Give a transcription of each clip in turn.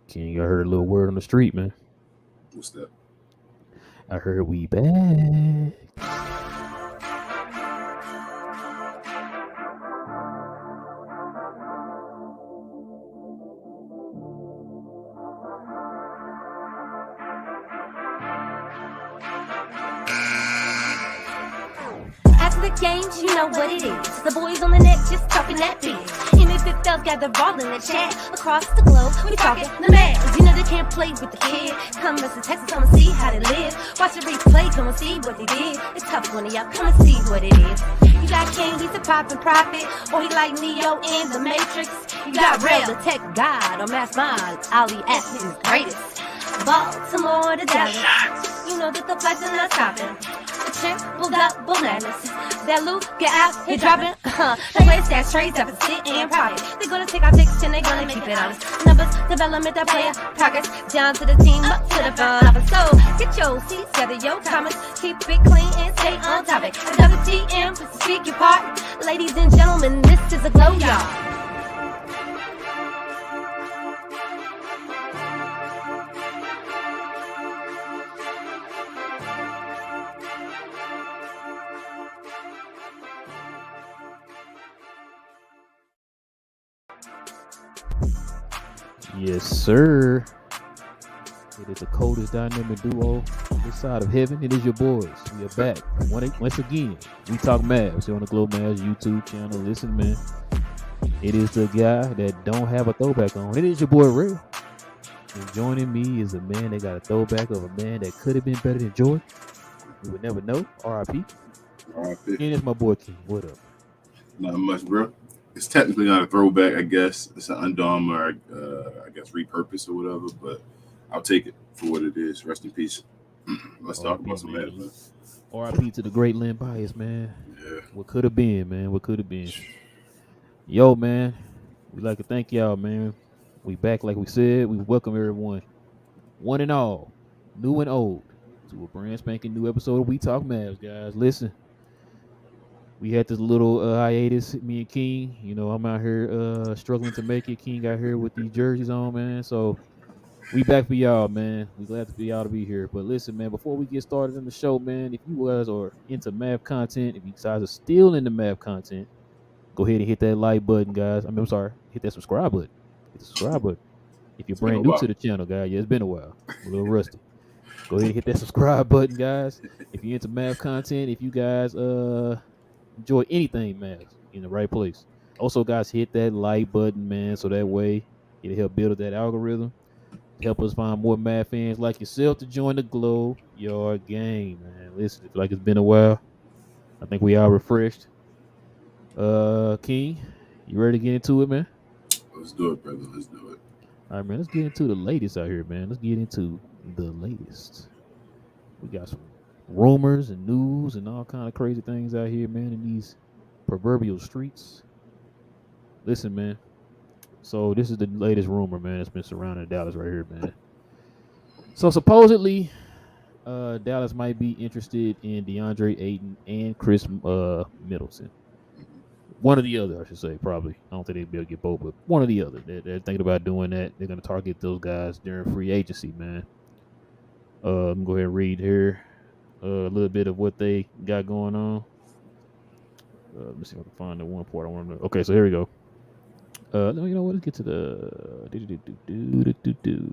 King, I heard a little word on the street, man. What's that? I heard we back. After the games, you know what it is. The boys on the net just talking that biz. And if it felt gather all in the chat across the globe, we talking the Mavs. You know they can't play with the kid. Come listen, Texas, come and see how they live. Watch the replay, come and see what they did. It's tough one of y'all, come and see what it is. You got King, he's a poppin' prophet, or he like Neo in the Matrix. You got Rail, the tech god, or Mass Mind, Ali F is greatest. Baltimore to Dallas, you know that the flights are not stopping. The triple double madness. That loot, get out, hit dropping. The way stash trades up and sit in private. They're gonna take our picks and they're gonna keep it honest. Numbers, development, that player progress. Down to the team, up to the front of us. So get your seats, gather your comments, keep it clean and stay on topic. WTM, speak your part. Ladies and gentlemen, this is a glow, y'all. Yes, sir. It is the coldest dynamic duo on this side of heaven. It is your boys. We are back. Once again, we talk Mavs here on the Globe Mavs YouTube channel. Listen, man. It is the guy that don't have a throwback on. It is your boy, Ray. And joining me is a man that got a throwback of a man that could have been better than Jordan. We would never know. R.I.P. R.I.P. And it's my boy, King. What up? Not much, bro. It's technically not a throwback, I guess. It's an undone or, I guess, repurpose or whatever, but I'll take it for what it is. Rest in peace. Let's talk about some Mavs, man. R.I.P. to the great Lynn Bias, man. Yeah. What could have been, man? What could have been? Yo, man. We'd like to thank y'all, man. We back like we said. We welcome everyone, one and all, new and old, to a brand spanking new episode of We Talk Mavs, guys. Listen. We had this little hiatus, me and King. You know, I'm out here struggling to make it. King out here with these jerseys on, man. So we back for y'all, man. We glad to be y'all to be here. But listen, man, before we get started in the show, man, if you guys are into Mav content, if you guys are still into Mav content, go ahead and hit that like button, guys. I'm sorry, hit that subscribe button. Hit the subscribe button. If you're brand new to the channel, guys, yeah, it's been a while. I'm a little rusty. Go ahead and hit that subscribe button, guys. If you're into Mav content, if you guys enjoy anything, Mavs, in the right place. Also, guys, hit that like button, man, so that way it'll help build up that algorithm, help us find more Mav fans like yourself to join the Glow Yard gang, man. Listen, I feel like it's been a while. I think we are refreshed. King, you ready to get into it, man? Let's do it, brother. Let's do it. All right, man. Let's get into the latest out here, man. Let's get into the latest. We got some rumors and news and all kind of crazy things out here, man, in these proverbial streets. Listen, man. So this is the latest rumor, man, that's been surrounding Dallas right here, man. So supposedly, Dallas might be interested in DeAndre Ayton and Chris Middleton. One or the other, I should say, probably. I don't think they'd be able to get both, but one or the other. They're thinking about doing that. They're going to target those guys during free agency, man. Let me go ahead and read here a little bit of what they got going on. Let me see if I can find the one part I want to know. Okay, so here we go. You know what? Let's get to the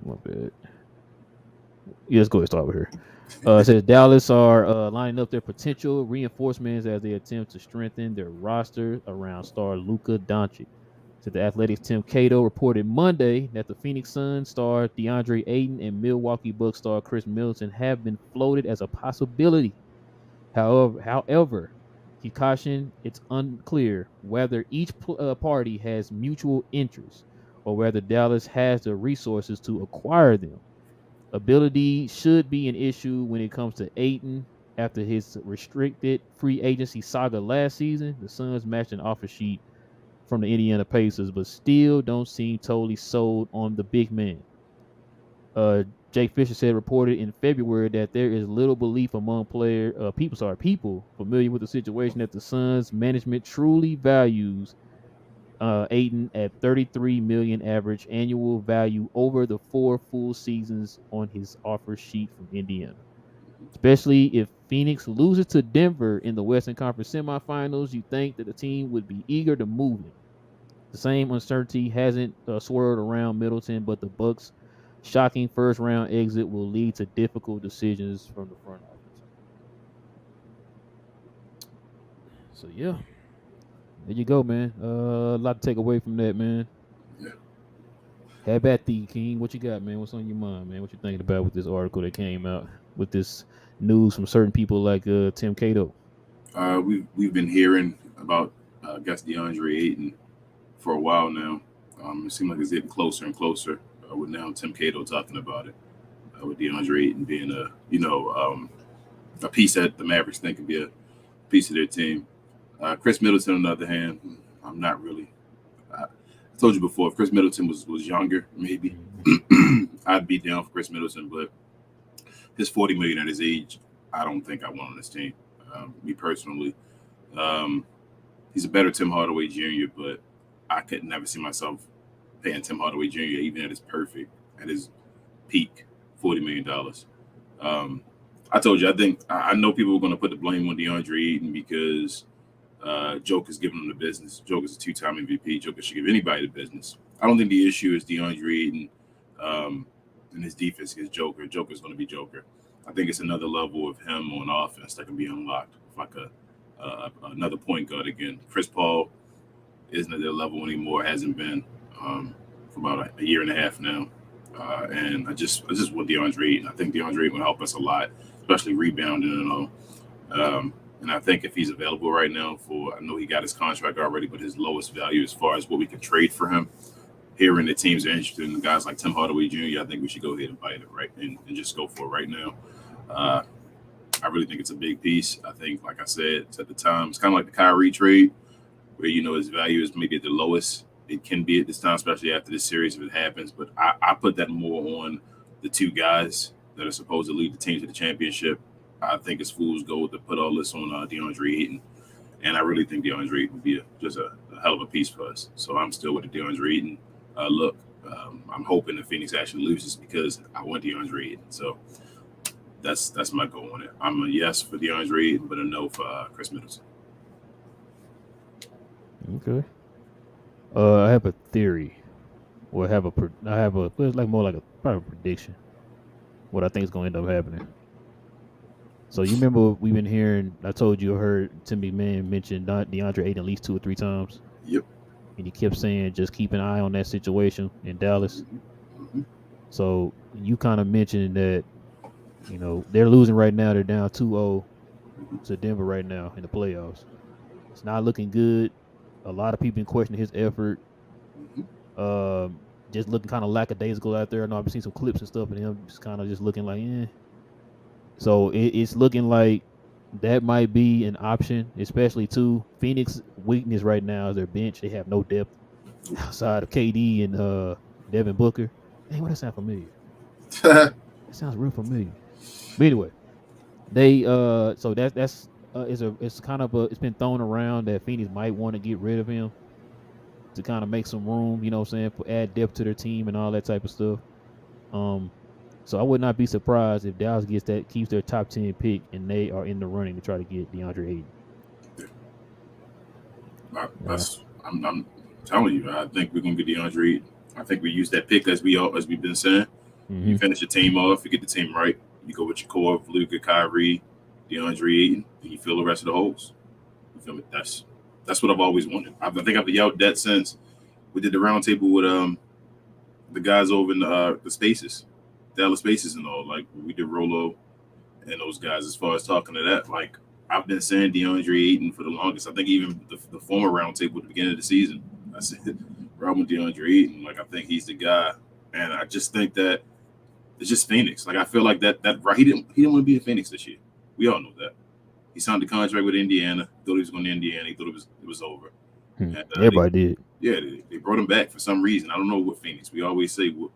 my bad. Yeah, let's go ahead and start with her. It says Dallas are lining up their potential reinforcements as they attempt to strengthen their roster around star Luka Doncic. So the Athletics' Tim Cato reported Monday that the Phoenix Suns star DeAndre Ayton and Milwaukee Bucks star Chris Middleton have been floated as a possibility. However, he cautioned it's unclear whether each party has mutual interest or whether Dallas has the resources to acquire them. Ability should be an issue when it comes to Ayton. After his restricted free agency saga last season, the Suns matched an offer sheet from the Indiana Pacers, but still don't seem totally sold on the big man. Jake Fisher said reported in February that there is little belief among people familiar with the situation that the Suns management truly values Ayton at 33 million average annual value over the 4 full seasons on his offer sheet from Indiana. Especially if Phoenix loses to Denver in the Western Conference semifinals, you think that the team would be eager to move him. The same uncertainty hasn't swirled around Middleton, but the Bucks' shocking first-round exit will lead to difficult decisions from the front office. So yeah, there you go, man. A lot to take away from that, man. Yeah. How about the King? What you got, man? What's on your mind, man? What you thinking about with this article that came out with this news from certain people like Tim Cato? We've been hearing about I guess DeAndre Ayton for a while now. It seems like it's getting closer and closer. With now Tim Cato talking about it, with DeAndre Ayton being a piece that the Mavericks think could be a piece of their team. Chris Middleton, on the other hand, I'm not really. I told you before, if Chris Middleton was younger, maybe I'd be down for Chris Middleton. But his $40 million at his age, I don't think I want on this team. Me personally, he's a better Tim Hardaway Jr., but I could never see myself paying Tim Hardaway Jr. even at his peak, $40 million. I told you, I know people are going to put the blame on DeAndre Ayton because Joker's giving him the business. Joker's a 2-time MVP. Joker should give anybody the business. I don't think the issue is DeAndre Ayton and his defense against Joker. Joker's going to be Joker. I think it's another level of him on offense that can be unlocked. Like another point guard again. Chris Paul isn't at their level anymore. Hasn't been for about a year and a half now. And I just want DeAndre Ayton. I think DeAndre Ayton will help us a lot, especially rebounding and all. And I think if he's available right now I know he got his contract already, but his lowest value as far as what we can trade for him, hearing the teams are interested in guys like Tim Hardaway Jr., I think we should go ahead and bite it, right? And just go for it right now. I really think it's a big piece. I think, like I said, at the time, it's kind of like the Kyrie trade, where, his value is maybe at the lowest it can be at this time, especially after this series if it happens. But I put that more on the two guys that are supposed to lead the team to the championship. I think it's fool's gold to put all this on DeAndre Ayton. And I really think DeAndre Ayton would be just a hell of a piece for us. So I'm still with the DeAndre Ayton look. I'm hoping that Phoenix actually loses because I want DeAndre Ayton. So that's my goal on it. I'm a yes for DeAndre Ayton, but a no for Chris Middleton. Okay. I have a theory, or it's like more like probably a prediction. What I think is going to end up happening. So you remember we've been hearing? I told you I heard Tim McMahon mention DeAndre Ayton at least 2 or 3 times. Yep. And he kept saying just keep an eye on that situation in Dallas. Mm-hmm. So you kind of mentioned that they're losing right now. They're down 2-0 to Denver right now in the playoffs. It's not looking good. A lot of people been questioning his effort. Just looking kind of lackadaisical out there. I know I've seen some clips and stuff of him just kind of just looking like, So it's looking like that might be an option, especially too. Phoenix weakness right now is their bench. They have no depth outside of KD and Devin Booker. Hey, what that sound familiar? That sounds real familiar. But anyway, they so that's it's kind of it's been thrown around that Phoenix might want to get rid of him to kind of make some room, add depth to their team and all that type of stuff. So I would not be surprised if Dallas keeps their top 10 pick and they are in the running to try to get DeAndre Ayton. I'm telling you, I think we're gonna get DeAndre Ayton. I think we use that pick as we've been saying. Mm-hmm. You finish your team off, you get the team right. You go with your core of Luka, Kyrie, DeAndre Ayton, and you fill the rest of the holes. You feel me? That's what I've always wanted. I think I've yelled that since we did the roundtable with the guys over in the Spaces, Dallas Spaces and all. Like we did Rolo and those guys. As far as talking to that, like I've been saying DeAndre Ayton for the longest. I think even the former roundtable at the beginning of the season, I said, "Bro, with DeAndre Ayton, like I think he's the guy." And I just think that it's just Phoenix. Like I feel like that right. He didn't want to be in Phoenix this year. We all know that. He signed the contract with Indiana. Thought he was going to Indiana. He thought it was over. And, everybody did. Yeah, they brought him back for some reason. I don't know what Phoenix. We always say what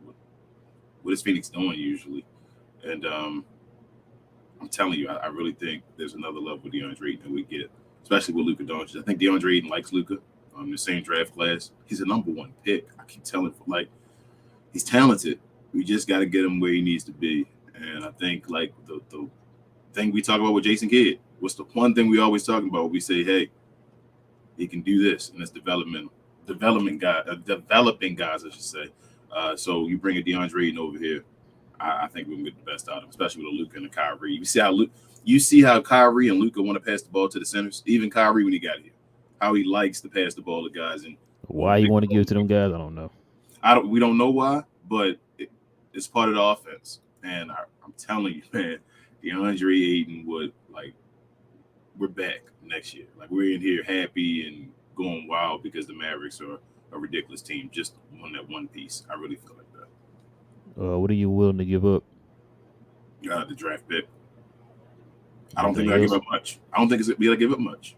is Phoenix doing usually, and I'm telling you, I really think there's another level with DeAndre Ayton that we get, especially with Luka Doncic. I think DeAndre Ayton likes Luka. the same draft class. He's a number 1 pick. I keep telling like he's talented. We just got to get him where he needs to be. And I think like the thing we talk about with Jason Kidd, what's the one thing we always talk about? We say, hey, he can do this, and it's developing guys, I should say. So you bring a DeAndre Ayton over here, I think we can get the best out of him, especially with a Luka and a Kyrie. You see how Kyrie and Luka want to pass the ball to the centers. Even Kyrie when he got here, how he likes to pass the ball to guys. And why you want to give it to them guys, I don't know. We don't know why, but it's part of the offense. And I'm telling you, man, DeAndre Ayton would we're back next year. Like we're in here happy and going wild because the Mavericks are a ridiculous team. Just won that one piece. I really feel like that. What are you willing to give up? The draft pick. I don't think we gotta give up much. I don't think we gotta give up much.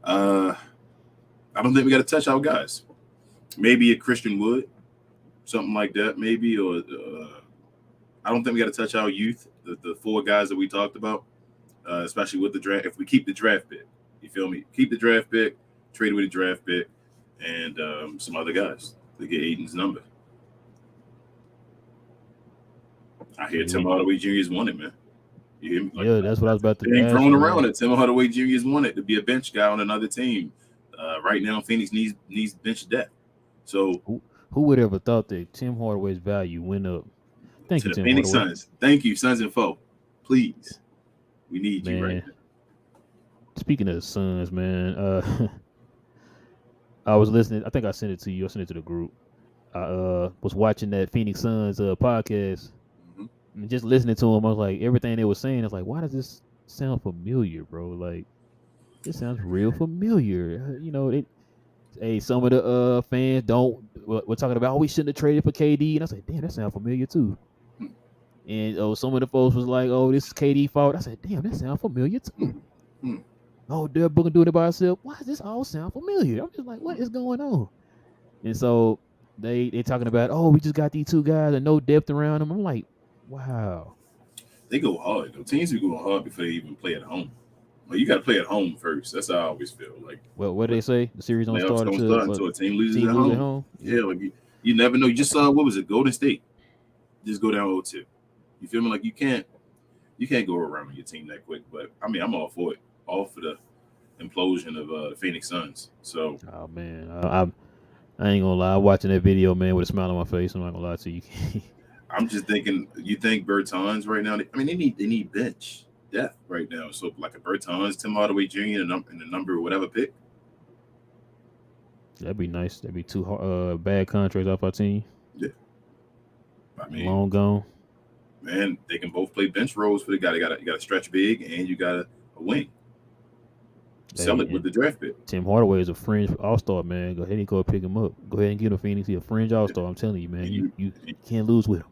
I don't think we gotta touch our guys. Maybe a Christian Wood, something like that, maybe, or I don't think we gotta touch our youth, the 4 guys that we talked about, especially with the draft. If we keep the draft pick, you feel me? Keep the draft pick, trade with the draft pick, and some other guys to get Ayton's number. I hear Tim Hardaway Jr. has won it, man. You hear me? Yeah, that's what I was about to say. Ain't thrown around man. it. Tim Hardaway Jr. has won it to be a bench guy on another team. Right now, Phoenix needs bench depth. So who would ever thought that Tim Hardaway's value went up? Thank you, the Tim Phoenix Hardaway. Suns. Thank you, Suns and Foe. Please, we need you right now. Speaking of the Suns, man, I was listening. I think I sent it to you. I sent it to the group. I was watching that Phoenix Suns podcast. And just listening to him, I was like, everything they were saying, I was like, why does this sound familiar, bro? Like, this sounds real familiar. You know, some of the fans we're talking about, we shouldn't have traded for KD. And I was like, damn, that sounds familiar too. And some of the folks was like, oh, this is KD's fault. I said, damn, that sounds familiar too. Oh, they're booking doing it by herself. Why does this all sound familiar? I'm just like, what is going on? And so they talking about, oh, we just got these 2 guys and no depth around them. I'm like, wow. They go hard. The teams are going hard before they even play at home. Well, you got to play at home first. That's how I always feel. Like, well, what do they say? The series don't start until a team loses at home. Yeah, like you never know. You just saw what was it? Golden State just go down 0-2. You feel me? Like you can't go around with your team that quick. But I mean, I'm all for it. All for the implosion of the Phoenix Suns. So, oh man, I ain't gonna lie. Watching that video, man, with a smile on my face, I'm not gonna lie to you. I'm just thinking. You think Bertans right now? I mean, they need bench depth right now. So like a Bertans, Tim Hardaway Jr. and the number whatever pick. That'd be nice. That'd be 2 bad contracts off our team. Yeah, I mean, long gone. Man, they can both play bench roles for the guy. You got to stretch big and you got a wing. Sell it with the draft pick. Tim Hardaway is a fringe all-star, man. Go ahead and go pick him up. Go ahead and get him Phoenix. He's a fringe all-star. I'm telling you, man. You can't lose with him.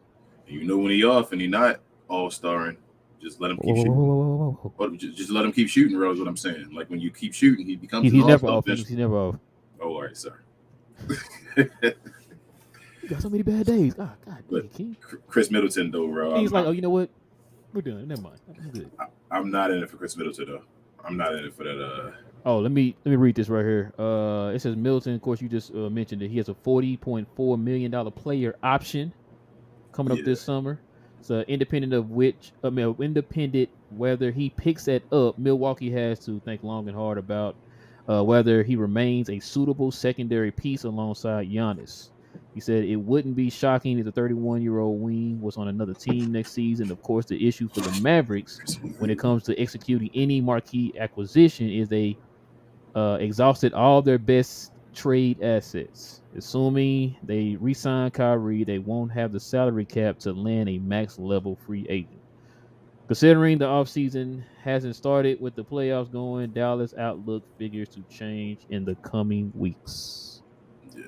You know when he off and he not all-starring, just let him keep shooting. Just let him keep shooting, Rose, what I'm saying. Like when you keep shooting, he becomes he's never off. He's never off. Oh, all right, sorry. You got so many bad days. God dang, King. Chris Middleton, though, bro. He's like, oh, you know what? We're done. Never mind. I'm good. I'm not in it for Chris Middleton, though. I'm not in it for that. Oh, let me read this right here. It says Middleton. Of course, you just mentioned that he has a $40.4 million player option coming up this summer. So independent whether he picks that up, Milwaukee has to think long and hard about whether he remains a suitable secondary piece alongside Giannis. He said it wouldn't be shocking if the 31-year-old wing was on another team next season. Of course, the issue for the Mavericks when it comes to executing any marquee acquisition is they exhausted all their best trade assets. Assuming they re-sign Kyrie, they won't have the salary cap to land a max-level free agent. Considering the offseason hasn't started with the playoffs going, Dallas' outlook figures to change in the coming weeks. Yeah.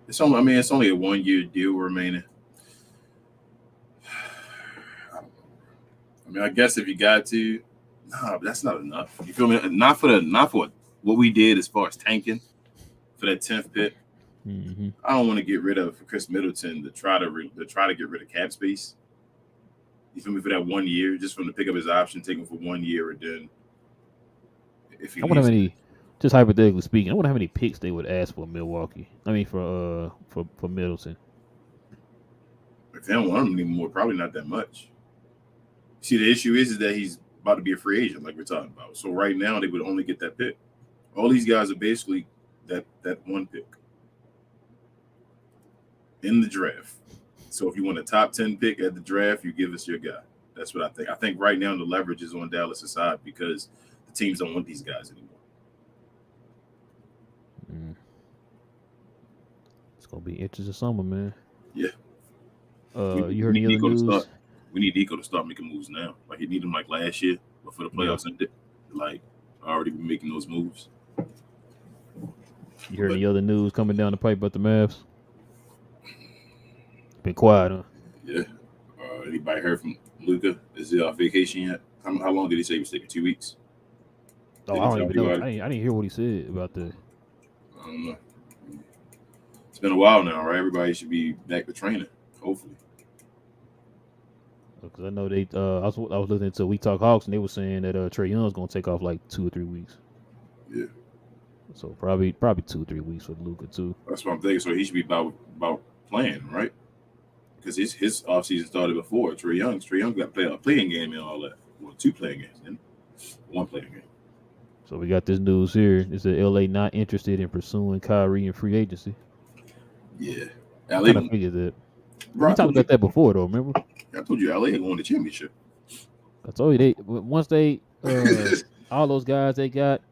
It's only a 1-year deal remaining. I mean, I guess if you got to, but that's not enough. You feel me? Not for what we did as far as tanking for that 10th pick. Mm-hmm. I don't want to get rid of Chris Middleton to try to get rid of cap space. You feel me? For that 1 year, just from to pick up his option, take him for 1 year, and then if he just hypothetically speaking, I wonder how many picks they would ask for Milwaukee. I mean for Middleton. If they don't want him anymore, probably not that much. See, the issue is that he's about to be a free agent, like we're talking about. So right now, they would only get that pick. All these guys are basically that one pick in the draft. So if you want a top 10 pick at the draft, you give us your guy. That's what I think. I think right now the leverage is on Dallas' side because the teams don't want these guys anymore. It's gonna be interesting summer, man. Yeah. You heard any other news? We need Nico to start making moves now. Like he needed them like last year, but for the playoffs, like already been making those moves. You heard any other news coming down the pipe about the Mavs? Been quiet, huh? Yeah. Anybody heard from Luka? Is he off vacation yet? How long did he say he was taking? 2 weeks? Oh, I don't even know. I didn't hear what he said about that. I don't know. It's been a while now, right? Everybody should be back to training, hopefully. Because I know they. I was listening to We Talk Hawks, and they were saying that Trae Young's gonna take off like 2 or 3 weeks. Yeah. So probably 2 or 3 weeks for Luka too. That's what I'm thinking. So he should be about playing, right? Because his offseason started before Trae Young got to play a playing game and all that. Well, 2 playing games, then 1 playing game. So we got this news here. It said LA not interested in pursuing Kyrie in free agency. Yeah. LA. I kind of figured that. Bro, we talked about that before, though. Remember? I told you LA going to the championship. I told you once they all those guys they got.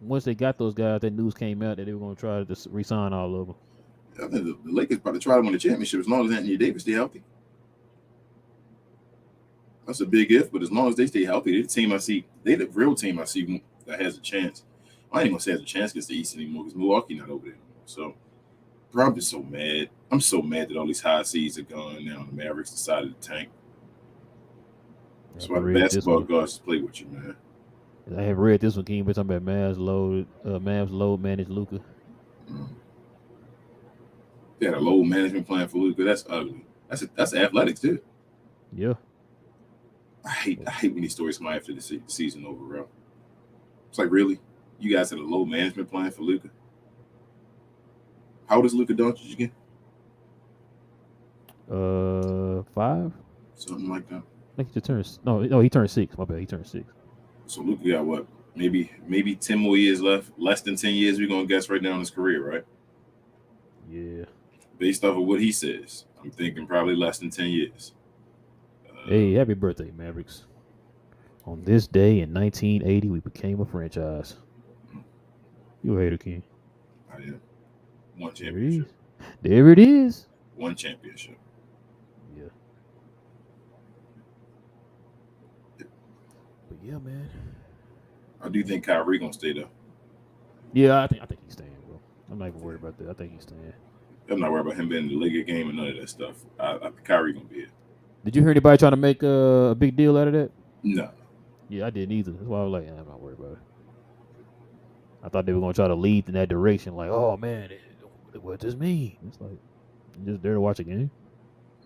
Once they got those guys, that news came out that they were going to try to re-sign all of them. I think the Lakers about to try to win the championship as long as Anthony Davis stay healthy. That's a big if, but as long as they stay healthy, they're the real team I see that has a chance. I ain't gonna say has a chance against the East anymore because Milwaukee not over there anymore. So, bro, I'm just so mad. I'm so mad that all these high seeds are gone now. The Mavericks decided to tank. That's why the basketball gods play with you, man. I have read this one, King, but talking about Mavs load manage Luka. They had a load management plan for Luka. That's ugly. That's athletics too. Yeah. I hate when these stories come out after the season over, bro. It's like, really? You guys had a load management plan for Luka? How old is Luka Doncic again? 5? Something like that. I think he just turned. No, he turned 6. My bad, he turned 6. So Luka got what? Maybe 10 more years left. Less than 10 years, we're gonna guess right now in his career, right? Yeah. Based off of what he says, I'm thinking probably less than 10 years. Hey, happy birthday, Mavericks. On this day in 1980, we became a franchise. You a hater, King. I am. 1 championship. There it is. 1 championship. Yeah. But yeah, man. I do think Kyrie gonna stay though. Yeah, I think he's staying, bro. I'm not even worried about that. I think he's staying. I'm not worried about him being in the Lakers game and none of that stuff. I think Kyrie gonna be here. Did you hear anybody trying to make a big deal out of that? No. Yeah, I didn't either. That's why I was like, I'm not worried about it. I thought they were going to try to lead in that direction. Like, oh, man, what does this mean? It's like, you're just there to watch a game.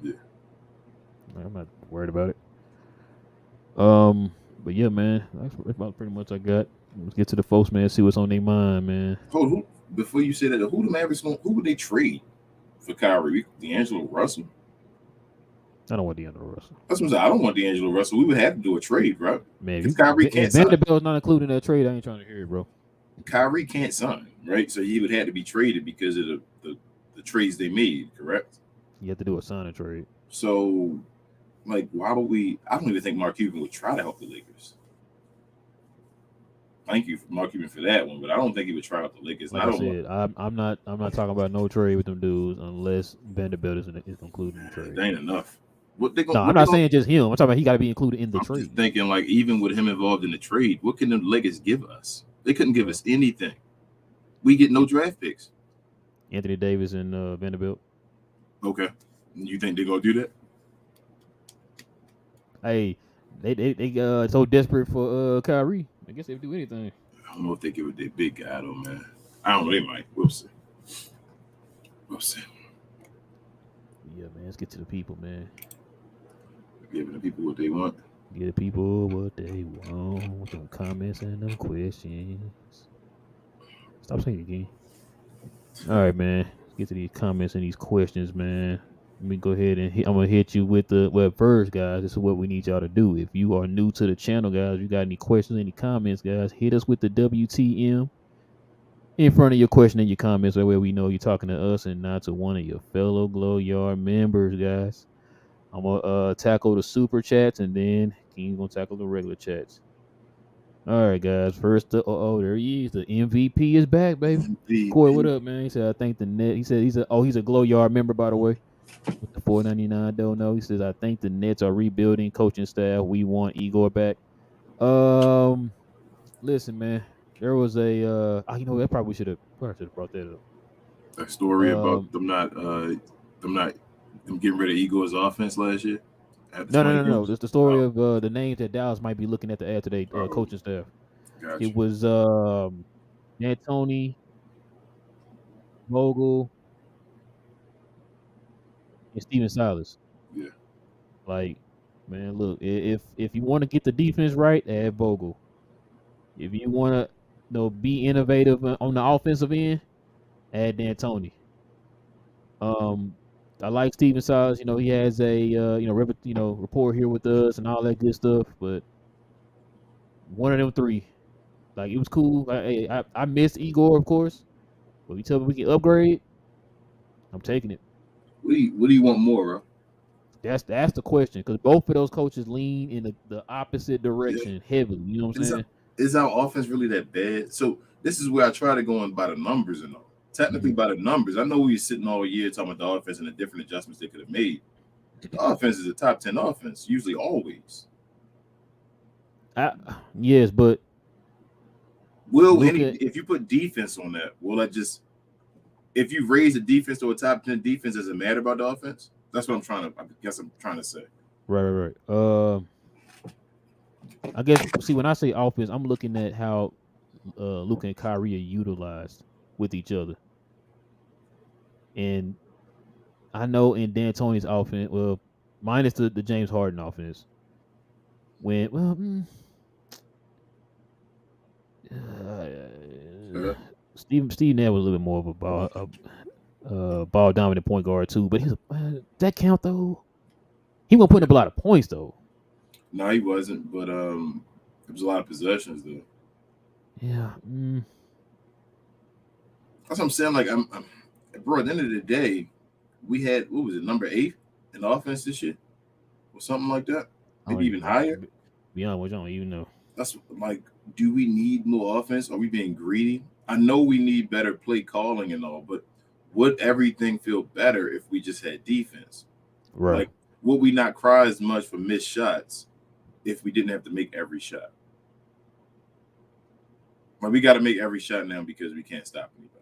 Yeah. I'm not worried about it. But yeah, man, that's about pretty much I got. Let's get to the folks, man, see what's on their mind, man. Hold, before you say that, who the Mavericks who would they trade for Kyrie? D'Angelo Russell? I don't want D'Angelo Russell. That's what I'm saying. I don't want D'Angelo Russell. We would have to do a trade, bro. Man, if Kyrie can't sign. Vanderbilt's not included in that trade, I ain't trying to hear it, bro. Kyrie can't sign, right? So he would have to be traded because of the trades they made, correct? You have to do a sign and trade. So, like, why would we? I don't even think Mark Cuban would try to help the Lakers. Thank you, Mark Cuban, for that one, but I don't think he would try out the Lakers. Like I said, I'm not talking about no trade with them dudes unless Vanderbilt is included in the trade. That ain't enough. I'm not saying just him. I'm talking about he got to be included in the trade. Just thinking, like, even with him involved in the trade, what can the Lakers give us? They couldn't give us anything. We get no draft picks. Anthony Davis and Vanderbilt. Okay, you think they're gonna do that? Hey, they so desperate for Kyrie. I guess they would do anything. I don't know if they give it their big guy though, man. I don't know. They might. We'll see. We'll see. Yeah, man. Let's get to the people, man. Giving the people what they want. Give the people what they want. Them comments and them questions. Stop saying it again. All right, man. Let's get to these comments and these questions, man. Let me go ahead and I'm gonna hit you with the first, guys. This is what we need y'all to do. If you are new to the channel, guys, if you got any questions, any comments, guys, hit us with the WTM in front of your question and your comments. That way we know you're talking to us and not to one of your fellow Glow Yard members, guys. I'm gonna tackle the super chats and then King's gonna tackle the regular chats. All right, guys. First, there he is. The MVP is back, baby. Corey, what up, man? He said, I think the net. He said he's a Glow Yard member, by the way. With the $4.99, don't know. He says, I think the Nets are rebuilding coaching staff. We want Igor back. Listen, man. There was a I probably should have brought that up. That story about them getting rid of Igor's offense last year. No. It's the story of the names that Dallas might be looking at to add to their coaching staff. Gotcha. It was D'Antoni, Vogel, and Steven Silas. Yeah. Like, man, look, if you want to get the defense right, add Vogel. If you want to be innovative on the offensive end, add D'Antoni. I like Steven Silas. He has a rapport here with us and all that good stuff. But one of them three, like, it was cool. I missed Igor, of course. But if you tell me we can upgrade, I'm taking it. What do you want more, bro? That's the question, because both of those coaches lean in the opposite direction heavily. You know what I'm saying? Is our offense really that bad? So this is where I try to go in by the numbers and all. Technically, by the numbers, I know we were sitting all year talking about the offense and the different adjustments they could have made. The offense is a top 10 offense, usually always. Yes, but if you put defense on that, will that just, if you raise the defense to a top 10 defense, does it matter about the offense? That's what I'm trying to say. Right. I guess, see, when I say offense, I'm looking at how Luka and Kyrie are utilized with each other. And I know in D'Antoni's offense, well, minus the James Harden offense, Steve Nash was a little bit more of a ball dominant point guard too, but that count though? He wasn't putting up a lot of points though. No, he wasn't, but there was a lot of possessions though. Yeah. That's what I'm saying. Like, bro, at the end of the day, we had, what was it, number 8 in offense this year? Or something like that? Maybe even higher? Beyond what you don't even know. That's like, do we need more offense? Are we being greedy? I know we need better play calling and all, but would everything feel better if we just had defense? Right. Like, would we not cry as much for missed shots if we didn't have to make every shot? Like, we got to make every shot now because we can't stop anybody.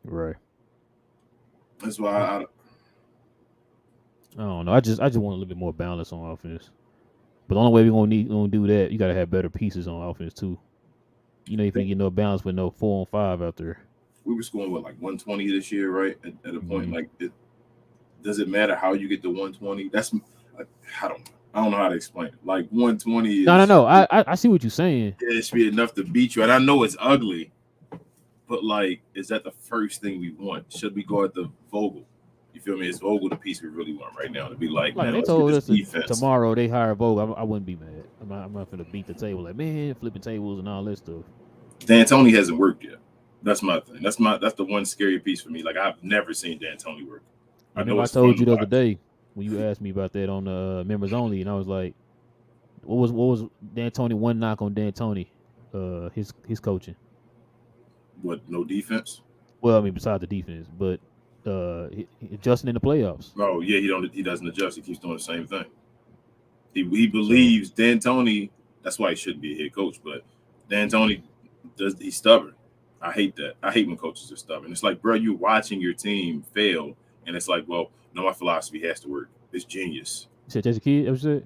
Right. That's why I don't know. I just want a little bit more balance on offense. But the only way we're gonna do that, you gotta have better pieces on offense too. You know, if you get no balance with no 4-on-5 out there. We were scoring like 120 this year, right? At a point, like, does it matter how you get to 120? That's, like, I don't know how to explain it. Like, 120 is no. I see what you're saying. It should be enough to beat you, and I know it's ugly, but, like, is that the first thing we want? Should we go at the Vogel? You feel me? It's Vogel the piece we really want right now to be like, man, they let's told get us this defense. Tomorrow they hire Vogel. I wouldn't be mad. I'm not gonna beat the table like, man, flipping tables and all that stuff. D'Antoni hasn't worked yet. That's my thing. That's the one scary piece for me. Like, I've never seen D'Antoni work. I told you the other day when you asked me about that on the members only, and I was like, what was D'Antoni? One knock on D'Antoni, his coaching. What? No defense? Well, I mean, besides the defense, but adjusting in the playoffs. Oh yeah, he doesn't adjust. He keeps doing the same thing. He believes D'Antoni. That's why he shouldn't be a head coach. But D'Antoni he's stubborn. I hate that. I hate when coaches are stubborn. It's like, bro, you're watching your team fail, and it's like, well, no, my philosophy has to work. It's genius. You said Jason Kidd? That was it?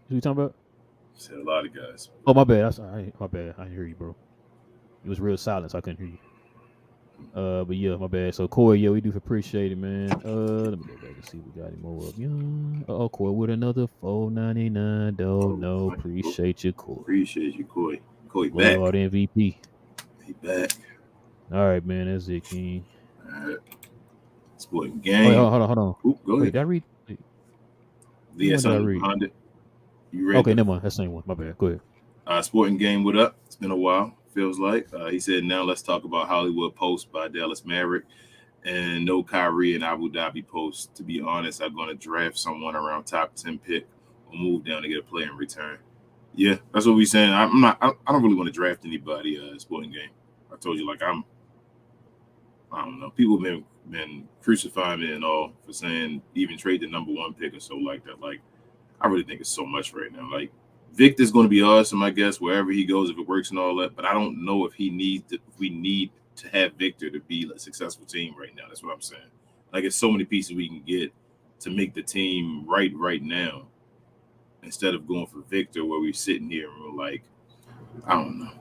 Who you talking about? I said a lot of guys. Oh, my bad. My bad. I didn't hear you, bro. It was real silent, so I couldn't hear you. But yeah, my bad. So Corey, yeah, we do appreciate it, man. Let me go back and see if we got any more of you. Corey with another $4.99. Don't know. Appreciate you, Corey. Appreciate you, Corey. Corey back. MVP. He back. All right, man. That's it, King. All right. Sporting Oh, wait, game. hold on. Oop, go Wait, ahead. did I read? Wait, which Yeah, one did I something read? behind it. You read Okay, the never mind. That's the same one. My bad. Go ahead. sporting game. What up? It's been a while. Feels like he said. Now let's talk about Hollywood Post by Dallas Maverick and no Kyrie and Abu Dhabi Post. To be honest, I'm going to draft someone around top 10 pick or move down to get a player in return. Yeah, that's what we're saying. I'm not. I don't really want to draft anybody. Sporting game. I told you, like I don't know. People have been crucifying me and all for saying even trade the number one pick or so like that. Like I really think it's so much right now. Like Victor's going to be awesome, I guess, wherever he goes if it works and all that. But I don't know if he needs to. If we need to have Victor to be a successful team right now. That's what I'm saying. Like it's so many pieces we can get to make the team right now, instead of going for Victor where we're sitting here and we're like, I don't know.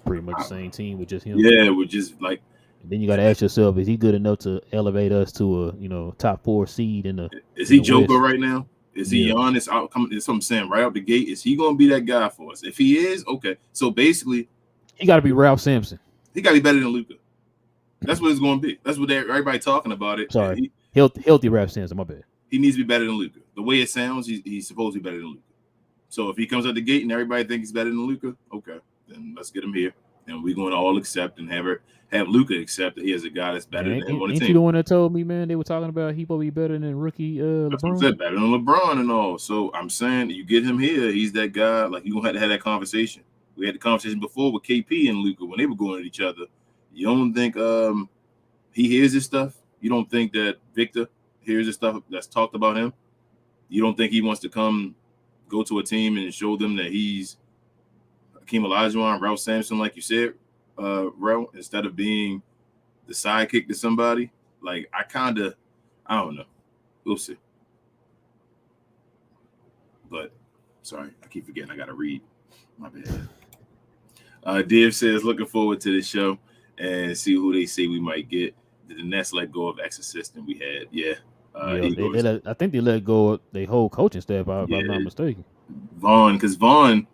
Pretty much the same team with just him. Yeah, we're just like. And then you got to ask yourself: is he good enough to elevate us to a top 4 seed in the? Is he in the Joker West? right now? Is he Yeah. Giannis? That's what I'm saying. Right out the gate, is he going to be that guy for us? If he is, okay. So basically, He got to be Ralph Sampson. he got to be better than Luka. That's what it's going to be. That's what everybody talking about it. Sorry, healthy Ralph Sampson. My bad. He needs to be better than Luka. The way it sounds, he's supposed to be better than Luka. So if he comes out the gate and everybody thinks he's better than Luka, okay, then let's get him here, and we're going to all accept and have Luka accept that he is a guy that's better than him on the Ain't team. you the one that told me, man? They were talking about he probably be better than rookie That's what I LeBron. said, better than LeBron and all. So I'm saying you get him here, he's that guy. Like you gonna have to have that conversation. We had the conversation before with KP and Luka when they were going at each other. You don't think he hears this stuff? You don't think that Victor hears this stuff that's talked about him? You don't think he wants to go to a team and show them that he's Hakeem Olajuwon, Ralph Sampson, like you said, Ralph, instead of being the sidekick to somebody? Like I don't know. We'll see. But sorry, I keep forgetting I gotta read. My bad. Div says looking forward to the show and see who they say we might get. Did the Nets let go of ex-assistant we had? Yeah. I think they let go of their whole coaching staff, if I'm not mistaken. Vaughn, because Vaughn,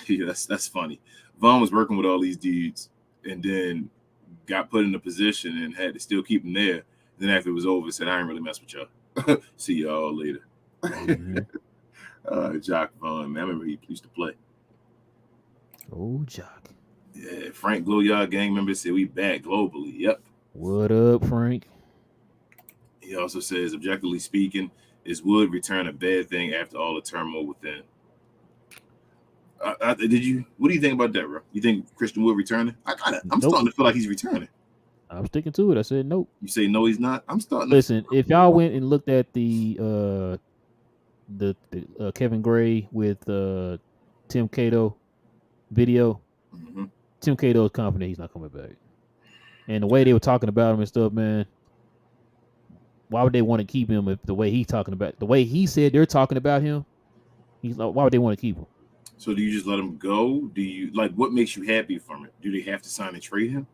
yeah, that's funny. Vaughn was working with all these dudes and then got put in a position and had to still keep them there. Then after it was over, said, I ain't really mess with y'all. See y'all later. Mm-hmm. Jock Vaughn, man. I remember he used to play. Oh, Jock. Yeah, Frank Glowyard gang member said we back globally. Yep. What up, Frank? He also says, objectively speaking, is Wood return a bad thing after all the turmoil within? What do you think about that, bro? You think Christian Wood returning? I'm starting to feel like he's returning. I'm sticking to it. I said nope. You say no, he's not. I'm starting. Listen, if y'all went and looked at the Kevin Gray with Tim Cato video, Tim Cato's confident he's not coming back. And the way they were talking about him and stuff, man, why would they want to keep him if the way he's talking about, the way he said they're talking about him, he's like, why would they want to keep him? So do you just let him go? Do you what makes you happy from it? Do they have to sign and trade him?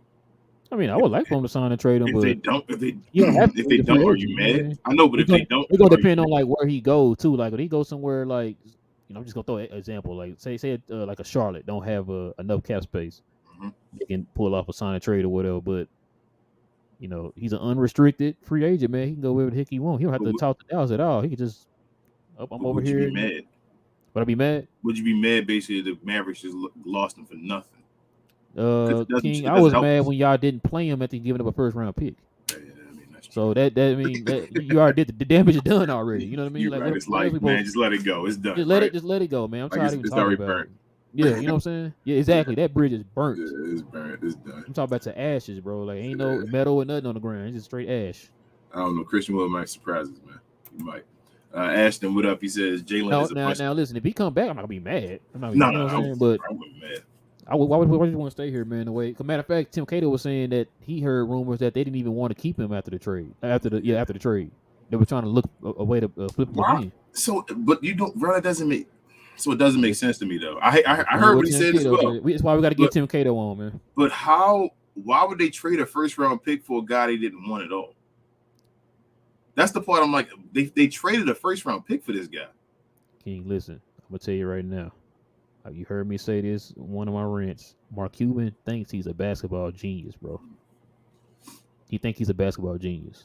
I mean, I would like for them to sign and trade him, if but they don't, are you mad? Man. I know, but if they don't, it's gonna depend on like where he goes too. Like when he goes somewhere like, I'm just gonna throw an example. Like say like a Charlotte don't have enough cap space, they can pull off a sign and trade or whatever. But he's an unrestricted free agent, man. He can go wherever the heck he wants. He don't have to talk to Dallas at all. He can just, I'm over here. Would you be mad? Would I be mad? Would you be mad basically the Mavericks just lost him for nothing? King, I was mad when y'all didn't play him after giving up a first round pick. Yeah, I mean, that's so that means that you already did the damage is done already. You know what I mean? Right. It's like, man, just let it go. It's done. Just let it go, man. I'm tired of even talking about it. Yeah, you know what I'm saying? Yeah, exactly. That bridge is burnt. Yeah, it's burnt. It's done. I'm talking about the ashes, bro. Like ain't no metal or nothing on the ground. It's just straight ash. I don't know. Christian Wood might surprise us, man. He might. Ashton, what up? He says Jalen is a now listen, if he come back, I'm not gonna be mad. I'm not no, you know what I'm saying? But I wouldn't be mad. Why would you want to stay here, man? The way, matter of fact, Tim Cato was saying that he heard rumors that they didn't even want to keep him after the trade. After the trade, they were trying to look a way to flip him again. So, but you don't, bro. It doesn't make sense to me though. I heard what he said as well. That's why we got to get Tim Cato on, man. But why would they trade a first round pick for a guy they didn't want at all? That's the part I'm like, they traded a first round pick for this guy. King, listen, I'm gonna tell you right now. You heard me say this one of my rants. Mark Cuban thinks he's a basketball genius, bro. He think he's a basketball genius.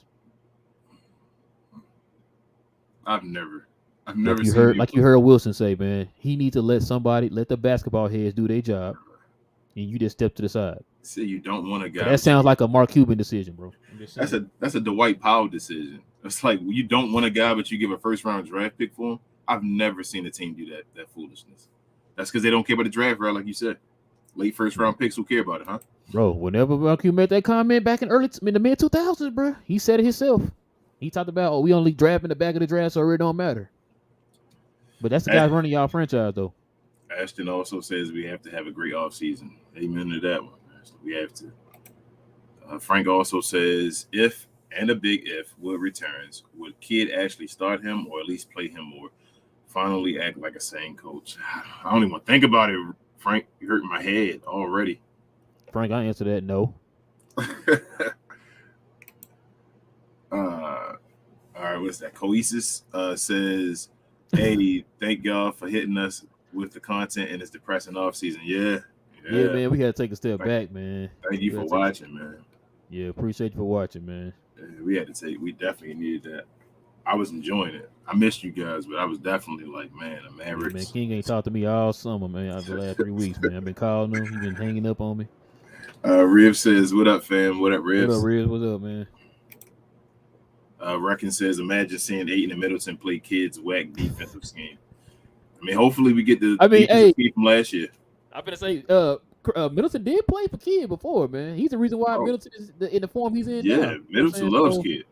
I've never Like you heard Wilson say, man, he needs to let the basketball heads do their job, and you just step to the side. Say you don't want a guy. But that sounds like a Mark Cuban decision, bro. That's a Dwight Powell decision. It's like you don't want a guy, but you give a first round draft pick for him. I've never seen a team do that foolishness. That's because they don't care about the draft, right? Like you said, late first round picks. Who care about it, huh? Bro, whenever Mark Cuban made that comment back in the mid 2000s, bro, he said it himself. He talked about, we only draft in the back of the draft, so it don't matter. But that's the guy running y'all franchise, though. Ashton also says we have to have a great offseason. Amen to that one. We have to. Frank also says, if and a big if Wood returns, would Kidd actually start him or at least play him more? Finally act like a sane coach. I don't even want to think about it, Frank. You hurt my head already. Frank, I answer that no. All right, what's that? Coesis says, hey, thank y'all for hitting us with the content in this depressing offseason. Yeah, man, we had to take a step back, man. Thank you for watching, man. Yeah, appreciate you for watching, man. Yeah, we definitely needed that. I was enjoying it. I missed you guys, but I was definitely like, man, the Mavericks. Yeah, man, King ain't talked to me all summer, man. Over the last 3 weeks, man. I've been calling him. He's been hanging up on me. Ribs says, what up, fam? What up, Ribs? What up, Ribs? What's up, man? Reckon says, imagine seeing Ayton and Middleton play kids' whack defensive scheme. I mean, hopefully we get the defensive scheme from last year. I'm going to say, Middleton did play for Kidd before, man. He's the reason why Middleton is in the form he's in now. Yeah, Middleton loves Kidd.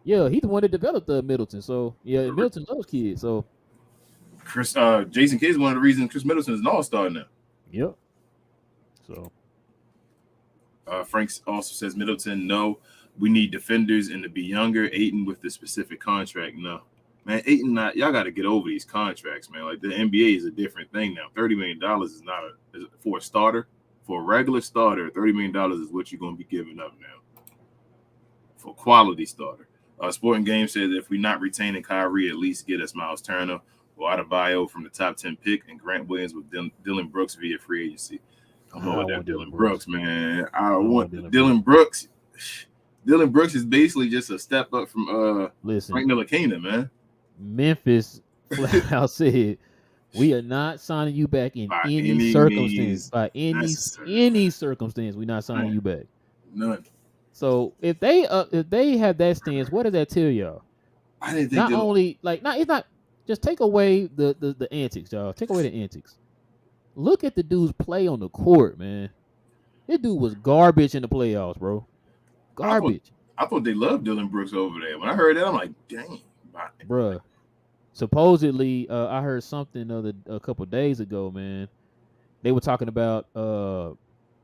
Yeah, he's the one that developed Middleton. So, yeah, Middleton loves Kidd. So, Jason Kidd's one of the reasons Chris Middleton is an all-star now. Yep. So, Frank also says, Middleton, no. We need defenders and to be younger. Ayton with the specific contract, no. Man, Ayton, y'all got to get over these contracts, man. Like, the NBA is a different thing now. $30 million is not for a starter. For a regular starter, $30 million is what you're going to be giving up now. For quality starter. Sporting Game says if we're not retaining Kyrie, at least get us Miles Turner or Adebayo from the top 10 pick and Grant Williams with Dylan Brooks via free agency. I'm going with that Dylan Brooks, man. I want Dylan Brooks. Dylan Brooks is basically just a step up from Frank Ntilikina, man. Memphis flat out said, we are not signing you back in any circumstance. By any circumstance, we're not signing you back. None. So if they have that stance, what does that tell y'all? I didn't think it's not just take away the antics, y'all. Take away the antics. Look at the dude's play on the court, man. This dude was garbage in the playoffs, bro. Garbage. I thought they loved Dylan Brooks over there. When I heard that, I'm like, dang. Bruh. Supposedly, I heard something a couple days ago, man. They were talking about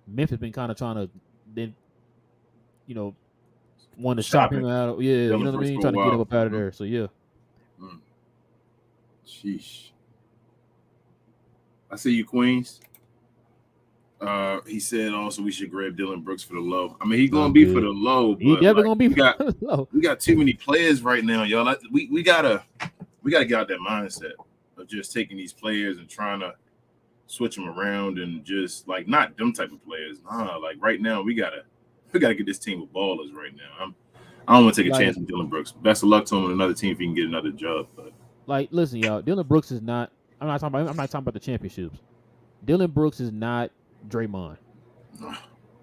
Memphis been kind of trying to then, want to shop him out. Yeah, you know what I mean? Trying to get him up out of there. So, yeah. Sheesh. I see you, Queens. He said also we should grab Dylan Brooks for the low. I mean, he's gonna be for the low. He's definitely gonna be for the low. We got too many players right now, y'all. We gotta get out that mindset of just taking these players and trying to switch them around and just like not them type of players. Nah, like right now we gotta get this team with ballers right now. I don't want to take a chance on Dylan Brooks. Best of luck to him on another team if he can get another job. But listen, y'all, Dylan Brooks is not. I'm not talking about the championships. Dylan Brooks is not Draymond.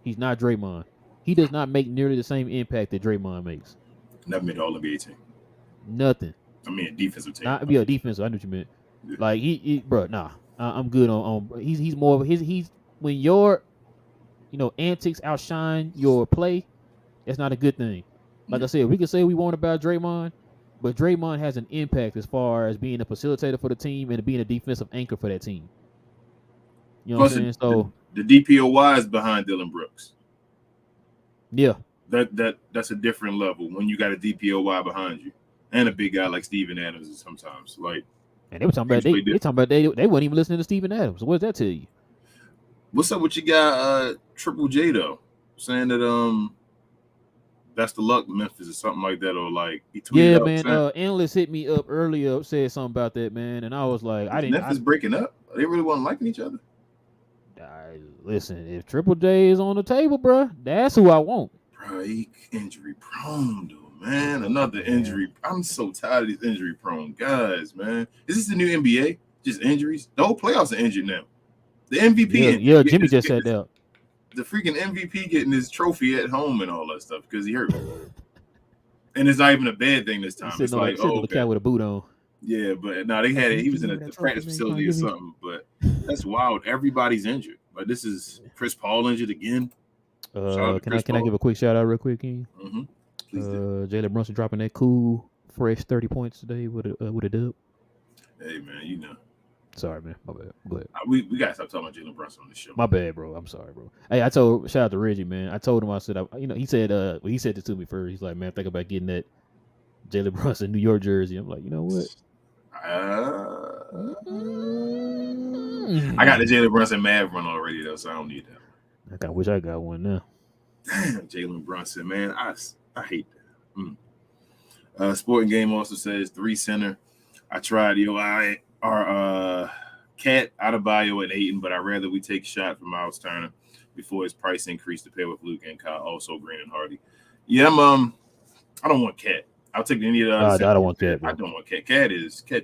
He's not Draymond. He does not make nearly the same impact that Draymond makes. Never made all NBA team. Nothing. I mean, a defensive team. Not be a defensive. I know what you meant. Yeah. Like bro, nah. I'm good on. He's more of he's when your antics outshine your play. That's not a good thing. Like I said, we can say we want about Draymond, but Draymond has an impact as far as being a facilitator for the team and being a defensive anchor for that team. You know what I'm saying? So the DPOY is behind Dylan Brooks. Yeah. That's a different level when you got a DPOY behind you and a big guy like Steven Adams sometimes. Like, and they were talking about they weren't even listening to Steven Adams. So what does that tell you? What's up with your guy Triple J though? Saying that that's the luck Memphis or something like that, or like he tweeted out. Yeah, man. Analyst hit me up earlier, said something about that, man, and I was like, Memphis breaking up? They really wasn't liking each other. Listen, if Triple J is on the table, bro, that's who I want. Bro, He injury prone though, man. Another injury. I'm so tired of these injury prone guys, man. Is this the new NBA? Just injuries? The whole playoffs are injured now. The MVP, yeah. Jimmy just said that. The freaking MVP getting his trophy at home and all that stuff because he hurt. And it's not even a bad thing this time. It's like, sitting on the cat with a boot on. Yeah, but no, they had it. He was in the practice facility or something. But that's wild. Everybody's injured. But this is Chris Paul injured again. Can I give a quick shout out real quick, King? Mm-hmm. Please do. Jalen Brunson dropping that cool, fresh 30 points today with a dub. Hey man, you know. Sorry, man. My bad. Go ahead. We gotta stop talking about Jalen Brunson on this show. My bad, bro. I'm sorry, bro. Hey, shout out to Reggie, man. I told him, I said, he said, he said this to me first. He's like, man, think about getting that Jalen Brunson New York jersey. I'm like, you know what? I got the Jalen Brunson Mav run already though, so I don't need that. I kind of wish I got one now. Damn, Jalen Brunson, man, I hate that. Sporting Game also says 3 center. I tried our Cat Adebayo at Ayton, but I'd rather we take a shot from Miles Turner before his price increase to pair with Luke and Kyle, also Green and Hardy. Yeah, I don't want Cat. I'll take any of the other. I don't want Cat. I don't want Cat. Cat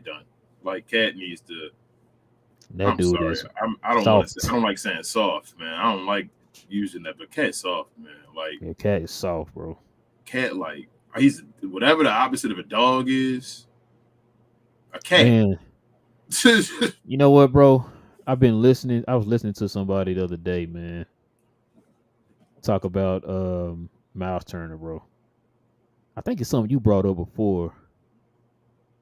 done. Like Cat needs to. That I'm dude sorry. is I don't like saying soft, man. I don't like using that, but Cat soft, man. Like Cat is soft, bro. Cat, like he's whatever the opposite of a dog is. A cat. Man. You know what, bro? I was listening to somebody the other day, man, talk about Miles Turner, bro. I think it's something you brought up before,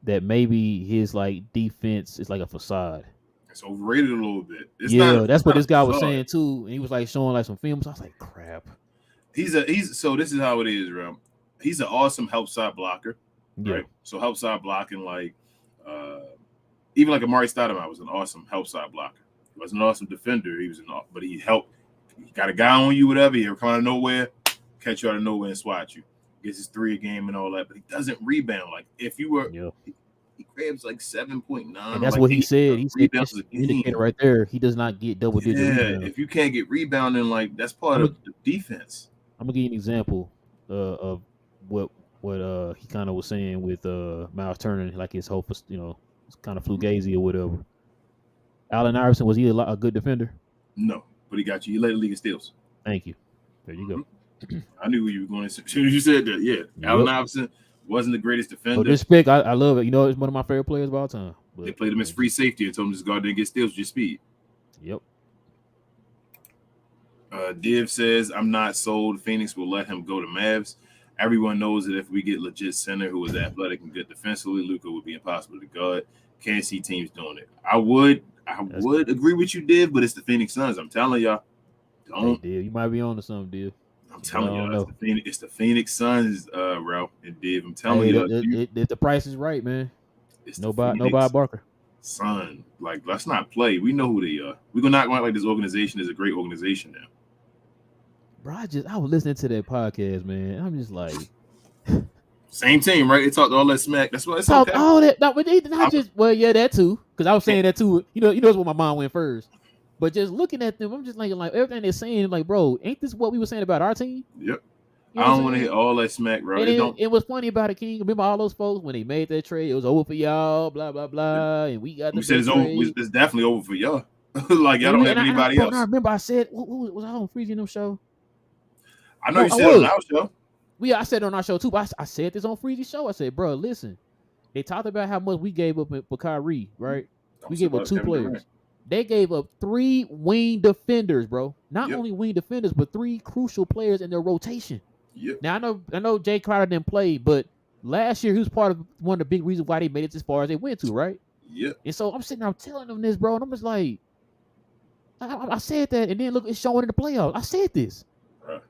that maybe his like defense is like a facade. It's overrated a little bit. That's what this guy was saying too. And he was like showing like some films. I was like, crap. So this is how it is, bro. He's an awesome help side blocker. Yeah. Right. So help side blocking, like even like Amari Stoudemire was an awesome help side blocker. He was an awesome defender. But he helped. He got a guy on you, whatever. He'll come out of nowhere, catch you out of nowhere and swat you. Gets his 3 a game and all that, but he doesn't rebound. Like if you were, he grabs like 7.9. And that's what he said. He said indicator right there. He does not get double digit. Yeah, if you can't get rebounding, like that's part of the defense. I'm gonna give you an example of what he kind of was saying with Miles Turner, like his whole, it's kind of fugazi or whatever. Allen Iverson, was he a good defender? No, but he got you. He led the league in steals. Thank you. There you go. I knew where you were going. As soon as you said that, yeah. Yep. Allen Iverson wasn't the greatest defender. But this pick, I love it. It's one of my favorite players of all time. But they played him as free safety and told him to just go out there and get steals with your speed. Yep. Div says, I'm not sold. Phoenix will let him go to Mavs. Everyone knows that if we get legit center who is athletic and good defensively, Luka would be impossible to guard. Can't see teams doing it. I would agree with you, Div, but it's the Phoenix Suns. I'm telling y'all. Don't. Hey, Div, you might be on to something, Div. I'm telling you, it's the Phoenix Suns, Ralph and Div. I'm telling you, if the price is right, man. It's nobody Barker. Son, like, let's not play. We know who they are. We're gonna not act like this organization is a great organization now. Bro, I was listening to that podcast, man. I'm just like, same team, right? They talked all that smack. That's what it's talk okay. all that. No, but they not just. Well, yeah, that too. Because I was saying that too. You know, it's where my mind went first. But just looking at them, I'm just like everything they're saying, like, bro, ain't this what we were saying about our team? Yep. You know I don't want to hear all that smack, bro. It was funny about it, King. Remember all those folks when they made that trade? It was over for y'all, blah blah blah, and we got. We said it's over. It's definitely over for y'all. Like y'all don't have anybody else. I remember I said, was I on Freezy them show? I know you said it on our show. I said it on our show too. But I said this on Freezy show. I said, bro, listen, they talked about how much we gave up for Kyrie, right? We gave up 2 players. Durant. They gave up 3 wing defenders, bro. Not only wing defenders, but 3 crucial players in their rotation. Yep. Now I know Jay Crowder didn't play, but last year he was part of one of the big reasons why they made it as far as they went to, right? Yep. And so I'm sitting there telling them this, bro, and I'm just like, I said that, and then look, it's showing in the playoffs. I said this. Right.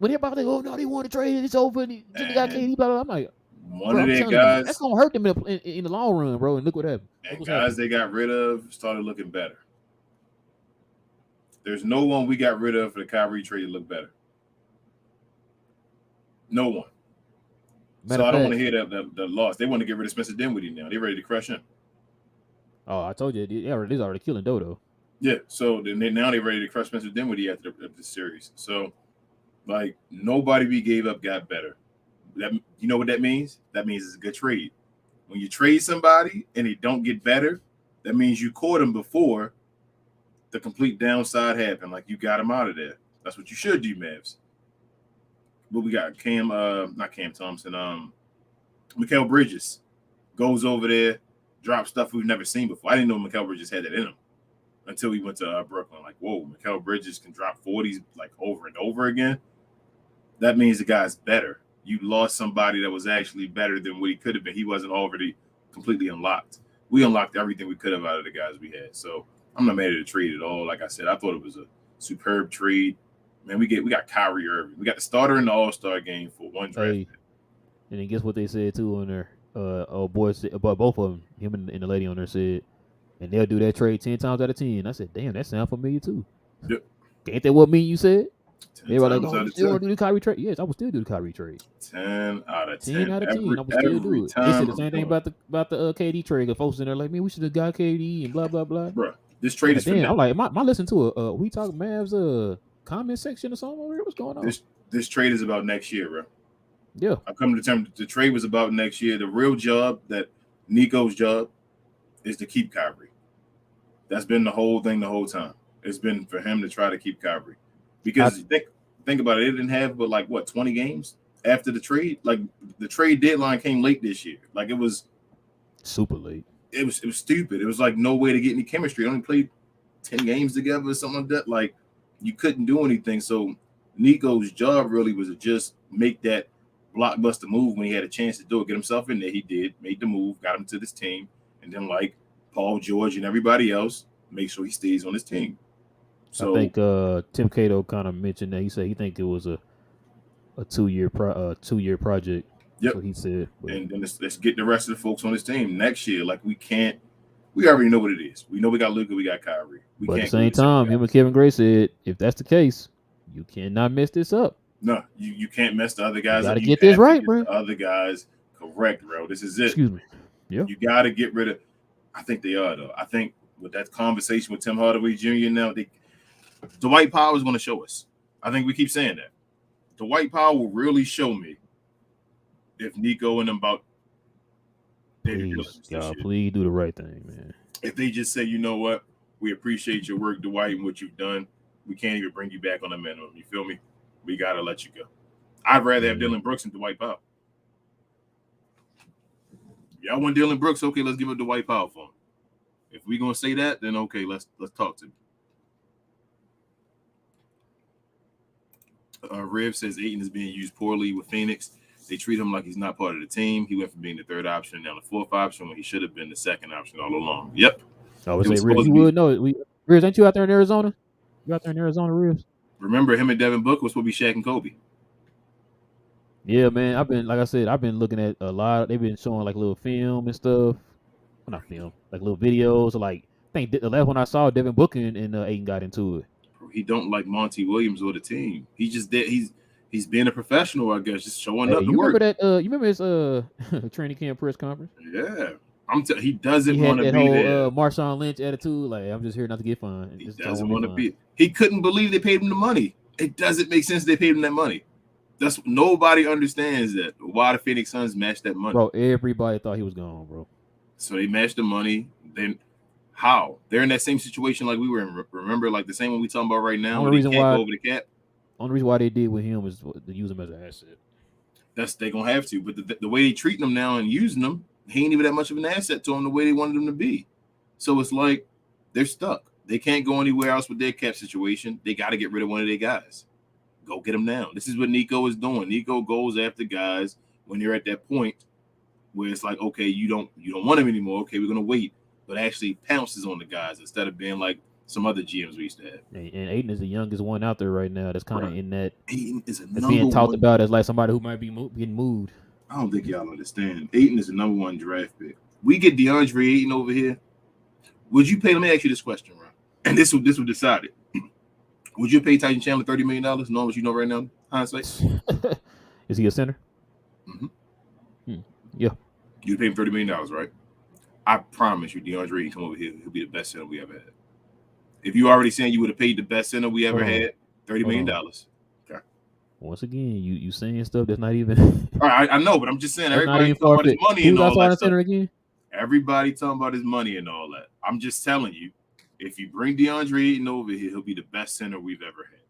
When everybody like, oh no, they want to trade it, it's over, and got KD, blah, blah, I'm like, one of their guys, that's gonna hurt them in the long run, bro. And look what happened. And guys they got rid of started looking better. There's no one we got rid of for the Kyrie trade to look better. No one. So I don't want to hear the loss. They want to get rid of Spencer Dinwiddie now. They're ready to crush him. Oh, I told you, they're already killing Dodo. Yeah. So now they're ready to crush Spencer Dinwiddie after the series. So Like nobody we gave up got better. That you know what that means? That means it's a good trade. When you trade somebody and they don't get better, that means you caught them before the complete downside happened. Like you got them out of there. That's what you should do, Mavs. But we got not Cam Thompson, Mikal Bridges goes over there, drops stuff we've never seen before. I didn't know Mikal Bridges had that in him until we went to Brooklyn. Like, whoa, Mikal Bridges can drop 40s like over and over again. That means the guy's better. You lost somebody that was actually better than what he could have been. He wasn't already completely unlocked. We unlocked everything we could have out of the guys we had. So I'm not mad at the trade at all. Like I said, I thought it was a superb trade. Man, we got Kyrie Irving. We got the starter in the All-Star game for one draft. Hey, and then guess what they said too on there? Boys said, but both of them, him and the lady on there said, and they'll do that trade 10 times out of 10. I said, damn, that sounds familiar too. Yep. Ain't that what me you said? 10 They were like, times oh, out you of still 10. want to do the Kyrie trade? Yes, I would still do the Kyrie trade. 10 out of 10. 10 out of 10. I would still do it. They said the same thing about the KD trade. The folks in there like, man, we should have got KD and blah blah blah. Bro, this trade is damn. I'm like, am I listening to we talk Mavs comment section or something over here? What's going on? This trade is about next year, bro. Yeah. I've come to the term the trade was about next year. The real job that Nico's job is to keep Kyrie. That's been the whole thing the whole time. It's been for him to try to keep Kyrie. Because think about it, they didn't have but like what 20 games after the trade. Like the trade deadline came late this year. Like it was super late. It was stupid. It was like no way to get any chemistry. They only played 10 games together or something like that. Like you couldn't do anything. So Nico's job really was to just make that blockbuster move when he had a chance to do it, get himself in there. He did, made the move, got him to this team, and then like Paul George and everybody else, make sure he stays on his team. So I think Tim Cato kind of mentioned that. He said he think it was a 2-year project. Yep. So he said, and then let's get the rest of the folks on this team next year. Like we already know what it is. We know we got Luka, we got Kyrie. But at the same time, him and Kevin Gray said, if that's the case, you cannot mess this up. No, you can't mess the other guys up. You got to get this right, bro. The other guys correct, bro. This is it. Excuse me. Yeah. You got to get rid of. I think they are though. I think with that conversation with Tim Hardaway Jr. now, Dwight Powell is going to show us. I think we keep saying that. Dwight Powell will really show me if Nico and them about. Please do the right thing, man. If they just say, you know what, we appreciate your work, Dwight, and what you've done. We can't even bring you back on the minimum. You feel me? We got to let you go. I'd rather have Dylan Brooks than Dwight Powell. Y'all want Dylan Brooks? Okay, let's give it to Dwight Powell for him. If we're going to say that, then okay, let's talk to him. Riv says Ayton is being used poorly with Phoenix. They treat him like he's not part of the team. He went from being the third option down the fourth option when he should have been the second option all along. Yep. I would say, Riv, you would know it. Riv, ain't you out there in Arizona? You out there in Arizona, Riv? Remember him and Devin Booker was supposed to be Shaq and Kobe. Yeah, man. I've been looking at a lot. They've been showing like little film and stuff. Well, not film, like little videos. Like I think the last one I saw, Devin Booker and Ayton got into it. He don't like Monty Williams or the team. He just did. He's being a professional, I guess, just showing up to work. You remember his training camp press conference? Yeah, he doesn't want to be there. Marshawn Lynch attitude, like I'm just here not to get fined. He doesn't want to be. He couldn't believe they paid him the money. It doesn't make sense they paid him that money. That's nobody understands that. Why the Phoenix Suns matched that money? Bro, everybody thought he was gone, bro. So they matched the money. Then how? They're in that same situation like we were in. Remember, like the same one we talking about right now. Only reason why go over the cap. Only reason why they did with him is to use him as an asset. They're gonna have to. But the way they treating him now and using him, he ain't even that much of an asset to them the way they wanted him to be. So it's like they're stuck. They can't go anywhere else with their cap situation. They got to get rid of one of their guys. Go get them now. This is what Nico is doing. Nico goes after guys when you're at that point where it's like, okay, you don't want him anymore. Okay, we're gonna wait, but actually pounces on the guys instead of being like some other GMs we used to have. And Ayton is the youngest one out there right now. That's kind of in that. Ayton is that's being talked about as like somebody who might be getting moved. I don't think y'all understand. Ayton is the number one draft pick. We get DeAndre Ayton over here. Would you pay? Let me ask you this question, Ron. And this will decide it. Would you pay Tyson Chandler $30 million, knowing what you know right now? Hindsight. Is he a center? Mm-hmm. Yeah. You'd pay him $30 million, right? I promise you, DeAndre Ayton come over here. He'll be the best center we ever had. If you already saying you would have paid the best center we ever had, $30 million. Okay. Once again, you saying stuff that's not even All right, I know, but I'm just saying that's not everybody even talking far about his fetched. money and Who's our all that starting stuff. center again? Everybody talking about his money and all that. I'm just telling you, if you bring DeAndre Ayton over here, he'll be the best center we've ever had.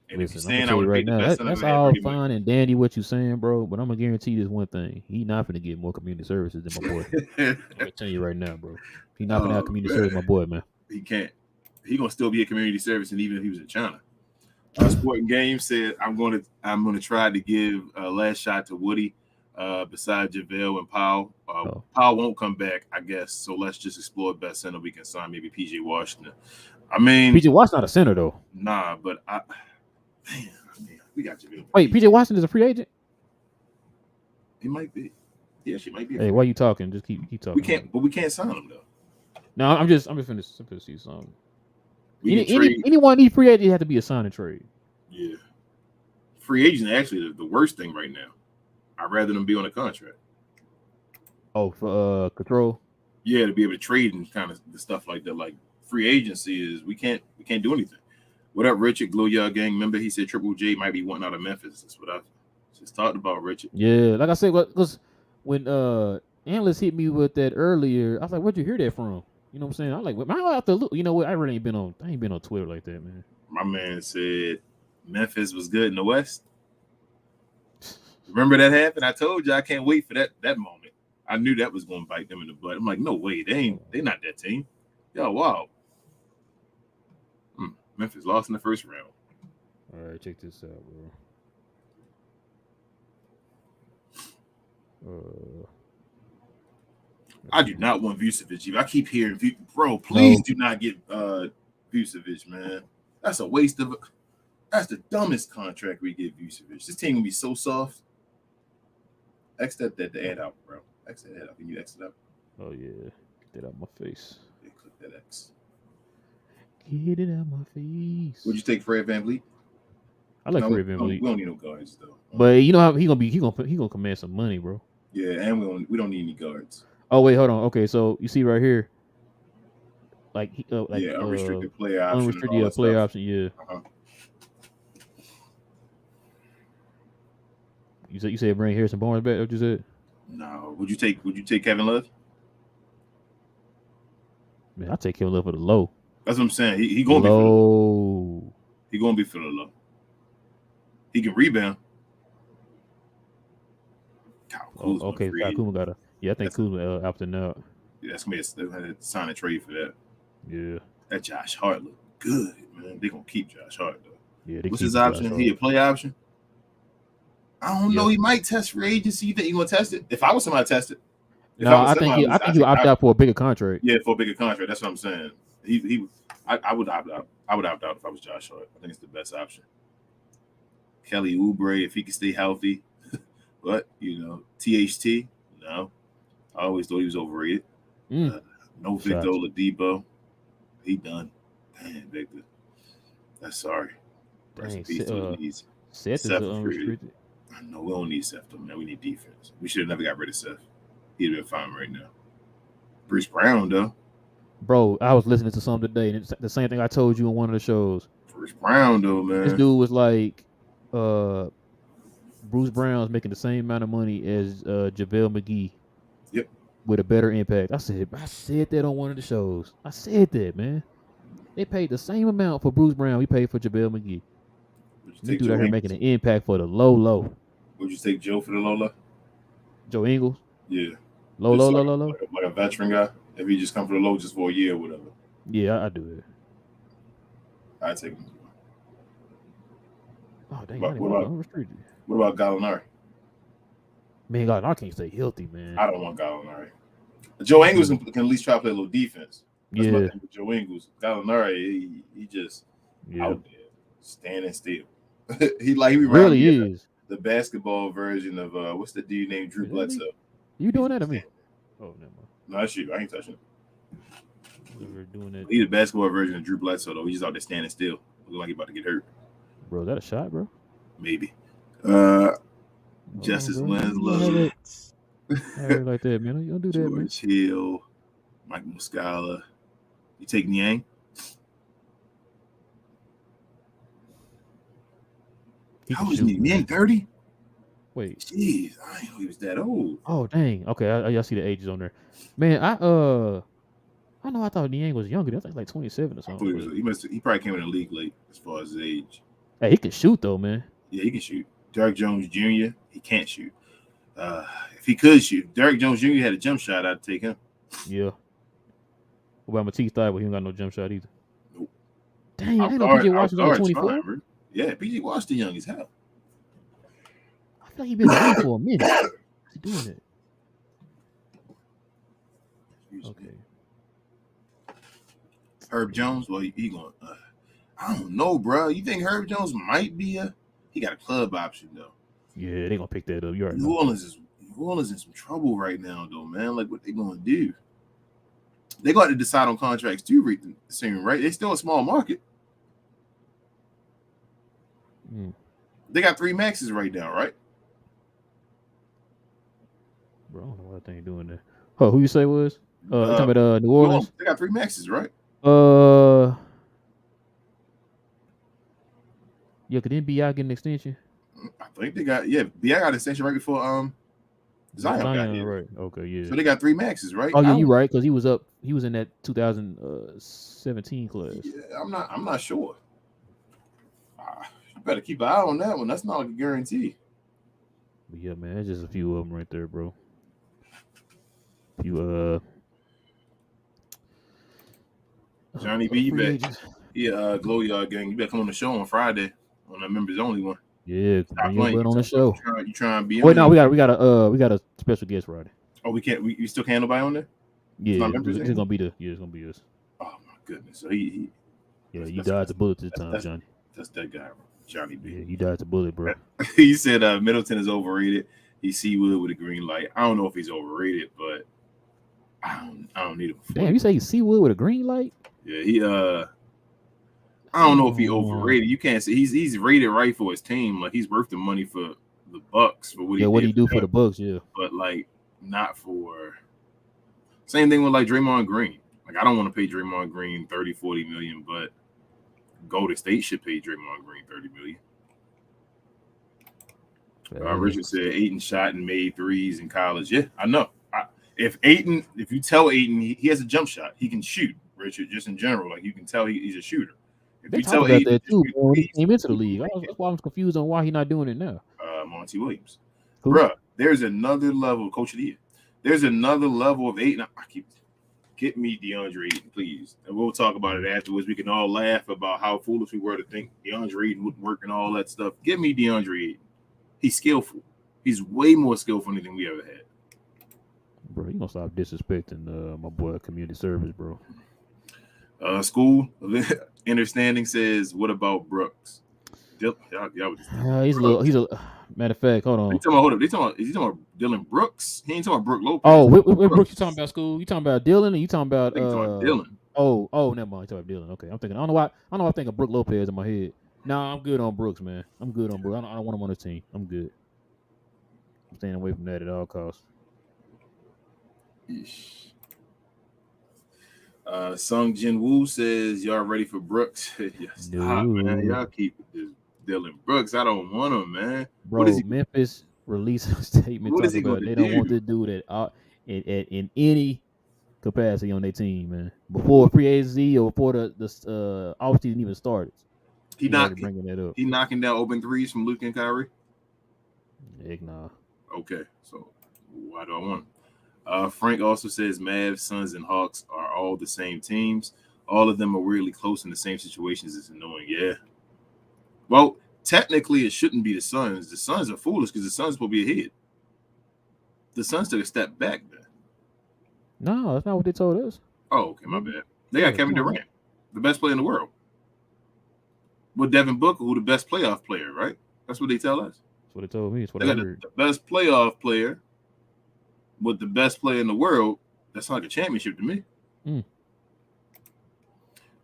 And if you're Listen, I'm gonna saying I tell would you have right paid the now, best center I've that's ever had, all bring him over. fine and dandy what you saying, bro. But I'm gonna guarantee this one thing: he not gonna get more community services than my boy. I'm gonna tell you right now, bro. He not gonna have community service, my boy, man. He can't. He gonna still be a community service, and even if he was in China. Sporting Game said, I'm gonna try to give a last shot to Woody, besides JaVale and Powell. Powell won't come back, I guess. So let's just explore best center we can sign. Maybe PJ Washington. I mean, PJ Washington not a center though. nah, but we got JaVale. Wait, PJ Washington is a free agent? He might be. Yeah, she might be. Hey, why you talking? Just keep talking. We can't sign him though. No, I'm just finna see something. Trade. Anyone need free agent, you have to be a sign and trade. Yeah. Free agent actually the worst thing right now. I'd rather them be on a contract. Oh, for control. Yeah, to be able to trade and kind of the stuff like that. Like free agency is we can't do anything. What up, Richard? Glow Yard Gang member. He said Triple J might be wanting out of Memphis. That's what I just talked about, Richard. Yeah, like I said, because when analysts hit me with that earlier, I was like, "Where'd you hear that from?" You know what I'm saying? I'm like, "I have to look." You know what? I ain't been on Twitter like that, man. My man said Memphis was good in the West. Remember that happened? I told you I can't wait for that moment. I knew that was going to bite them in the butt. I'm like, no way, they not that team. Yo, wow. Memphis lost in the first round. All right, check this out, bro. I do not want Vucevic. I keep hearing, bro, please do not get Vucevic, man. That's a waste of. That's the dumbest contract we give Vucevic. This team gonna be so soft. X that ad out, bro. X that ad out. Can you X it out? Oh yeah, get that out my face. Yeah, click that X. Get it out my face. Would you take Fred VanVleet? I like Fred VanVleet. We don't need no guards though. But you know how he gonna command some money, bro. Yeah, and we don't need any guards. Oh wait, hold on. Okay, so you see right here, like unrestricted player option. Unrestricted player option. Yeah. Uh-huh. You said bring Harrison Barnes back. What you said? No. Would you take Kevin Love? Man, I take Kevin Love for the low. That's what I'm saying. He gonna be for the low. He gonna be for the low. He can rebound. Okay, Kuzma got a. Yeah, I think Kuzma opting out. Yeah, that's gonna be a sign and trade for that. Yeah. That Josh Hart look good, man. They gonna keep Josh Hart though. Yeah. What's his option? He a play option? I don't know. He might test free agency. You think he gonna test it? If I was somebody to test it. I think he would opt out for a bigger contract. Yeah, for a bigger contract. That's what I'm saying. I would opt out. I would opt out if I was Josh Hart. I think it's the best option. Kelly Oubre, if he can stay healthy. But, THT, no. I always thought he was overrated. No Victor Oladipo. He done. Damn, Victor. That's sorry. Rest in peace to the leads. Seth is unrestricted. I know we don't need Seth, though, man. We need defense. We should have never got rid of Seth. He'd have been fine right now. Bruce Brown, though. Bro, I was listening to something today, and it's the same thing I told you on one of the shows. Bruce Brown, though, man. This dude was like, Bruce Brown's making the same amount of money as JaVale McGee. Yep. With a better impact. I said that on one of the shows. I said that, man. They paid the same amount for Bruce Brown we paid for JaVale McGee. You dude out here making an impact for the low. Would you take Joe for the Lola? Joe Ingles? Yeah. Low. Like a veteran guy? If he just come for the low just for a year or whatever. Yeah, I do that. I'd take him. Oh, dang. What about Gallinari? Man, Gallinari can't stay healthy, man. I don't want Gallinari. Joe Ingles can at least try to play a little defense. That's my thing with Joe Ingles. Gallinari, he just out there standing still. he really is the basketball version of what's the dude named Drew Bledsoe? You doing that to me? Oh, never mind. No, that's you. I ain't touching it. We're doing it. He's the basketball version of Drew Bledsoe, though. He's just out there standing still. Looking like he's about to get hurt. Bro, is that a shot, bro? Maybe. Justice Winslow. Like that, man. You don't do that, man. George Hill. Mike Muscala. You take Niang? He How can old is shoot, he? He man. ain't 30? Wait. Jeez, I didn't know he was that old. Oh dang. Okay, I see the ages on there. Man, I know I thought Niang was younger. That's like 27 or I thought something. he probably came in the league late as far as his age. Hey, he can shoot though, man. Yeah, he can shoot. Derrick Jones Jr., he can't shoot. If he could shoot, Derrick Jones Jr. had a jump shot, I'd take him. Yeah. What about Matisse Thybulle? He ain't got no jump shot either. Nope. Dang, I didn't know PJ Washington was only 24. Time, yeah, PJ Washington young as hell. I feel like he been in the league for a minute. What's he doing it? Okay. Herb Jones, well, he going. I don't know, bro. You think Herb Jones might be he got a club option though. Yeah, they gonna pick that up. You already know. New Orleans in some trouble right now, though, man. Like, what they gonna do? They got to decide on contracts too, soon, right? They still a small market. They got 3 maxes right now, right? Bro, I don't know what that thing doing there. Oh, who you say was? You talking about New Orleans? They got 3 maxes, right? Yeah, could then B.I. get an extension? I think they got B.I. got an extension right before Zion got here. Right? Okay, yeah. So they got 3 maxes, right? Oh yeah, you're right because he was in that 2017 class. Yeah, I'm not sure. You better keep an eye on that one. That's not like a guarantee. But yeah, man, it's just a few of them right there, bro. Few Johnny B, you bet. Yeah, Glow Yard Gang. You better come on the show on Friday on the members only one. Yeah, bring your butt on the show. You trying to be? Wait, no, we got a special guest Friday. Oh, we can't. We still can't nobody on there. Yeah, it's gonna be us. Oh my goodness. So he you dodged the bullet this time, Johnny. That's that guy, Johnny B. Yeah, you dodged the bullet, bro. He said Middleton is overrated. He's Seawood with a green light. I don't know if he's overrated, but I don't need him. Damn, you say he's Seawood with a green light? Yeah, he I don't know if he overrated. You can't say he's rated right for his team. Like, he's worth the money for the Bucks for what he do for the Bucks, yeah. But like, not for same thing with like Draymond Green. Like, I don't want to pay Draymond Green 30-40 million, but Golden State should pay Draymond Green 30 million. Richard said Ayton shot and made threes in college. Yeah, I know. If you tell Ayton he has a jump shot, he can shoot. Richard, just in general, like, you can tell he's a shooter. If you tell Ayton that too, when he came into the league, that's why I'm confused on why he's not doing it now. Monty Williams, bruh, there's another level, Coach of the Year. There's another level of Ayton. Get me DeAndre Ayton, please, and we'll talk about it afterwards. We can all laugh about how foolish we were to think DeAndre Ayton wouldn't work and all that stuff. Get me DeAndre Ayton. He's skillful. He's way more skillful than we ever had. Bro, you gonna stop disrespecting my boy community service, bro. School understanding says, what about Brooks? He's a matter of fact. Hold on. Is he talking about Dylan Brooks? He ain't talking about Brook Lopez. Oh, what Brooks you talking about? School? You talking about Dylan? Or you talking about Dylan? Oh, never mind. You talking about Dylan? Okay, I'm thinking. I don't know why. I think of Brook Lopez in my head. Nah, I'm good on Brooks, man. I'm good on Brooks. I don't want him on the team. I'm good. I'm staying away from that at all costs. Sung Jin Woo says, y'all ready for Brooks? Stop, man. Y'all keep this Dylan Brooks. I don't want him, man. Bro, Memphis released a statement talking about they don't want this dude in any capacity on their team, man. Before free agency or before the offseason even started. He knocking down open threes from Luke and Kyrie? Heck nah. Okay, so why do I want him? Frank also says Mavs, Suns, and Hawks are all the same teams. All of them are weirdly close in the same situations. It's annoying. Yeah. Well, technically, it shouldn't be the Suns. The Suns are foolish because the Suns will be ahead. The Suns took a step back there. No, that's not what they told us. Oh, okay, my bad. They got Kevin Durant, the best player in the world. With Devin Booker, who the best playoff player, right? That's what they tell us. That's what they told me. That's what they I got heard. The best playoff player with the best player in the world. That's like a championship to me.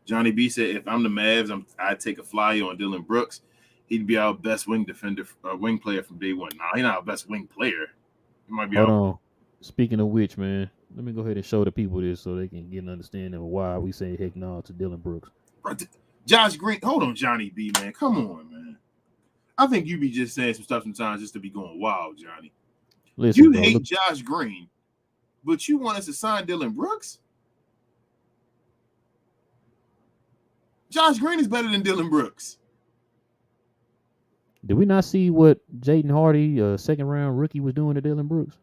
Johnny B said, if I'm the Mavs, I'd take a flyer on Dylan Brooks. He'd be our best wing player from day one. Nah, he's not our best wing player. He might be. Hold on. Speaking of which, man, let me go ahead and show the people this so they can get an understanding of why we say heck no to Dylan Brooks. Josh Green, hold on, Johnny B, man. Come on, man. I think you be just saying some stuff sometimes just to be going wild, Johnny. Listen, You bro, hate look, Josh Green, but you want us to sign Dillon Brooks? Josh Green is better than Dillon Brooks. did we not see what Jaden Hardy, second round rookie, was doing to Dillon Brooks?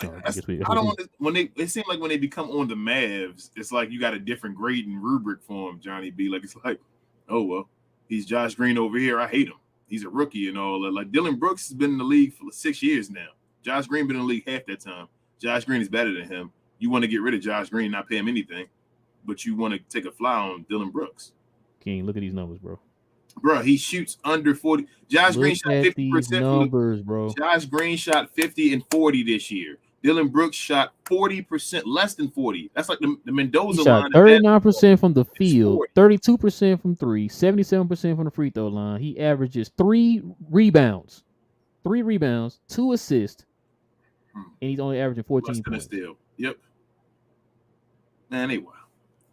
Like, Oh, I guess we. I don't want to, when they. It seems like when they become on the Mavs, it's like you got a different grading rubric for him, Johnny B. Like it's like, oh well, he's Josh Green over here. I hate him. He's a rookie and all that. Like Dillon Brooks has been in the league for 6 years now. Josh Green been in the league half that time. Josh Green is better than him. You want to get rid of Josh Green, not pay him anything, but you want to take a fly on Dillon Brooks. King, look at these numbers, bro. Bro, he shoots under 40. Josh Green shot 50% numbers, bro. Josh Green shot 50 and 40 this year. Dillon Brooks shot 40%, less than 40. That's like the Mendoza He shot line. 39% from the field, 40. 32% from three, 77% from the free throw line. He averages 3 rebounds, 2 assists, and he's only averaging 14 points. Steal. Yep. Man, anyway.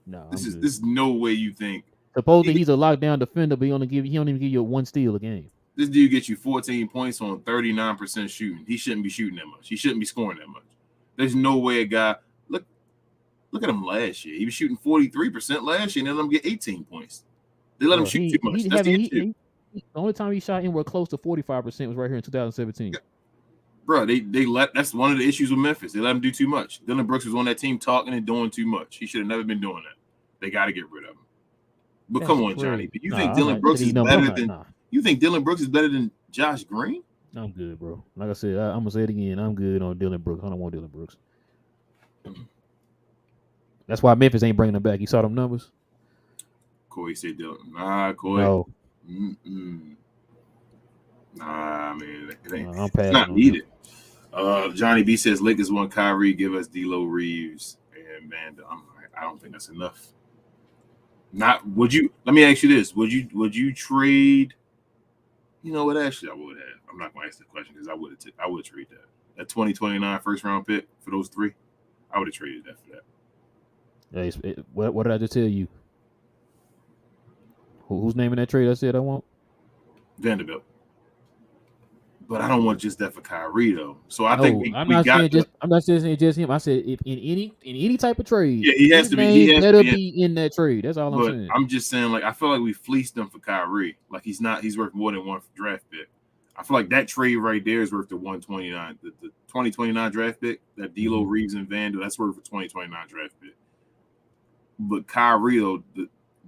No, this is no way you think. Supposedly he's a lockdown defender, but he don't even give you 1 steal a game. This dude gets you 14 points on 39% shooting. He shouldn't be shooting that much. He shouldn't be scoring that much. There's no way a guy look at him last year. He was shooting 43% last year, and they let him get 18 points. They let him shoot too much. That's the issue. The only time he shot anywhere close to 45% was right here in 2017. Yeah. Bro, that's one of the issues with Memphis. They let him do too much. Dillon Brooks was on that team talking and doing too much. He should have never been doing that. They got to get rid of him. But that's come on, crazy. Johnny. Do you think Dillon Brooks is better than? You think Dillon Brooks is better than Josh Green? I'm good, bro. Like I said, I'm gonna say it again. I'm good on Dillon Brooks. I don't want Dillon Brooks. That's why Memphis ain't bringing him back. You saw them numbers? Corey said Dillon. Nah, Corey. No. Nah, man. It ain't. No, it's not needed. Johnny B says Lakers want Kyrie. Give us D'Lo Reeves and man. I don't think that's enough. Not would you? Let me ask you this: Would you trade? You know what? Actually, I would have. I'm not going to ask the question because I would trade that 2029 first round pick for those 3. I would have traded that for that. Hey, what did I just tell you? Who's naming that trade? I said I want Vanderbilt. But I don't want just that for Kyrie though. So I think I'm not saying just him. I said if in any type of trade, yeah, he has to be. He better be in that trade. That's all I'm saying. I'm just saying, like I feel like we fleeced him for Kyrie. Like he's worth more than one draft pick. I feel like that trade right there is worth the 129, the 2029 draft pick. That D'Lo Reeves and Vandal, that's worth a 2029 draft pick. But Kyrie, though,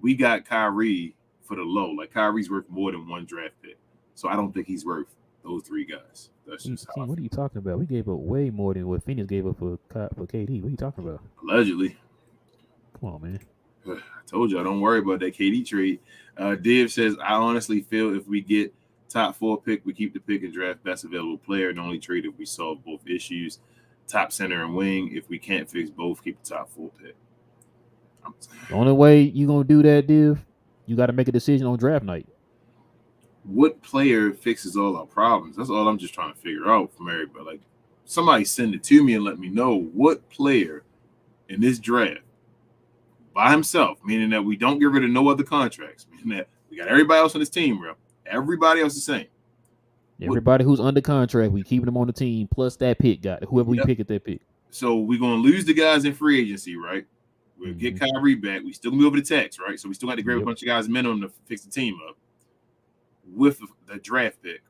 we got Kyrie for the low. Like Kyrie's worth more than one draft pick. So I don't think he's worth those 3 guys. That's just how. What are you talking about? We gave up way more than what Phoenix gave up for KD. What are you talking about? Allegedly. Come on, man. I told y'all, don't worry about that KD trade. Div says, I honestly feel if we get top 4 pick, we keep the pick and draft best available player and only trade if we solve both issues. Top center and wing. If we can't fix both, keep the top 4 pick. The only way you're going to do that, Div, you got to make a decision on draft night. What player fixes all our problems? That's all I'm just trying to figure out from everybody. Like, somebody send it to me and let me know what player in this draft by himself, meaning that we don't get rid of no other contracts, meaning that we got everybody else on this team, bro. Everybody else is the same. Everybody who's under contract, we keeping them on the team, plus that pick got whoever we pick at that pick. So we're going to lose the guys in free agency, right? We'll get Kyrie back. We still going to be over the tax, right? So we still got to grab a bunch of guys minimum to fix the team up. With the draft pick,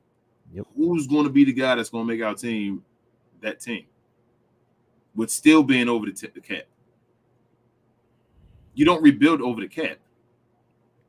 who's going to be the guy that's going to make our team that team with still being over the cap? You don't rebuild over the cap.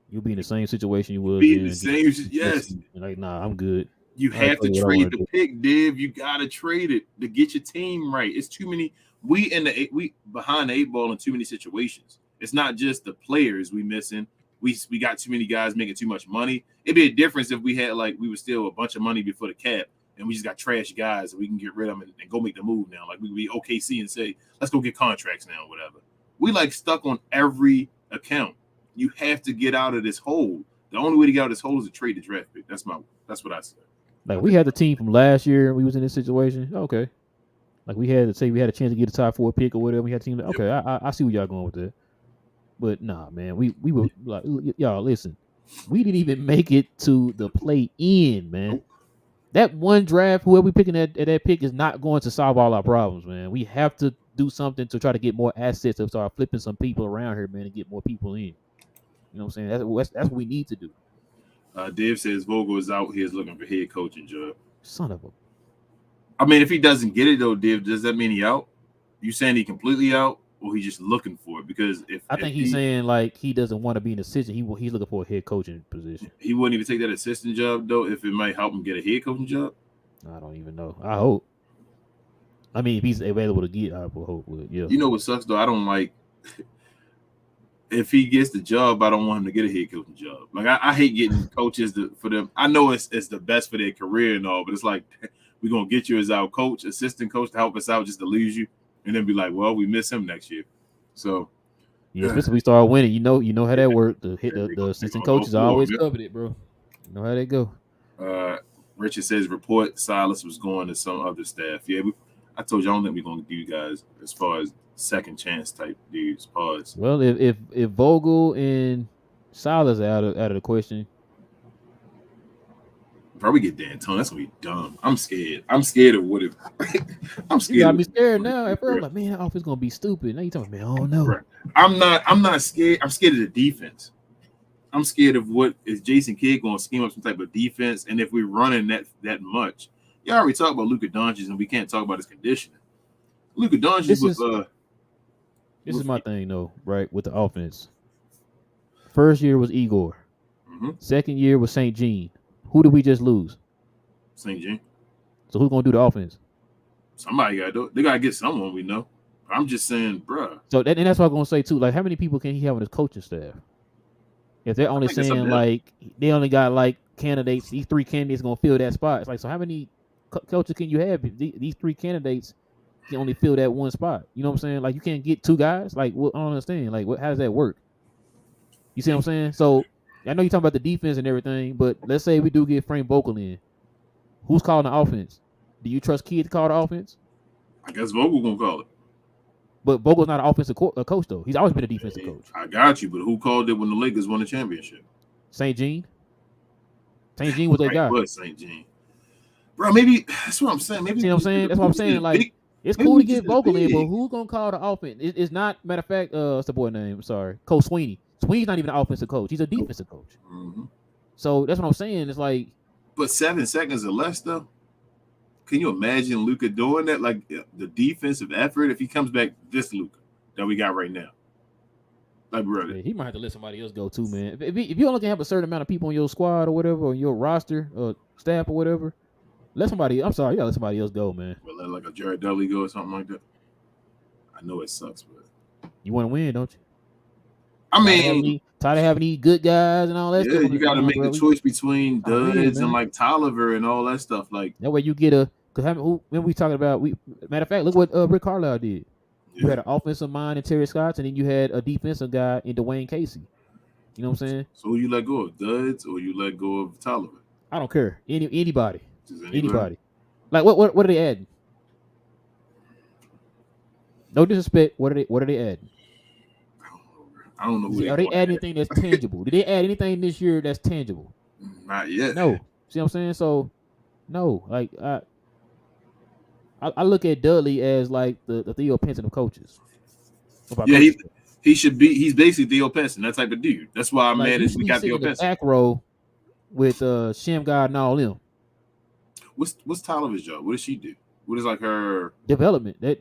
You'll be in the same situation you would. Be in the same. Yes. Like, nah, I'm good. You have to trade the pick, Div. You got to trade it to get your team right. It's too many. We behind the 8 ball in too many situations. It's not just the players we missing. We got too many guys making too much money. It'd be a difference if we had we were still a bunch of money before the cap and we just got trash guys and we can get rid of them and go make the move now. Like we would be OKC and say, let's go get contracts now or whatever. We stuck on every account. You have to get out of this hole. The only way to get out of this hole is to trade the draft pick. That's what I said. Like we had the team from last year and we was in this situation. Okay. Like we had a chance to get a top 4 pick or whatever. We had a team okay, I see where y'all going with that. But nah, man, we were like, y'all listen. We didn't even make it to the play-in, man. Nope. That one draft, whoever we picking at that pick is not going to solve all our problems, man. We have to do something to try to get more assets to start flipping some people around here, man, and get more people in. You know what I'm saying? That's what we need to do. Dave says Vogel is out. He is looking for head coaching job. Son of a. I mean, if he doesn't get it though, Dave, does that mean he out? You saying he completely out, or he's just looking for it? Because I think he's saying like he doesn't want to be an assistant. He's looking for a head coaching position. He wouldn't even take that assistant job though if it might help him get a head coaching job. I don't even know. I hope. I mean, if he's available to get, I will hope. Yeah. You know what sucks though? I don't like if he gets the job. I don't want him to get a head coaching job. Like I hate getting coaches for them. I know it's the best for their career and all, but it's like we're gonna get you as our coach, assistant coach to help us out just to lose you, and then be like, well, we miss him next year. So yeah, especially if we start winning. You know how that works. The assistant coaches always covered it, bro. You know how they go. Richard says report Silas was going to some other staff. Yeah, I told you I don't think we're gonna do you guys as far as second chance type dudes. Pause. Well, if Vogel and Silas are out of the question, probably get D'Antoni. That's gonna be dumb. I'm scared. I'm scared of what if. I'm scared. You got me scared now. At first, I'm like, man, that offense gonna be stupid. Now you talking, man, oh no. I'm not scared. I'm scared of the defense. I'm scared of what is Jason Kidd gonna scheme up some type of defense, and if we're running that much. You already talked about Luka Doncic, and we can't talk about his conditioning. Luka Doncic This is my thing, though, right, with the offense. First year was Igor. Mm-hmm. Second year was St. Jean. Who did we just lose? St. Jean. So who's going to do the offense? Somebody got to do it. They got to get someone we know. I'm just saying, bruh. So and that's what I'm going to say, too. Like, how many people can he have on his coaching staff? If they're only saying, like, they only got, like, candidates, these 3 candidates going to fill that spot. It's like, so how many coaches can you have? These 3 candidates can only fill that one spot. You know what I'm saying? Like, you can't get 2 guys. Like, I don't understand. Like, how does that work? You see what I'm saying? So, I know you're talking about the defense and everything, but let's say we do get Frank Vogel in. Who's calling the offense? Do you trust Kidd to call the offense? I guess Vogel going to call it. But Vogel's not an offensive coach, though. He's always been a defensive coach. I got you, but who called it when the Lakers won the championship? St. Jean. St. Jean was that guy. Was St. Jean. Bro, maybe that's what I'm saying. Maybe see what I'm saying? That's what I'm saying. Like, it's cool to get Vogel in, but who's gonna call the offense? It's not. Matter of fact, what's the boy name? Sorry, Coach Sweeney. Sweeney's not even an offensive coach. He's a defensive coach. Mm-hmm. So that's what I'm saying. It's like, but 7 seconds or less, though. Can you imagine Luka doing that? Like the defensive effort if he comes back, this Luka that we got right now. Like, brother, yeah, he might have to let somebody else go too, man. If you only can have a certain amount of people on your squad or whatever, or your roster or staff or whatever, let somebody. I'm sorry, you gotta let somebody else go, man. Well, let like a Jared Dudley go or something like that. I know it sucks, but you want to win, don't you? I mean, tired of having these good guys and all that stuff. You got to make the choice between duds and like Tolliver and all that stuff. Like that way, you get a. Because when we talking about, matter of fact, look what Rick Carlisle did. Yeah. You had an offensive mind in Terry Scott, and then you had a defensive guy in Dwayne Casey. You know what I'm saying? So you let go of duds or you let go of Tolliver? I don't care. Anybody. Anybody. Like what are they adding? No disrespect. What are they adding? I don't know. Who are they adding anything that's tangible? Did they add anything this year that's tangible? Not yet. No. See what I'm saying? So, no. Like I look at Dudley as like the Theo Pinson of coaches. Yeah, he should be. He's basically Theo Pinson, that type of dude. That's why I'm mad as we got Theo Pinson. Back row with Shem God and all them. What's Tolliver's job? What does she do? What is like her development? And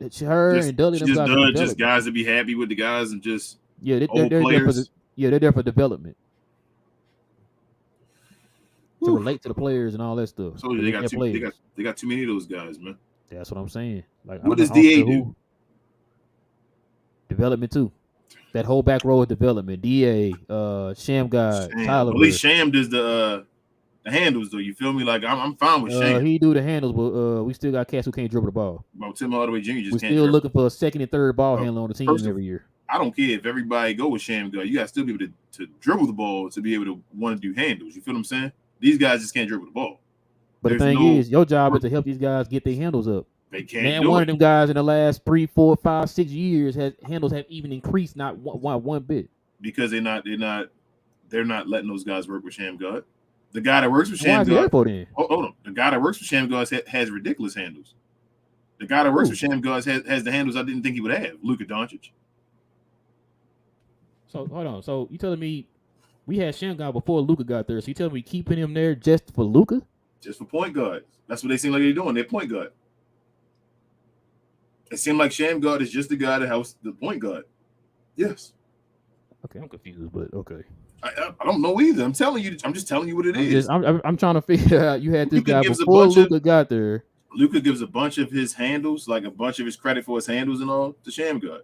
Dudley just done just guys to be happy with the guys and just they're players. They're there for development. To relate to the players and all that stuff. So they got too many of those guys, man. That's what I'm saying. Like, what does DA do? Development too. That whole back row of development. DA, Sham God, Tyler. At least Sham does the handles though. You feel me? Like I'm fine with Sham. He do the handles, but we still got cats who can't dribble the ball. About Tim Hardaway Jr. just We're can't. Still looking for a second and third ball handler on the team every year. I don't care if everybody go with Sham God. You got to still be able to dribble the ball to be able to want to do handles. You feel what I'm saying? These guys just can't dribble the ball. But the thing is, your job is to help these guys get their handles up. They can't. Man, one of them guys in the last 3, 4, 5, 6 years handles have even increased not one bit. Because they're not they're not letting those guys work with Sham God. The guy that works with Why Sham is he God, there for then? hold on. The guy that works with Sham God has ridiculous handles. The guy that works with Sham God has the handles I didn't think he would have. Luka Doncic. So hold on. So you telling me we had Shamgar before Luka got there? So you telling me keeping him there just for Luka? Just for point guards. That's what they seem like they're doing. They're point guard. It seemed like Sham God is just the guy that helps the point guard. Yes. Okay, I'm confused, but okay. I don't know either. I'm telling you. I'm just telling you what it is. I'm trying to figure out. You had this Luka guy gives a before bunch Luka got there. Luka gives a bunch of his handles, like a bunch of his credit for his handles and all, to Sham God.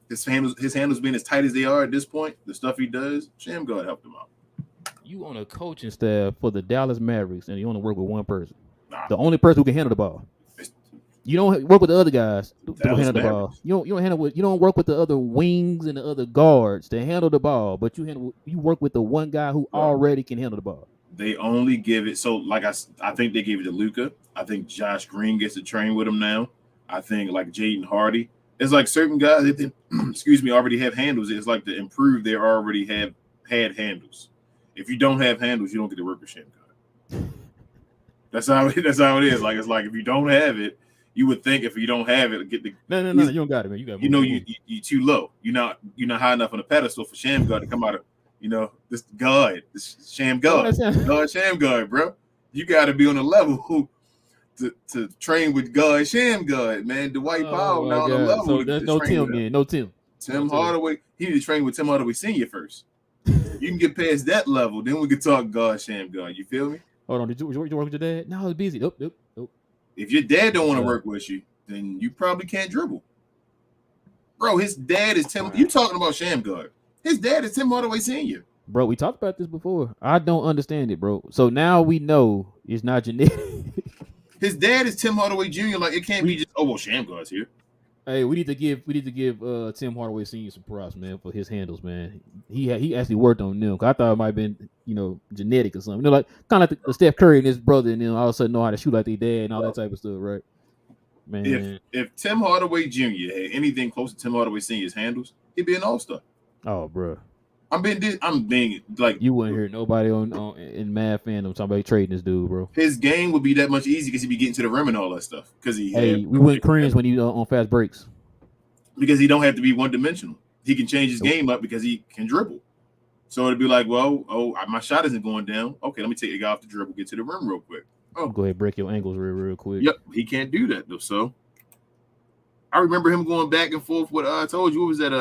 His handles being as tight as they are at this point, the stuff he does, Sham God helped him out. You on a coaching staff for the Dallas Mavericks, and you only work with one person. Nah. The only person who can handle the ball. You don't work with the other guys to handle the ball. You don't work with the other wings and the other guards to handle the ball, but you work with the one guy who already can handle the ball. They only give it so like I think they gave it to Luka. I think Josh Green gets to train with him now. I think like Jaden Hardy. It's like certain guys that already have handles. It's like to improve they already have had handles. If you don't have handles, you don't get to work with Sham God. That's how it is. Like it's like if you don't have it, you would think if you don't have it, get the no, you don't got it, man. You got you too low. You're not high enough on the pedestal for Sham God to come out of this Sham God, Sham God, bro. You got to be on the level to train with God, Sham God, man. Dwight Powell now on the level. So there's no Tim, man. No Tim. Tim Hardaway. He need to train with Tim Hardaway Senior first. You can get past that level, then we can talk God, Sham God. You feel me? Hold on. Did you work with your dad? No, I was busy. Nope. If your dad don't want to work with you, then you probably can't dribble. Bro, his dad is Tim. You talking about Sham God. His dad is Tim Hardaway Sr. Bro, we talked about this before. I don't understand it, bro. So now we know it's not genetic. His dad is Tim Hardaway Jr. Like it can't be just Sham God's here. Hey, we need to give Tim Hardaway Sr. some props, man, for his handles, man. He actually worked on them. Cause I thought it might have been, genetic or something. Like kind of like the Steph Curry and his brother, and then all of a sudden know how to shoot like their dad and all that type of stuff, right? Man, if Tim Hardaway Jr. had anything close to Tim Hardaway Sr.'s handles, he'd be an all-star. Oh, bro. I'm being like you wouldn't hear nobody in Mad fandom talking about trading this dude, bro. His game would be that much easier because he'd be getting to the rim and all that stuff. Because we wouldn't cringe when he on fast breaks. Because he don't have to be one-dimensional. He can change his game up because he can dribble. So it'd be like, my shot isn't going down. Okay, let me take the guy off the dribble, get to the rim real quick. Oh, go ahead, break your ankles real quick. Yep, he can't do that though. So I remember him going back and forth with I told you what was that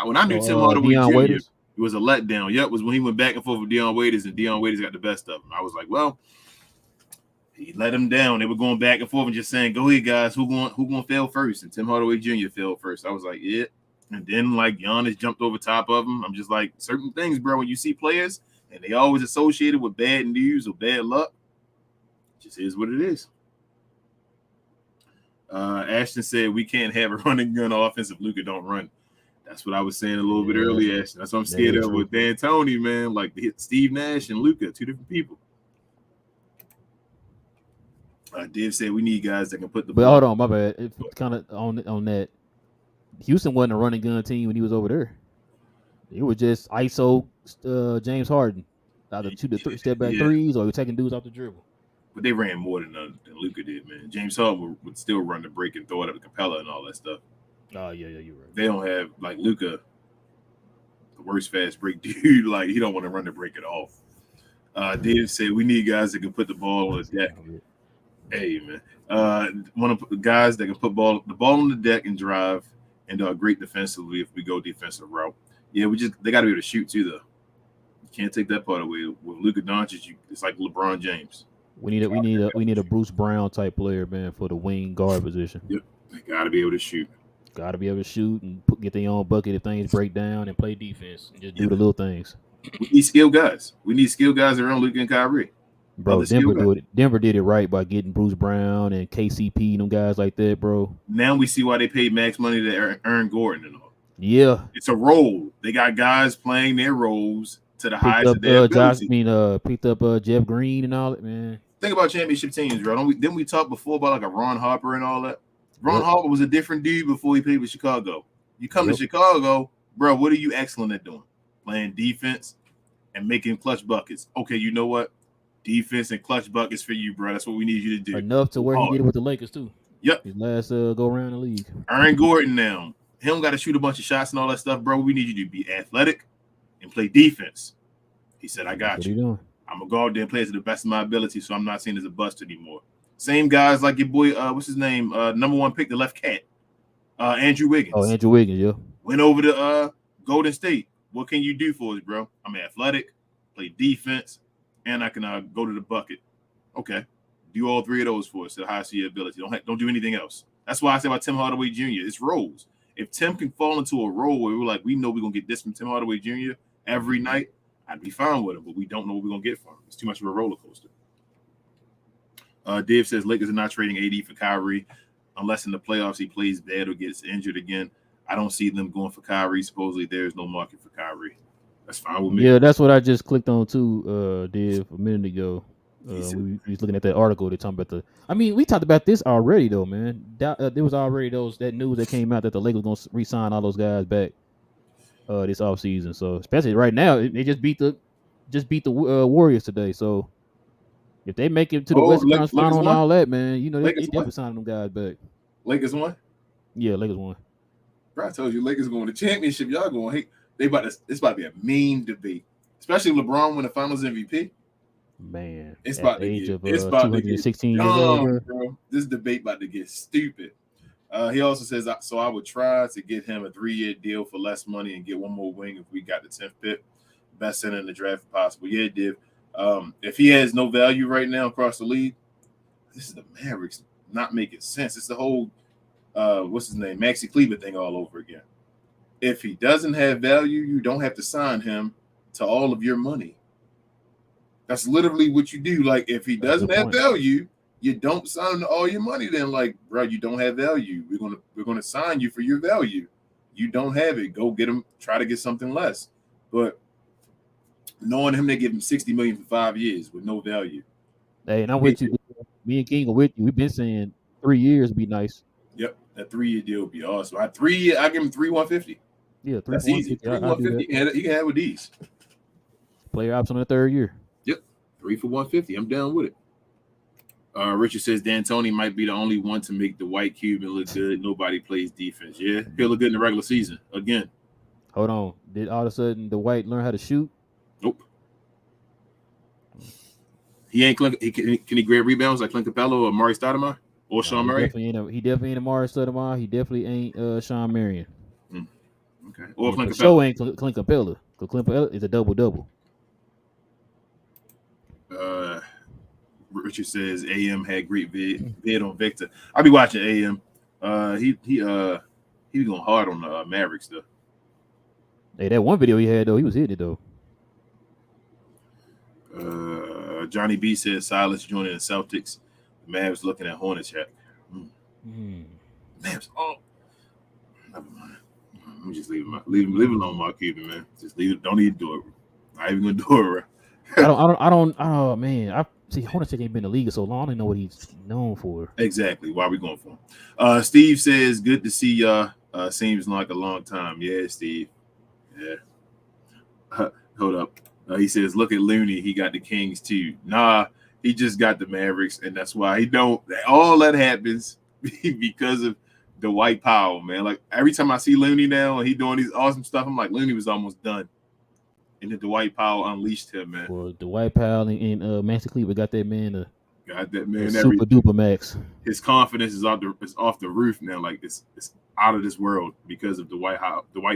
when I knew Tim Hardaway Jr. It was a letdown. Yep, was when he went back and forth with Dion Waiters and Dion Waiters got the best of him. I was like, well, he let him down. They were going back and forth and just saying, go ahead, guys, who going to fail first? And Tim Hardaway Jr. failed first. I was like, yeah. And then like Giannis jumped over top of him. I'm just like, certain things, bro, when you see players and they always associated with bad news or bad luck, it just is what it is. Ashton said we can't have a running gun offense if Luka don't run. That's what I was saying a little bit earlier, Ashton. That's what I'm scared of with D'Antoni, man. Like Steve Nash and Luka, two different people. Dave said we need guys that can put the ball. Hold on, my bad. It's kind of on that. Houston wasn't a running gun team when he was over there. It was just ISO James Harden. Either 2 to 3 step back threes or taking dudes off the dribble. But they ran more than Luka did, man. James Harden would still run the break and throw it at the Capella and all that stuff. Oh, yeah, you're right. They don't have, like, Luka, the worst fast break dude. Like, he don't want to run the break at all. Dave said we need guys that can put the ball on the deck. Hey, man. One of the guys that can put the ball on the deck and drive and great defensively if we go defensive route. Yeah, they got to be able to shoot, too, though. You can't take that part away. With Luka Doncic, it's like LeBron James. We need a Bruce Brown type player, man, for the wing guard position. Yep, they got to be able to shoot. Got to be able to shoot and get their own bucket if things break down and play defense and just do the little things. We need skilled guys. We need skilled guys around Luka and Kyrie. Bro, Denver did it right by getting Bruce Brown and KCP and them guys like that, bro. Now we see why they paid max money to Aaron Gordon and all. Yeah, it's a role. They got guys playing their roles to the highest of their ability. Picked up Jeff Green and all that, man. Think about championship teams, bro. Didn't we talk before about like a Ron Harper and all that? Ron Harper was a different dude before he played with Chicago. You come to Chicago, Bro, what are you excellent at doing? Playing defense and making clutch buckets. Okay, you know what? Defense and clutch buckets for you, bro. That's what we need you to do. Enough to where he did it with the Lakers too. Yep. His last go around the league. Aaron Gordon now. He don't got to shoot a bunch of shots and all that stuff, bro. We need you to be athletic and play defense. He said, I got you. I'm going to go out there and play to the best of my ability, so I'm not seen as a bust anymore. Same guys like your boy, what's his name? Number one pick, the left cat. Andrew Wiggins. Oh, Andrew Wiggins, yeah. Went over to Golden State. What can you do for us, bro? I'm athletic, play defense, and I can go to the bucket. Okay. Do all three of those for us to the highest of your ability. Don't do anything else. That's why I say about Tim Hardaway Jr. It's roles. If Tim can fall into a role where we're like, we know we're going to get this from Tim Hardaway Jr. every night, I'd be fine with him, but we don't know what we're going to get from him. It's too much of a roller coaster. Dave says Lakers are not trading AD for Kyrie unless in the playoffs he plays bad or gets injured again. I don't see them going for Kyrie. Supposedly there is no market for Kyrie. That's fine with me. Yeah, that's what I just clicked on too, Dave, a minute ago. We was looking at that article. They're talking about the. I mean, we talked about this already, though, man. There was already that news that came out that the Lakers going to re-sign all those guys back this offseason. So especially right now, they just beat the Warriors today. So if they make it to the Western Conference Final and all that, man, you know they definitely signing them guys back. Lakers won. Yeah, Lakers won. Bro, I told you, Lakers going to championship. Y'all going to hate. It's about to be a mean debate, especially if LeBron win the Finals MVP. Man, it's about to get 216 years old, bro. This debate about to get stupid. He also says, so I would try to get him a 3-year deal for less money and get one more wing if we got the 10th pick. Best center in the draft if possible. Yeah, Div. If he has no value right now across the league, this is the Mavericks not making sense. It's the whole, what's his name, Maxi Kleber thing all over again. If he doesn't have value, you don't have to sign him to all of your money. That's literally what you do. Like, if he doesn't have value, you don't sign him to all your money. Then, like, bro, you don't have value. We're gonna sign you for your value. You don't have it. Go get him. Try to get something less. But knowing him, they give him $60 million for 5 years with no value. Hey, and I'm with you. Me and King are with you. We've been saying 3 years would be nice. Yep, that 3-year deal would be awesome. I give him 3/150. Yeah, 3 that's easy. 3/150. He can have with these. Player option on the 3rd year. 3 for 150. I'm down with it. Richard says D'Antoni might be the only one to make the white Cuban look good. Nobody plays defense. Yeah, he'll look good in the regular season. Again. Hold on. Did all of a sudden the white learn how to shoot? Nope. He ain't can he grab rebounds like Clint Capella or Murray Stoudemire or Sean Murray? He definitely ain't Murray Stoudemire. He definitely ain't Sean Marion. Okay. Or Clint Capella. So ain't Clint Capella. Because Clint Capella is a double-double. Richard says AM had great vid on Victor. I'll be watching AM. He going hard on the Mavericks though. Hey, that one video he had though, he was hitting it though. Johnny B says Silas joining the Celtics. The Mavs looking at Hornacek. Mavs. Oh, never mind. Let me just leave him alone, Mark Cuban, man. Just leave it. Don't even do it. Not even gonna do it. Right? I don't. Oh man, I see Hornacek ain't been in the league so long. I don't know what he's known for. Exactly. Why are we going for him? Steve says, "Good to see y'all. Seems like a long time." Yeah, Steve. Yeah. Hold up. He says, "Look at Looney. He got the Kings too." Nah, he just got the Mavericks, and that's why he don't. All that happens because of the white power, man. Like every time I see Looney now and he doing these awesome stuff, I'm like, Looney was almost done. And then Dwight Powell unleashed him, man. Well, Dwight Powell and Maxi Kleber got that man super duper max. His confidence is off the roof now. Like it's out of this world because of Dwight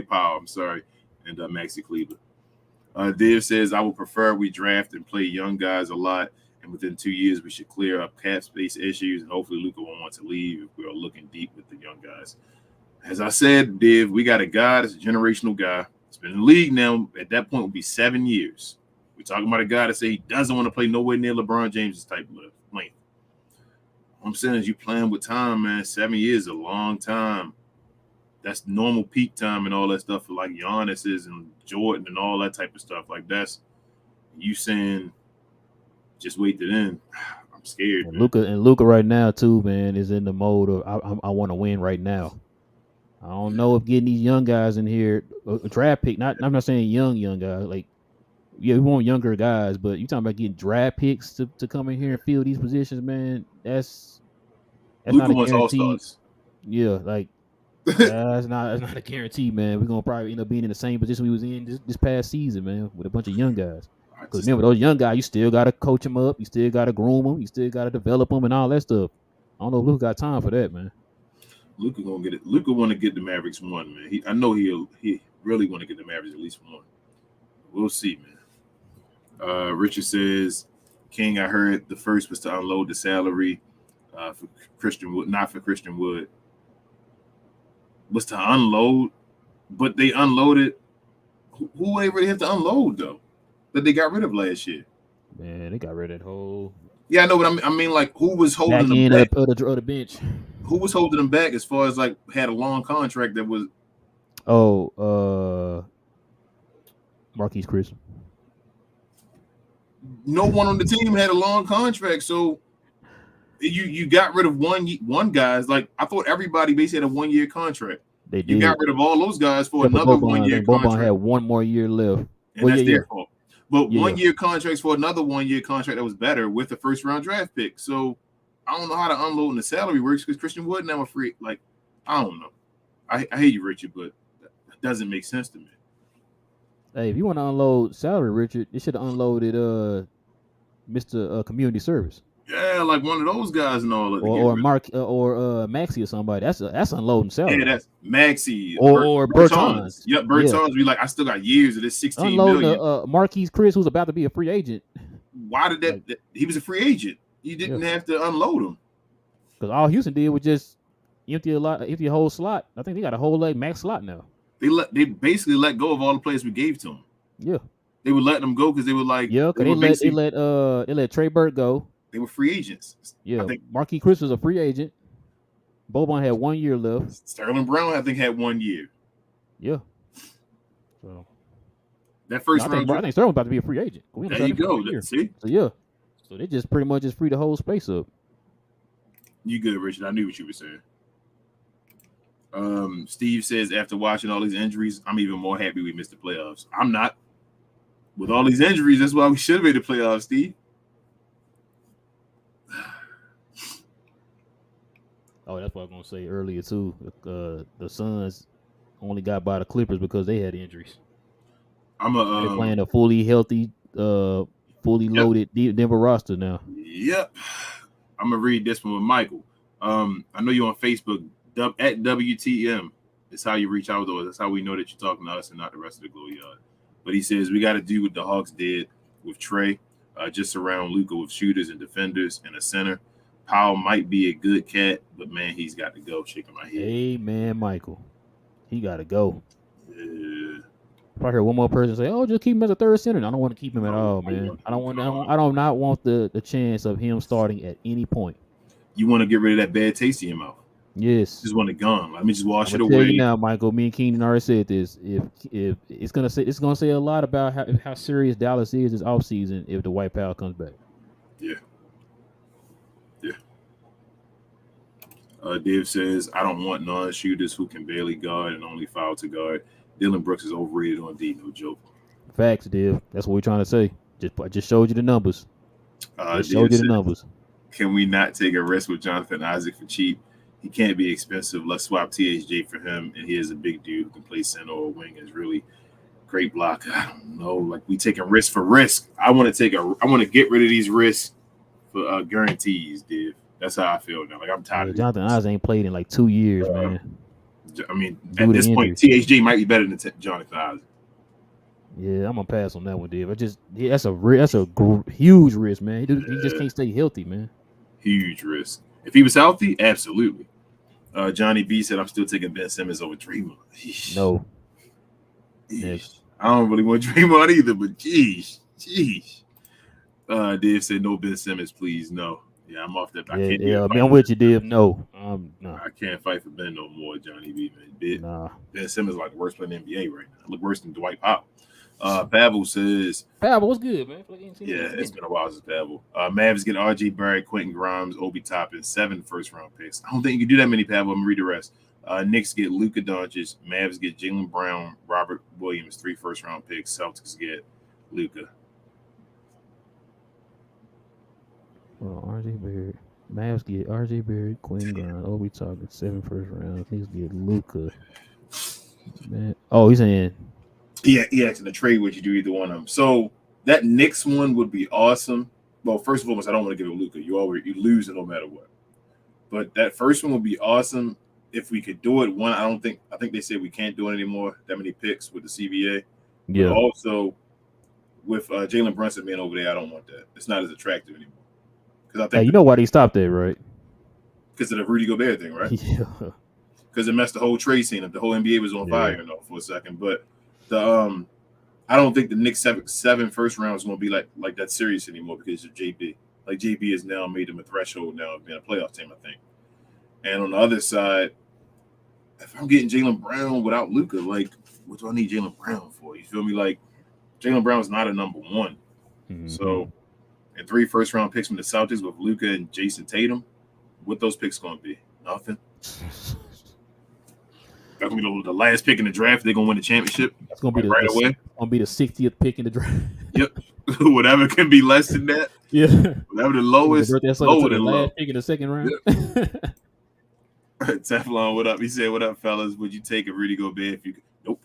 Powell. I'm sorry, and Maxi Kleber. Dave says I would prefer we draft and play young guys a lot, and within 2 years we should clear up cap space issues, and hopefully Luka won't want to leave if we are looking deep with the young guys. As I said, Dave, we got a guy that's a generational guy. It's been in the league now. At that point, it would be 7 years. We're talking about a guy that say he doesn't want to play nowhere near LeBron James' type of length. What I'm saying is you playing with time, man. 7 years is a long time. That's normal peak time and all that stuff for like Giannis and Jordan and all that type of stuff. Like that's you saying just wait to then. I'm scared. And Luka right now too, man, is in the mode of I want to win right now. I don't know if getting these young guys in here, a draft pick. I'm not saying young guys. Like, yeah, we want younger guys, but you talking about getting draft picks to come in here and fill these positions, man. That's Luka not a wants all guarantee. stars. Yeah, like that's not a guarantee, man. We're gonna probably end up being in the same position we was in this past season, man, with a bunch of young guys. Because remember, those young guys, you still gotta coach them up, you still gotta groom them, you still gotta develop them, and all that stuff. I don't know if Luka got time for that, man. Luka gonna get it. Luka want to get the Mavericks one, man. I know he really want to get the Mavericks at least one. We'll see, man. Richard says, King, I heard the first was to unload the salary for Christian Wood, not for Christian Wood. Was to unload, but they unloaded. Who they really have to unload though? That they got rid of last year. Man, they got rid of that whole. Yeah, I know, but I mean, like, who was holding back them end back? of the bench? Who was holding them back as far as like had a long contract that was? Marquise Chris. No one on the team had a long contract, so you got rid of one guys. Like, I thought everybody basically had a 1 year contract. They did. You got rid of all those guys for another 1 year contract. Boban had one more year left, and that's their fault. But 1 year contracts for another 1 year contract that was better with the first round draft pick. So I don't know how to unload in the salary works because Christian Wood now a free. Like, I don't know. I hear you, Richard, but that doesn't make sense to me. Hey, if you want to unload salary, Richard, you should have unloaded Mr. Community Service. Yeah, like one of those guys and all. Or Mark or Maxie or somebody. That's unloading salary. Yeah, that's Maxie or Bertans. Yep, Bertans. Be like, I still got years of this 16 unloading million. Marquise Chris, who's about to be a free agent. Why did that? He was a free agent. You didn't have to unload him. Because all Houston did was just empty a whole slot. I think they got a whole max slot now. They basically let go of all the players we gave to them. Yeah, they would let them go because they were like, they let Trey Burke go. They were free agents. Yeah, I think Marquise Chris was a free agent. Boban had 1 year left. Sterling Brown, I think, had 1 year. Yeah. So that first round, I think Sterling's about to be a free agent. There you go. See? So yeah. So they just pretty much just free the whole space up. You good, Richard? I knew what you were saying. Steve says, after watching all these injuries, I'm even more happy we missed the playoffs. I'm not. With all these injuries, that's why we should have made the playoffs, Steve. Oh, that's what I was gonna say earlier too. The Suns only got by the Clippers because they had injuries. They're playing a fully healthy, fully loaded Denver roster now. Yep. I'm gonna read this one with Michael. I know you're on Facebook at WTM. It's how you reach out to us. That's how we know that you're talking to us and not the rest of the Glow Yard. But he says we got to do what the Hawks did with Trey. Just surround Luka with shooters and defenders and a center. Powell might be a good cat, but man, he's got to go. Shaking my head. Amen, Michael. He got to go. Yeah. If I hear one more person say, "Oh, just keep him as a third center," I don't want to keep him at all, man. I do not want the chance of him starting at any point. You want to get rid of that bad taste in your mouth. Yes. Just want it gone. Let me just wash it away. Tell you now, Michael. Me and Keenan already said this. If it's gonna say a lot about how serious Dallas is this offseason if the White Powell comes back. Yeah. Dave says, I don't want non-shooters who can barely guard and only foul to guard. Dylan Brooks is overrated on D, no joke. Facts, Dave. That's what we're trying to say. I just showed you the numbers. Can we not take a risk with Jonathan Isaac for cheap? He can't be expensive. Let's swap THJ for him, and he is a big dude who can play center or wing. Is really great block. I don't know. Like, we taking risk for risk. I want to get rid of these risks for guarantees, Dave. That's how I feel now. Like, I'm tired of Jonathan Isaac ain't played in like 2 years, man. I mean, at this point, THJ might be better than Jonathan Isaac. Yeah, I'm gonna pass on that one, Dave. That's a huge risk, man. He just can't stay healthy, man. Huge risk. If he was healthy, absolutely. Johnny B said, "I'm still taking Ben Simmons over Draymond." Eesh. No. Eesh. I don't really want Draymond either, but geez. Dave said, "No Ben Simmons, please, no." Yeah, I'm off that. I'm with you, Dave. No. I can't fight for Ben no more, Johnny B. Man. Ben Simmons is like the worst player in the NBA right now. Look worse than Dwight Powell. Pavel says, Pavel, what's good, man? Yeah, it's been a while since Pavel. Mavs get RJ Barrett, Quentin Grimes, Obi Toppin, 7 first-round picks. I don't think you can do that many, Pavel. I'm going to read the rest. Knicks get Luka Doncic. Mavs get Jaylen Brown, Robert Williams, 3 first-round picks. Celtics get Luka. Well, RJ Barrett. Mavs get RJ Barrett, Quinn Grimes. Oh, we talking 7 first rounds. Knicks get Luka. Man. Oh, he's saying. He asking to trade what you do either one of them. So that Knicks one would be awesome. Well, first of all, I don't want to give it Luka. You lose it no matter what. But that first one would be awesome if we could do it. I think they said we can't do it anymore. That many picks with the CBA. Yeah. But also with Jalen Brunson being over there, I don't want that. It's not as attractive anymore. Because I think you know why they stopped that, right? Because of the Rudy Gobert thing, right? Yeah. Because it messed the whole trade scene up. The whole NBA was on fire, for a second. But I don't think the Knicks 7 first round is going to be like that serious anymore because of JB. Like JB has now made them a threshold now of being a playoff team, I think. And on the other side, if I'm getting Jaylen Brown without Luka, like what do I need Jaylen Brown for? You feel me? Like Jaylen Brown is not a number one. Mm-hmm. So, and 3 first-round picks from the Celtics with Luka and Jason Tatum, what those picks going to be? Nothing. That's going to be the last pick in the draft. They're going to win the championship. It's going to be right away. It's going to be the 60th pick in the draft. Yep. Whatever can be less than that. Yeah. Whatever the lowest, lower than low. Last pick in the second round. Yep. Teflon, what up? He said, what up, fellas? Would you take a Rudy Gobert if you could?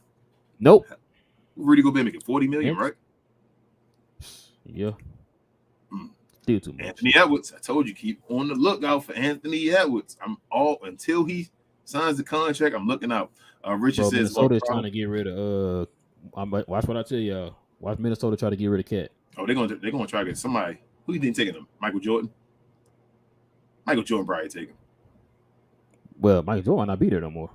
Nope. Rudy Gobert making $40 million, right? Yeah. Still too much. Anthony Edwards. I told you, keep on the lookout for Anthony Edwards. Until he signs the contract, I'm looking out. Richard says Minnesota's trying to get rid of watch what I tell y'all. Watch Minnesota try to get rid of Cat. Oh, they're gonna try to get somebody. Who you think taking them? Michael Jordan? Michael Jordan probably take him. Well, Michael Jordan might not be there no more.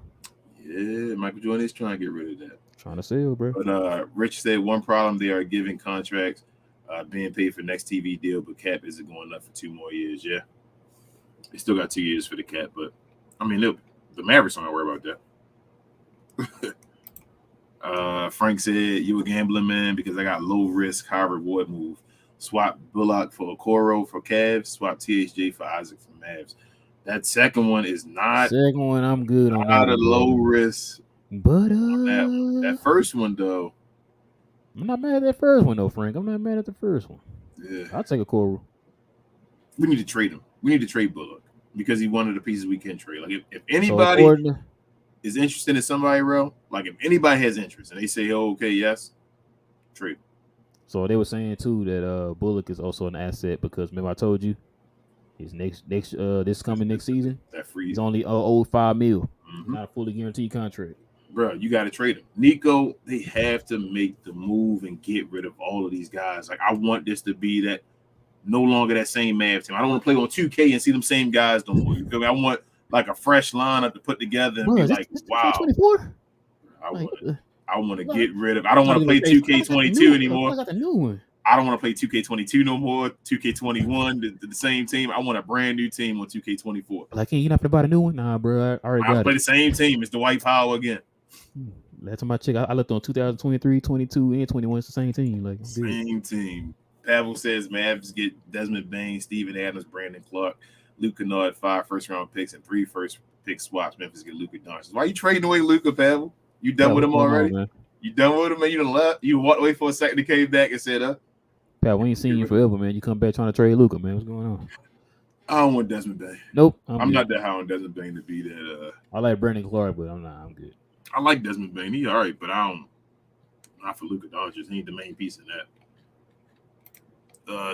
Yeah, Michael Jordan is trying to get rid of that. Trying to sell, bro. But Rich said one problem, they are giving contracts being paid for next TV deal, but cap isn't going up for 2 more years. Yeah. They still got 2 years for the cap, but I mean, the Mavericks don't worry about that. Frank said, you a gambling man because I got low risk, high reward move. Swap Bullock for Okoro for Cavs, swap THJ for Isaac for Mavs. That second one is not. Second one, I'm good on not that. A low risk. But that first one though. I'm not mad at that first one though, Frank. I'm not mad at the first one. Yeah. I'll take Okoro. We need to trade him. We need to trade Bullock because he's one of the pieces we can trade. Like if anybody is interested in somebody, like if anybody has interest and they say, oh, okay, yes, trade him. So they were saying too that Bullock is also an asset because remember I told you his this coming next season that free he's only owed $5 million, not a fully guaranteed contract. Bro, you got to trade him. Nico, they have to make the move and get rid of all of these guys. Like I want this to be that no longer that same Mavs team. I don't want to play on 2K and see them same guys no more. You feel me? I want like a fresh lineup to put together and be like, wow. I want to get rid of. I don't want to play 2K22 anymore. I got the new one. I don't want to play 2K22 no more. 2K21, the same team. I want a brand new team on 2K24. Like, hey, you not gonna buy the new one? Nah, bro. I already got it. Play the same team. It's the White Power again. Last time I checked, I looked on 2023, 22, and 21. It's the same team. Like same team. Pavel says Mavs get Desmond Bain, Steven Adams, Brandon Clark, Luke Kennard, 5 first-round picks, and 3 first-pick swaps. Memphis get Luka Doncic. Why are you trading away Luka, Pavel? You done with him already? You done with him, man? You done left? You walked away for a second and came back and said, Pat, we ain't seen you forever, man. You come back trying to trade Luka, man. What's going on? I don't want Desmond Bain. Nope. I'm not that high on Desmond Bain to be that. I like Brandon Clark, but I'm good. I like Desmond Bain. He's all right, but I don't. Not for Luka Doncic. He ain't the main piece in that.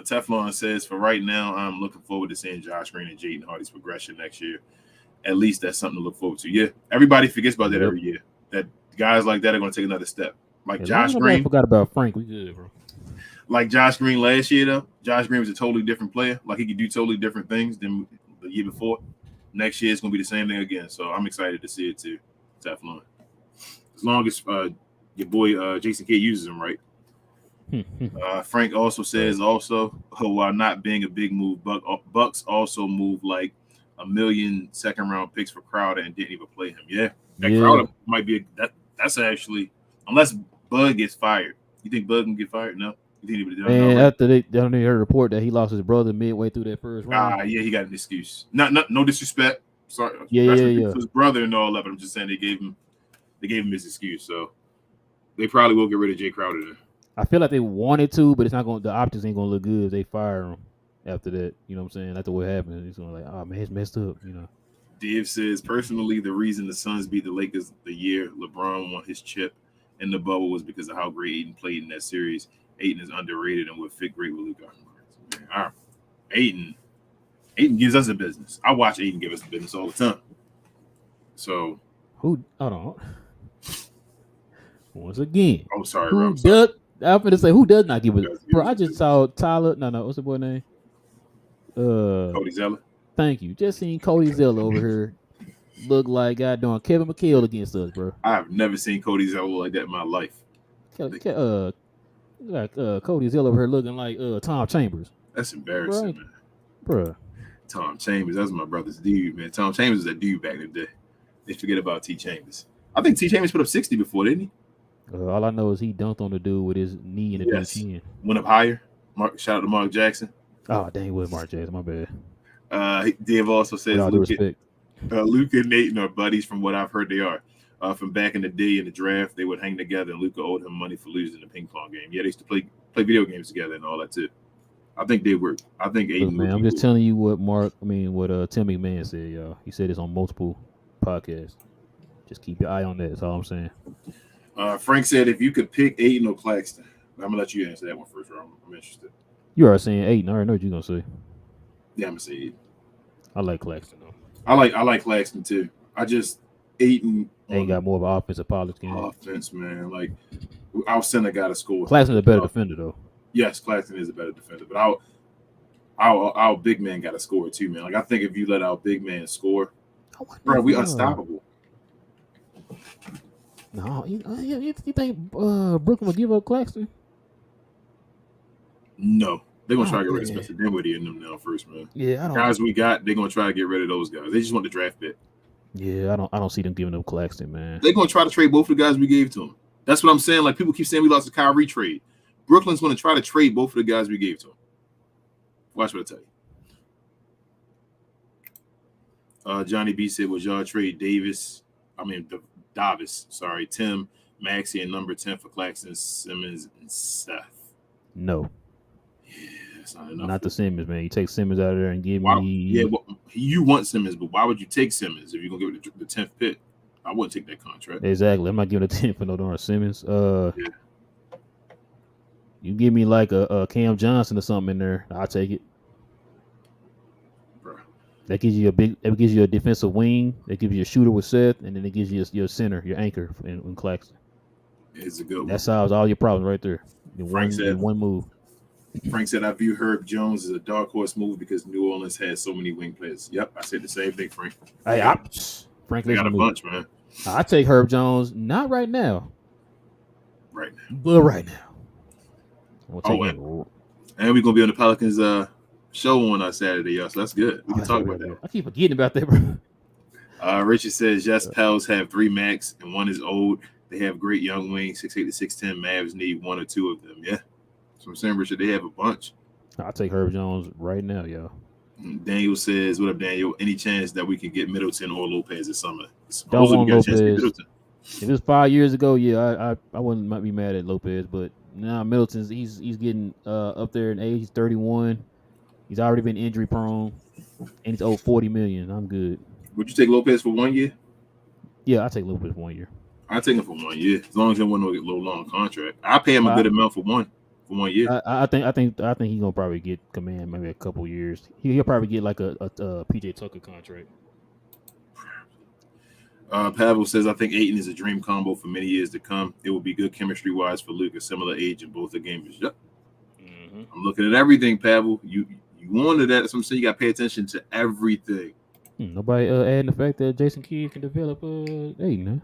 Teflon says, for right now, I'm looking forward to seeing Josh Green and Jaden Hardy's progression next year. At least that's something to look forward to. Yeah, everybody forgets about that every year. That guys like that are going to take another step. Like Josh Green. I forgot about Frank. We good, bro. Like Josh Green last year, though. Josh Green was a totally different player. Like he could do totally different things than the year before. Next year, it's going to be the same thing again. So I'm excited to see it too, Teflon. As long as your boy Jason Kidd uses him right. Frank also says, while not being a big move, Bucks also moved like $1 million second-round picks for Crowder and didn't even play him. Yeah, Crowder might be that's actually, unless Bud gets fired. You think Bud can get fired? No. After they heard a report that he lost his brother midway through that first round. Yeah, he got an excuse. No disrespect. Sorry, Yeah. his brother and all of it. I'm just saying they gave him his excuse. So they probably will get rid of Jay Crowder then. I feel like they wanted to, but it's not going. The optics ain't gonna look good if they fire him after that. You know what I'm saying? After what happened, it's gonna oh man, it's messed up. Div says, personally, the reason the Suns beat the Lakers the year LeBron won his chip in the bubble was because of how great Ayton played in that series. Ayton is underrated and would fit great with Luka. All right. Ayton gives us a business. I watch Ayton give us a business all the time. So Hold on. Once again, I'm sorry, who Rob. Sorry. I'm gonna say who does not give it? Bro, I just saw Tyler. No, what's the boy name? Cody Zeller. Thank you. Just seen Cody Zeller over here look like goddamn Kevin McHale against us, bro. I've never seen Cody Zeller like that in my life. Cody Zeller over here looking like Tom Chambers. That's embarrassing, Right. man. Bro. Tom Chambers, that's my brother's dude, man. Tom Chambers was a dude back in the day. They forget about T. Chambers. I think T. Chambers put up 60 before, didn't he? All I know is he dunked on the dude with his knee in the dude's chin. Went up higher. Shout out to Mark Jackson. Oh, dang, it was Mark Jackson. My bad. Dave also says With all due respect. Luka and Ayton are buddies from what I've heard they are. From back in the day in the draft, they would hang together, and Luka owed him money for losing the ping pong game. Yeah, they used to play video games together and all that too. I think they were. I think Ayton. Look, man, I'm just telling you what Tim McMahon said, y'all. He said this on multiple podcasts. Just keep your eye on that. That's all I'm saying. Frank said, if you could pick Ayton or Claxton, I'm gonna let you answer that one first, Ron. I'm interested. You are saying Ayton. I already know what you're gonna say. Yeah, I'm gonna say Ayton. I like Claxton though. I like Claxton too. I just Ayton ain't got more of an offensive polish game. Offense, man. Like our center got to score. Claxton's a better defender though. Yes, Claxton is a better defender, but our big man got to score too, man. Like I think if you let our big man score, bro, we unstoppable. No, you think Brooklyn will give up Claxton? No, they're gonna try to get rid of Spencer Dinwiddie in them now first, man. Yeah, I don't. Guys we got, they're gonna try to get rid of those guys. They just want the draft pick. Yeah, I don't see them giving up Claxton, man. They're gonna try to trade both of the guys we gave to them. That's what I'm saying. Like people keep saying we lost the Kyrie trade. Brooklyn's gonna try to trade both of the guys we gave to them. Watch what I tell you. Johnny B said, "Was y'all trade Davis? Sorry, Tim, Maxey, and number 10 for Claxton, Simmons, and Seth." No. Yeah, that's not enough. Not the Simmons, man. You take Simmons out of there and give me. Yeah, well, you want Simmons, but why would you take Simmons if you're gonna give it the 10th pick? I wouldn't take that contract. Exactly. I'm not giving a 10 for no darn Simmons. You give me like a Cam Johnson or something in there, I'll take it. That gives you a defensive wing. That gives you a shooter with Seth, and then it gives you your center, your anchor in Claxton. It's a good one. That solves all your problems right there. One move. Frank said, "I view Herb Jones as a dark horse move because New Orleans has so many wing players." Yep, I said the same thing, Frank. Frank got a bunch, man. I take Herb Jones, not right now. Right now. But right now. And we're gonna be on the Pelicans show on Saturday, y'all. So that's good. We can talk about that. I keep forgetting about that, bro. Richard says, yes, Pels have 3 max and 1 is old. They have great young wings, 6'8" to 6'10". Mavs need 1 or 2 of them. Yeah. So I'm saying, Richard, they have a bunch. I'll take Herb Jones right now, y'all. Daniel says, what up, Daniel? Any chance that we can get Middleton or Lopez this summer? Don't want Lopez. If it was 5 years ago, yeah, I wouldn't might be mad at Lopez, but now Middleton's he's getting up there in age. He's 31. He's already been injury prone, and he's owed $40 million. I'm good. Would you take Lopez for 1 year? Yeah, I'll take Lopez for 1 year. I'll take him for 1 year, as long as he won't get a little long contract. I'll pay him a good amount for 1 year. I think he's gonna probably get command maybe a couple years. He'll probably get like a PJ Tucker contract. Pavel says, I think Ayton is a dream combo for many years to come. It will be good chemistry wise for Luka, similar age in both the games. Yep. Mm-hmm. I'm looking at everything, Pavel. You wanted that. So I'm saying you got to pay attention to everything. Nobody adding the fact that Jason Kidd can develop Ayton.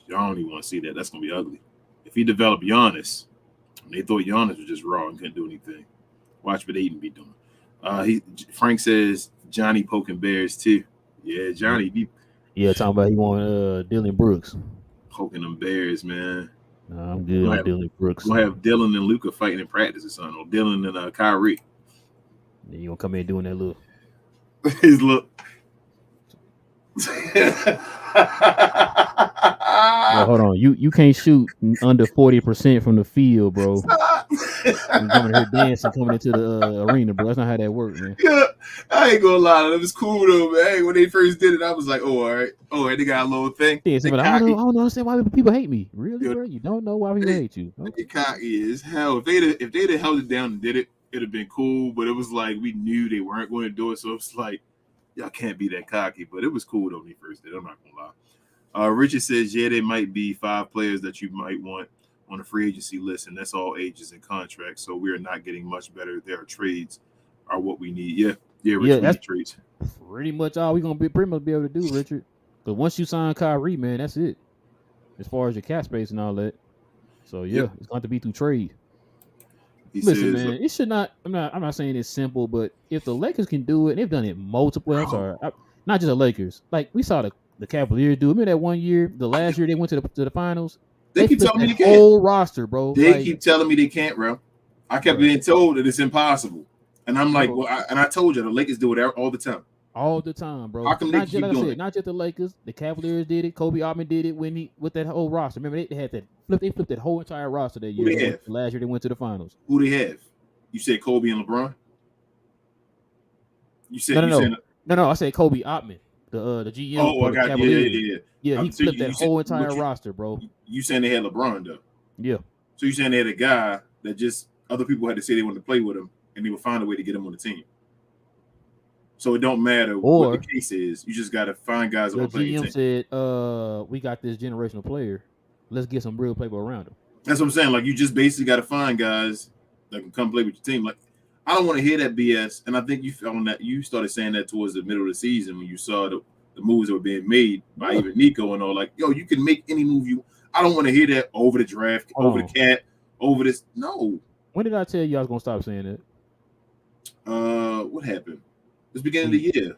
Y'all don't even want to see that. That's gonna be ugly. If he developed Giannis, they thought Giannis was just raw and couldn't do anything. Watch what Ayton be doing. Frank says Johnny poking bears too. Yeah, Johnny. Talking about he want Dylan Brooks. Poking them bears, man. Nah, I'm good on Dylan Brooks. We'll have Dylan and Luka fighting in practice or something, or Dylan and Kyrie. Then you gonna come in doing that look. His look. Bro, hold on. You can't shoot under 40% from the field, bro. And coming here dancing, coming into the arena, bro. That's not how that works, man. Yeah, I ain't gonna lie. It was cool though, man. Hey, when they first did it, I was like, "Oh, all right, they got a little thing." Dancing, They but I cocky, don't understand why people hate me. Really, yo, bro? You don't know why people they, hate you? they Okay. cocky as hell. If they'd have held it down and did it, it'd have been cool. But it was like we knew they weren't going to do it, so it's like y'all can't be that cocky. But it was cool though when they first did it. I'm not gonna lie. Richard says, yeah, there might be 5 players that you might want on the free agency list, and that's all ages and contracts. So we are not getting much better. There are trades are what we need. Yeah, Rich, we that's need trades. pretty much all we're gonna be pretty much be able to do, Richard. Because once you sign Kyrie, man, that's it. As far as your cap space and all that. So yeah, it's going to be through trade. Listen, man, it should not. I'm not saying it's simple, but if the Lakers can do it, and they've done it multiple. I'm sorry, not just the Lakers. Like we saw the Cavaliers do. Remember that one year, the last year they went to the finals. They keep telling me they can't. Whole roster, bro. They keep telling me they can't, bro. I kept being told that it's impossible, and I'm like, well, I told you the Lakers do it all the time. All the time, bro. How come they keep doing it? Not just the Lakers. The Cavaliers did it. Kobe Altman did it with that whole roster. Remember, they had that they flipped that whole entire roster that year. Who they have? Last year they went to the finals. Who they have? You said Kobe and LeBron? You said no. I said Kobe Altman, the GM. Oh, I got yeah. He flipped that whole entire roster, bro. You saying they had LeBron though? Yeah. So you saying they had a guy that just other people had to say they wanted to play with him, and they would find a way to get him on the team. So it don't matter what the case is. You just got to find guys that will play. The GM said, we got this generational player. Let's get some real people around him. That's what I'm saying. Like, you just basically got to find guys that can come play with your team. Like, I don't want to hear that BS. And I think you found that you started saying that towards the middle of the season when you saw the moves that were being made by even Nico and all. Like, yo, you can make any move you. I don't want to hear that over the draft, over the cap, over this. No. When did I tell you I was going to stop saying that? What happened? It's beginning of the year.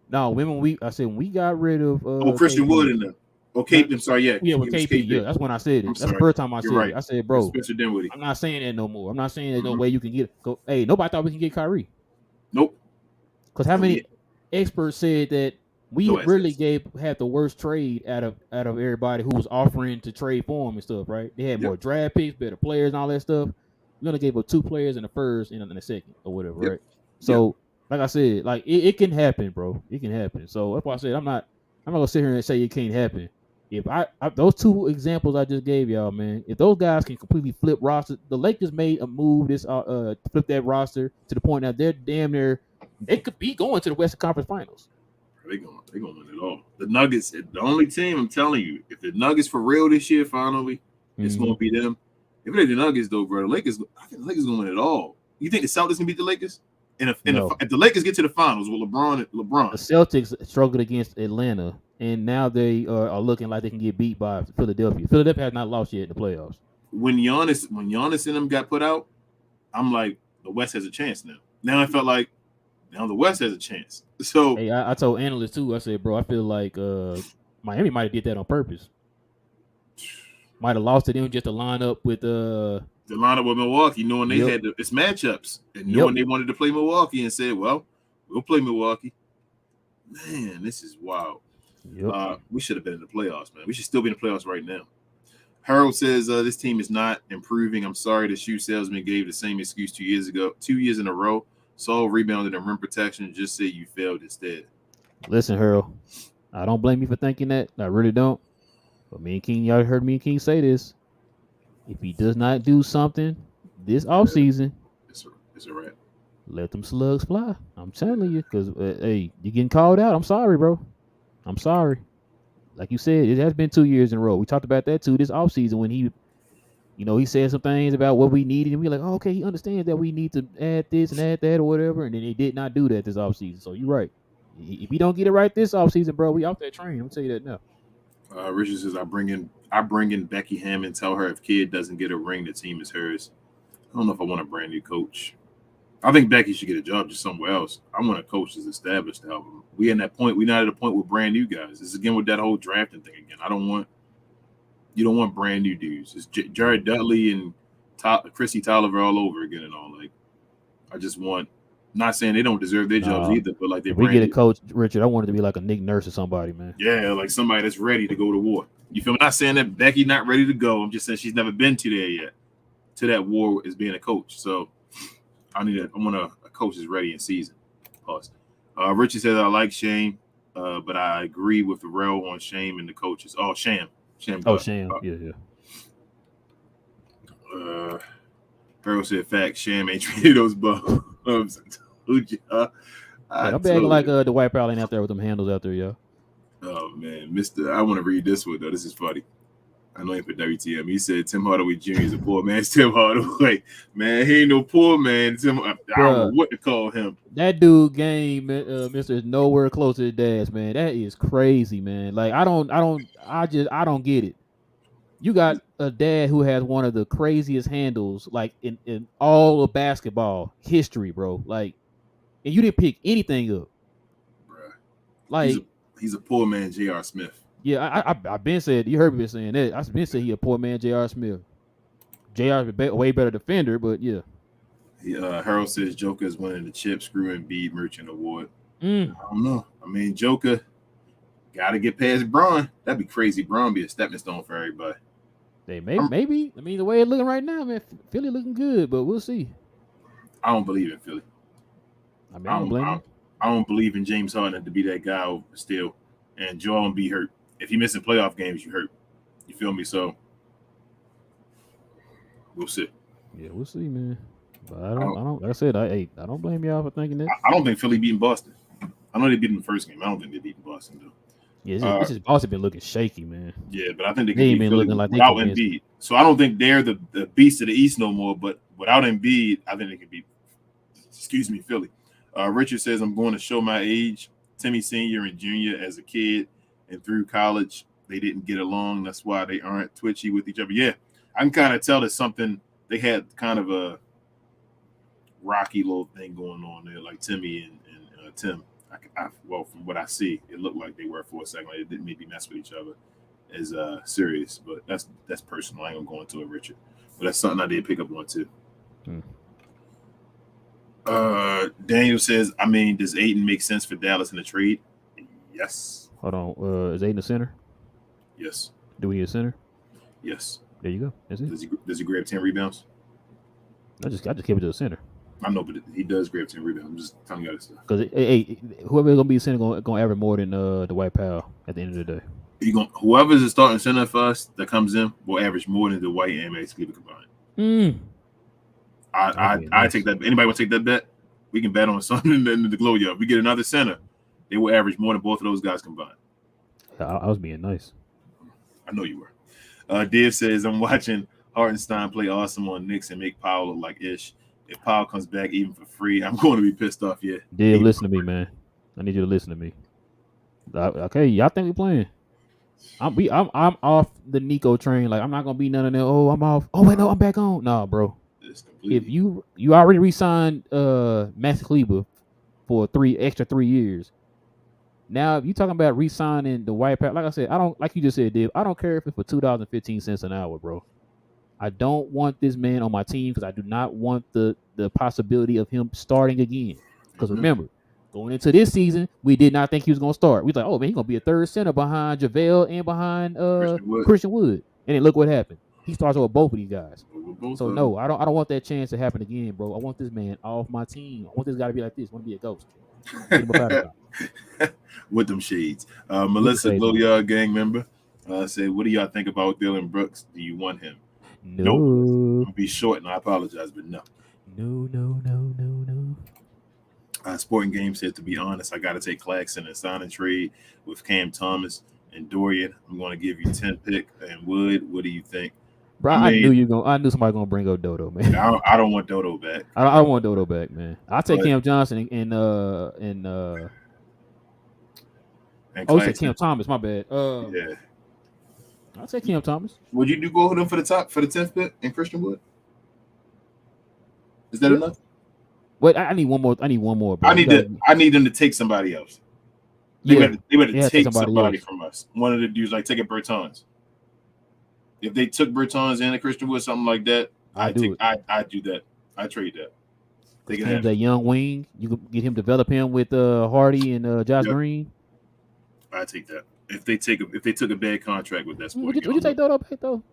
No, when we got rid of Christian Wood in them. KP. I'm sorry, with KP. Yeah, that's when I said it. That's the first time I said it. I said, bro, Spencer Dinwiddie. I'm not saying that no more. I'm not saying there's no way you can get. Hey, nobody thought we can get Kyrie. Nope. Because how many experts said that we really had the worst trade out of everybody who was offering to trade for him and stuff, right? They had more draft picks, better players, and all that stuff. We only gave up 2 players in the first and in the second or whatever, right? So. Like I said, like it can happen, bro. It can happen. So that's why I said I'm not gonna sit here and say it can't happen. If I those 2 examples I just gave y'all, man, if those guys can completely flip roster, the Lakers made a move flip that roster to the point that they're damn near they could be going to the Western Conference Finals. They gonna win it all. The Nuggets, the only team I'm telling you, if the Nuggets for real this year, finally, it's gonna be them. If it ain't the Nuggets though, bro, I think the Lakers gonna win it all. You think the Celtics can beat the Lakers? And if the Lakers get to the finals with LeBron, the Celtics struggled against Atlanta, and now they are looking like they can get beat by Philadelphia. Philadelphia has not lost yet in the playoffs. When Giannis and them got put out, I'm like, the West has a chance now. Now I felt like now the West has a chance. So hey, I told analysts too. I said, bro, I feel like Miami might have did that on purpose. Might have lost to them just to line up with the lineup with Milwaukee, knowing they had its matchups and knowing they wanted to play Milwaukee and said, well, we'll play Milwaukee. Man, this is wild. We should have been in the playoffs, man. We should still be in the playoffs right now. Harold says this team is not improving. I'm sorry the shoe salesman gave the same excuse 2 years ago, 2 years in a row. Saul rebounded and rim protection. Just say you failed instead. Listen, Harold, I don't blame you for thinking that. I really don't. But me and King, y'all heard me and King say this. If he does not do something this offseason, it's a wrap. Let them slugs fly. I'm telling you, because, hey, you're getting called out. I'm sorry, bro. I'm sorry. Like you said, it has been 2 years in a row. We talked about that, too, this offseason when he said some things about what we needed, and we were like, oh, okay, he understands that we need to add this and add that or whatever, and then he did not do that this offseason. So you're right. If he don't get it right this offseason, bro, we off that train. I'm tell you that now. Richard says, I bring in Becky Hammond, tell her if Kid doesn't get a ring, the team is hers. I don't know if I want a brand new coach. I think Becky should get a job just somewhere else. I want a coach that's established to help him. We're not at a point with brand new guys. It's again with that whole drafting thing again. You don't want brand new dudes. It's Jared Dudley and Chrissy Tolliver all over again and all. Like, I just want Not saying they don't deserve their jobs either, but like they if we get a coach, Richard, I want it to be like a Nick Nurse or somebody, man. Yeah, like somebody that's ready to go to war. You feel me? Not saying that Becky not ready to go. I'm just saying she's never been to there yet. To that war as being a coach. So I want a coach that's ready in season. Pause. Richard says I like Shane, but I agree with Pharrell on Shane and the coaches. Oh, Sham. Sham. Yeah. Pharrell said facts. Sham ain't treated those bums. I'm begging like the White Power ain't out there with them handles out there, yo. Oh man, Mister, I want to read this one though. This is funny. I know he put WTM. He said Tim Hardaway Jr. is a poor man's Tim Hardaway. Man, he ain't no poor man. I don't know what to call him. That dude game, Mister, is nowhere close to his dad's, man. That is crazy, man. Like I don't get it. You got a dad who has one of the craziest handles, like in all of basketball history, bro. Like, and you didn't pick anything up, Bruh. Like he's a poor man, J.R. Smith. Yeah, I've been said. You heard me saying that. I've been saying he a poor man, J.R. Smith. J.R. is a way better defender, but yeah. Harold says Joker is winning the Chip Screw Embiid Merchant Award. I don't know. I mean, Joker got to get past Braun. That'd be crazy. Braun be a stepping stone for everybody. They maybe. I mean, the way it's looking right now, man, Philly looking good, but we'll see. I don't believe in Philly. I mean, I don't blame him. I don't believe in James Harden to be that guy still, and Joel Embiid hurt. If you missing playoff games, you hurt. You feel me? So we'll see. Yeah, we'll see, man. But I don't. Like I said, I don't blame y'all for thinking that. I don't think Philly beating Boston. I know they beat them the first game. I don't think they beating Boston though. Yeah, it's just Boston been looking shaky, man. Yeah, but I think they ain't been looking like without Embiid. So I don't think they're the beast of the East no more. But without Embiid, I think they can beat. Excuse me, Philly. Richard says I'm going to show my age. Timmy Senior and Junior as a kid and through college, they didn't get along. That's why they aren't twitchy with each other. Yeah, I can kind of tell there's something. They had kind of a rocky little thing going on there, like Timmy and Tim. Well, from what I see, it looked like they were for a second. Like they didn't maybe mess with each other as serious, but that's personal. I ain't gonna go into it, Richard. But that's something I did pick up on too. Daniel says, I mean, does Ayton make sense for Dallas in the trade? Yes. Hold on. Is Ayton a center? Yes. Do we need a center? Yes. There you go. That's it. Does he grab 10 rebounds? I just kept it to the center. I know, but he does grab 10 rebounds. I'm just telling you this stuff. Because whoever's gonna be center gonna average more than the White Powell at the end of the day. Whoever's the starting center for us that comes in will average more than the White and Max Cleveland combined. I take that. Anybody want to take that bet? We can bet on something in the glow. If we get another center, they will average more than both of those guys combined. I was being nice. I know you were. Dave says I'm watching Hartenstein play awesome on Knicks and make Powell look like ish. If Powell comes back even for free, I'm going to be pissed off. Yeah, Dave, listen to me, man. I need you to listen to me. Okay, y'all think we playing? I'm off the Nico train. Like I'm not gonna be none of them. Oh, I'm off. Oh wait, no, I'm back on. Nah, bro. If you already re-signed Max Kleber for 3 years. Now, if you talking about re-signing the White Powell, like I said, I don't, like you just said, Dave, I don't care if it's for $2.15 an hour, bro. I don't want this man on my team because I do not want the possibility of him starting again. Because remember, going into this season, we did not think he was going to start. We thought, oh man, he's going to be a third center behind JaVale and behind Christian Wood. And then look what happened. He starts over both of these guys. So no, I don't want that chance to happen again, bro. I want this man off my team. I want this guy to be like this. I want to be a ghost. With them shades. Melissa Glowyard gang member said, what do y'all think about Dylan Brooks? Do you want him? No. I'm gonna be short and I apologize, but no. No. Sporting Game said, to be honest, I gotta take Claxton and sign and trade with Cam Thomas and Dorian. I'm gonna give you 10 pick and Wood. What do you think? Bro, I knew somebody gonna bring up Dodo, man. I don't want Dodo back. I don't want Dodo back, man. I'll take Cam Johnson and said Cam Thomas. My bad. Yeah, I'll take Cam Thomas. Would you go with him for the 10th pick and Christian Wood? Is that enough? Wait, I need one more. Bro. I need them to take somebody else. They better take somebody from us. One of the dudes, like take a Bertans. If they took Bertans and a Christian Wood, something like that, I do that. I trade that. They can Cam's have that it. young wing. You could get him, develop him with Hardy and Josh Yep. Green. I take that. If they took a bad contract with that sport, Would you take Dodo back though?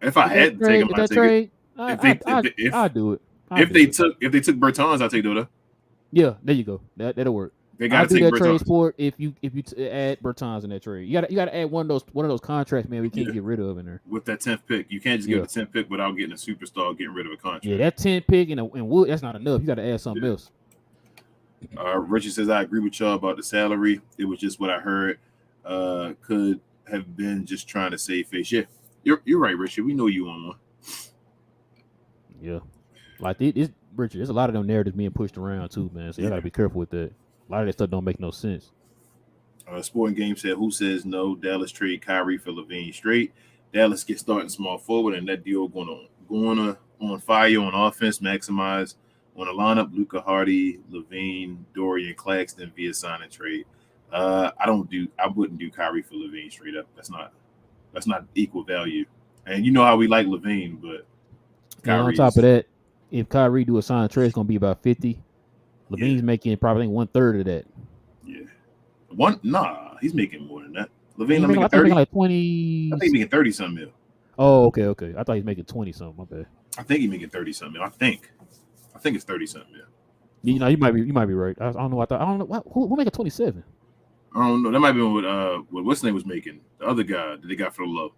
if I had to take him, If I'd that take it. trade, If they I do it. I if do they it. took Bertans, I'd take Dodo. Yeah, there you go. That'll work. They I gotta do take that trade Bertans. sport if you add Bertans in that trade. You gotta add one of those contracts, man. We can't Yeah. get rid of in there. With that 10th pick, you can't just give the 10th pick without getting a superstar, getting rid of a contract. Yeah, that 10 pick and Wood, that's not enough. You got to add something else. Richard says, I agree with y'all about the salary. It was just what I heard. Could have been just trying to save face. Yeah, you're right, Richard. We know you on one. Yeah. Like, it's Richard, there's a lot of them narratives being pushed around, too, man. So you got to be careful with that. A lot of that stuff don't make no sense. Sporting Game said, who says no? Dallas trade Kyrie for Levine straight. Dallas gets starting small forward, and that deal going on fire on offense, maximize on the lineup. Luka, Hardy, Levine, Dorian, Claxton via sign and trade. I wouldn't do Kyrie for Levine straight up. That's not equal value. And you know how we like Levine, but And on top of that, if Kyrie do a sign and trade, it's gonna be about 50. Levine's making probably 1/3 of that. Yeah. He's making more than that. Levine making, making 30. Like 20. I think he's making 30 something mil. Oh, okay. I thought he's making 20 something. My bad. I think he's making 30 something mil. I think it's 30 something mil. You know, you might be right. I don't know. I don't know who making 27. I don't know. That might be what what's his name was making. The other guy that they got for the low.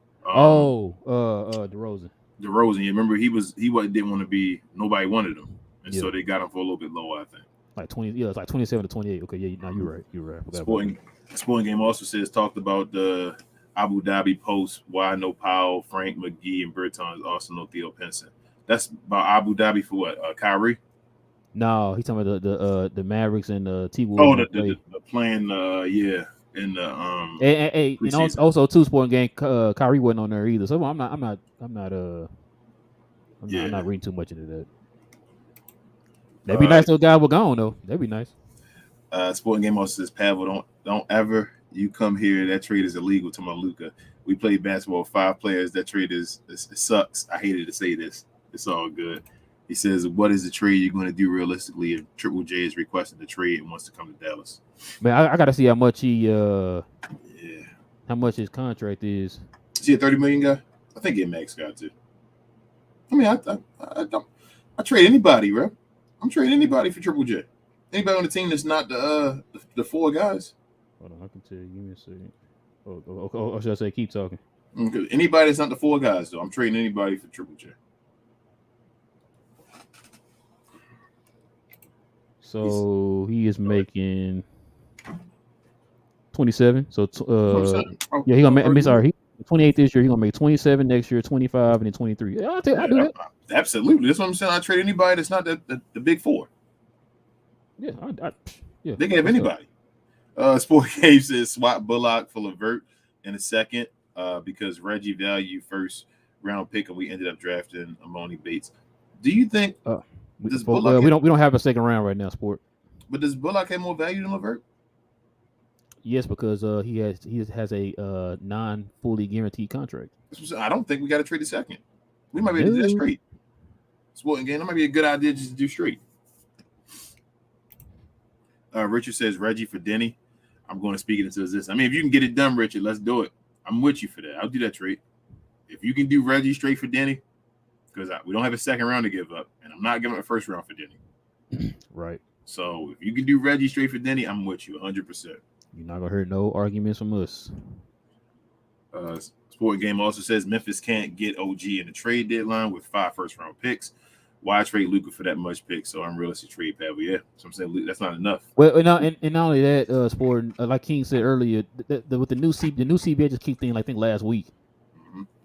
DeRozan. DeRozan. You remember he didn't want to be. Nobody wanted him, and so they got him for a little bit lower. I think. Like 20. Yeah, it's like 27 to 28. Okay, yeah. No, you're right. Sporting Game also talked about the Abu Dhabi post. Why no Powell, Frank McGee, and Bertans, also no Theo Pinson. That's about Abu Dhabi for what? Kyrie. No, he's talking about the Mavericks and T-Wolves. Oh, the plan, yeah, in the and also too, Sporting Game. Kyrie wasn't on there either, so I'm not reading too much into that. That'd be nice. Those guys were gone though. That'd be nice. Sporting Game also says, Pavel, don't ever you come here. That trade is illegal to my Luka. We played basketball with 5 players. That trade it sucks. I hated to say this. It's all good. He says, what is the trade you're going to do realistically if Triple J is requested the trade and wants to come to Dallas? Man, I got to see how much how much his contract is. Is he a $30 million guy? I think he a max guy too. I mean, I trade anybody, bro. I'm trading anybody for Triple J. Anybody on the team that's not the 4 guys. Hold on, I can tell you. Give me a second. Or should I say keep talking? Okay. Anybody that's not the 4 guys, though. I'm trading anybody for Triple J. So he is making 27. So yeah, he gonna make. He 28 this year. He gonna make 27 next year, 25, and then 23. Yeah, I do that. Absolutely, that's what I'm saying. I trade anybody that's not the big 4. Yeah, They can have anybody. Sport Game says swap Bullock for LeVert in a second because Reggie value first round pick and we ended up drafting Amoni Bates. Do you think we don't have a second round right now, Sport? But does Bullock have more value than LeVert? Yes, because he has a non-fully guaranteed contract. I don't think we got to trade a second. We might be able to do that straight. Sporting Game, that might be a good idea just to do straight. Richard says Reggie for Denny. I'm going to speak it into existence. I mean, if you can get it done, Richard, let's do it. I'm with you for that. I'll do that trade. If you can do Reggie straight for Denny, because we don't have a second round to give up, and I'm not giving up a first round for Denny. Right. So if you can do Reggie straight for Denny, I'm with you 100%. You're not going to hear no arguments from us. Sport Game also says Memphis can't get OG in the trade deadline with 5 first-round picks. Why trade Luka for that much pick? So unrealistic trade, Pavel. Yeah, so I'm saying that's not enough. Well, and not only that, Sport, like King said earlier, with the new CBA just kicked in, I think last week,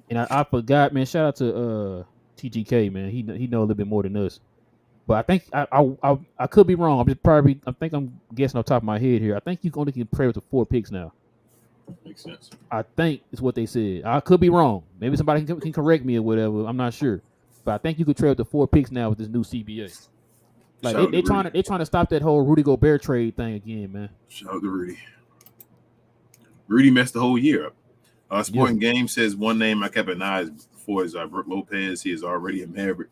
and I forgot, man. Shout out to TGK, man. He know a little bit more than us, but I think I could be wrong. I'm guessing off the top of my head here. I think you only can trade with the 4 picks now. Makes sense. I think is what they said. I could be wrong. Maybe somebody can correct me or whatever. I'm not sure. But I think you could trade with the 4 picks now with this new CBA. Like they trying to stop that whole Rudy Gobert trade thing again, man. Shout out to Rudy. Rudy messed the whole year up. Sporting Game says one name I kept an eye for is Brook Lopez. He is already a Maverick.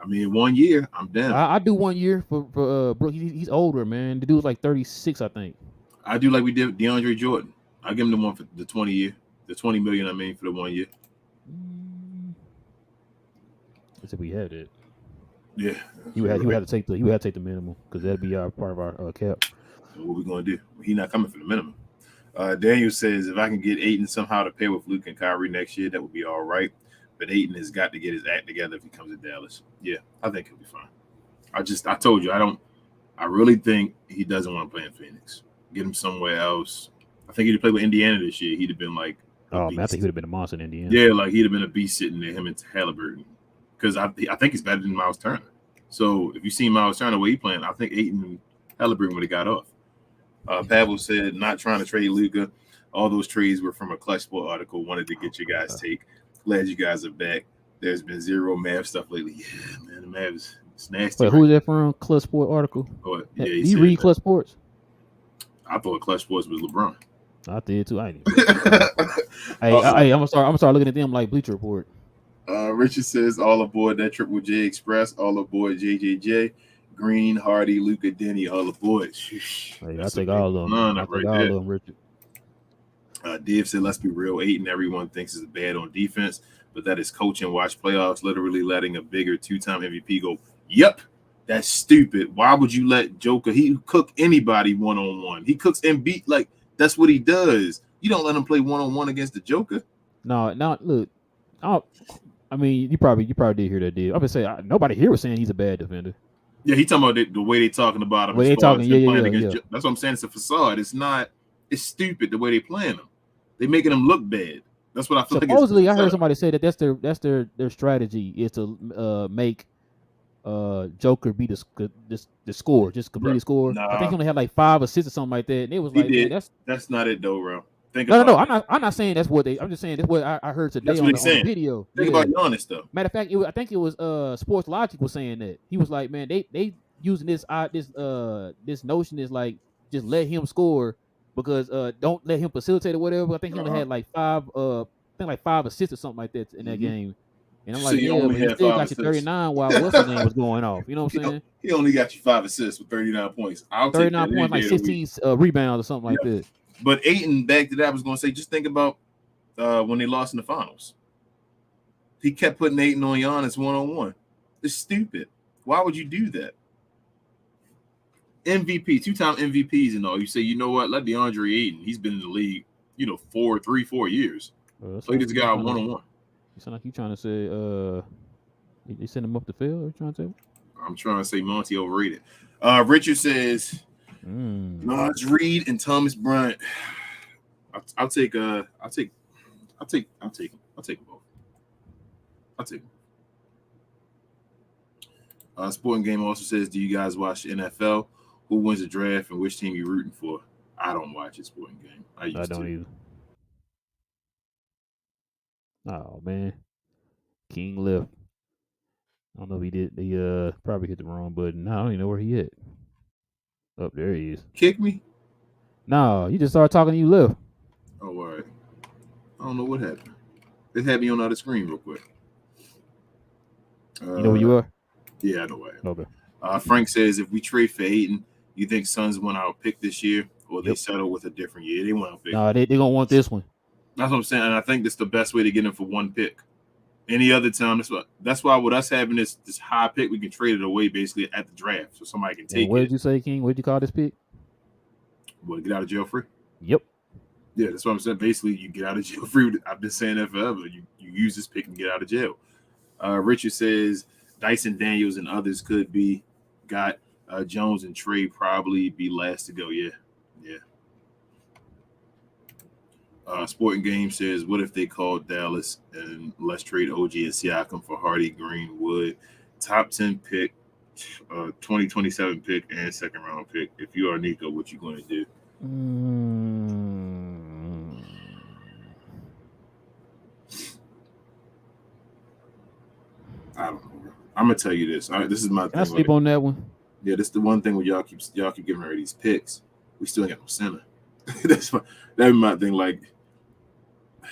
I mean, 1 year, I'm down. I do 1 year for Brook. He's older, man. The dude's like 36, I think. I do like we did DeAndre Jordan. I give him the one for the 20 year, the 20 million. I mean for the 1 year. Let's see if we had it. Yeah, You had to take the minimum because that'd be our part of our cap. So what we gonna do? He's not coming for the minimum. Daniel says if I can get Ayton somehow to pair with Luke and Kyrie next year, that would be all right. But Ayton has got to get his act together if he comes to Dallas. Yeah, I think he'll be fine. I told you I really think he doesn't want to play in Phoenix. Get him somewhere else. I think he'd play with Indiana this year. He'd have been like man, I think he would have been a monster in Indiana. Yeah, like he'd have been a beast sitting there, him and Halliburton. Because I think he's better than Miles Turner. So if you see Miles Turner where he playing, I think Ayton and Halliburton would have got off. Pavel said, not trying to trade Luka. All those trades were from a Clutch Sport article. Wanted to get your guys' take. Glad you guys are back. There's been zero Mavs stuff lately. Yeah, man, the Mavs, it's nasty. Wait, who's that from? Clutch Sport article? What? Yeah, Did you read Clutch Sports? I thought Clutch Sports was LeBron. I did too. I didn't. I'm gonna start looking at them like Bleacher Report. Richard says, all aboard that Triple J Express. All aboard JJJ. Green, Hardy, Luka, Denny, all aboard. Hey, I take all of them. I take all of them, Richard. Dave said, let's be real. Ayton, everyone thinks is bad on defense, but that is coach and watch playoffs, literally letting a bigger two-time MVP go, yep, that's stupid. Why would you let Joker? He cook anybody one-on-one. He cooks and beat, like, that's what he does. You don't let him play one-on-one against the Joker. No, look. I mean, you probably did hear that, Dave. I'm gonna say nobody here was saying he's a bad defender. Yeah, he talking about the way they talking about him. They talking, yeah. That's what I'm saying. It's a facade. It's not. It's stupid the way they playing him. They making him look bad. That's what I feel. Supposedly, I heard somebody say that that's their strategy is to make Joker be the score, just completely score. Nah. I think he only had like 5 assists or something like that, and it was like, man, that's not it though, bro. No. I'm not saying that's what they. I'm just saying that's what I heard today on the video. Think about Giannis though. Matter of fact, I think it was Sports Logic was saying that he was like, man, they using this notion is like just let him score because don't let him facilitate or whatever. I think he only had like 5 assists or something like that in that game. And I'm like, yeah, but he still got you 39 while what's his name was going off. You know what I'm saying? He only got you 5 assists with 39 points. 39 points, like 16 rebounds or something like that. But Ayton, back to that, I was going to say, just think about when they lost in the finals. He kept putting Ayton on Giannis one-on-one. It's stupid. Why would you do that? MVP, 2-time MVPs and all. You say, you know what? Let DeAndre Ayton. He's been in the league, 4 years. Play this guy one-on-one. You sound like you trying to say they send him up the field? Are you trying to say? I'm trying to say Monty overrated. Richard says Naj Reed and Thomas Bryant. I'll take them both. I'll take them. Sporting Game also says, do you guys watch the NFL? Who wins the draft and which team you rooting for? I don't watch it, Sporting Game. I don't either. Oh man, King left. I don't know if he did. He probably hit the wrong button. No, I don't even know where he at. Oh, there he is. Kick me? No, you just started talking and you left. Oh, all right. I don't know what happened. It had me on the screen real quick. You know where you are? Yeah, I know where I am. Okay. Frank says, if we trade for Ayton, you think Suns want our pick this year or they settle with a different year? They want our pick. No, they're going to want this one. That's what I'm saying. And I think that's the best way to get him for one pick. Any other time, that's why with us having this high pick, we can trade it away basically at the draft so somebody can take it. What did you say, King? What did you call this pick? What, get out of jail free? Yep. Yeah, that's what I'm saying. Basically, you get out of jail free. I've been saying that forever. You use this pick and get out of jail. Richard says Dyson Daniels and others could be got. Jones and Trey probably be last to go. Yeah. Sporting Game says, what if they call Dallas and let's trade OG and Siakam for Hardy, Green, Wood, top 10 pick, 2027 pick, and second round pick. If you are Nico, what you going to do? I don't know. I'm gonna tell you this. All right, this is my thing. I sleep on that one. Yeah, this is the one thing where y'all keep giving her these picks. We still ain't got no center. That's my thing. Like,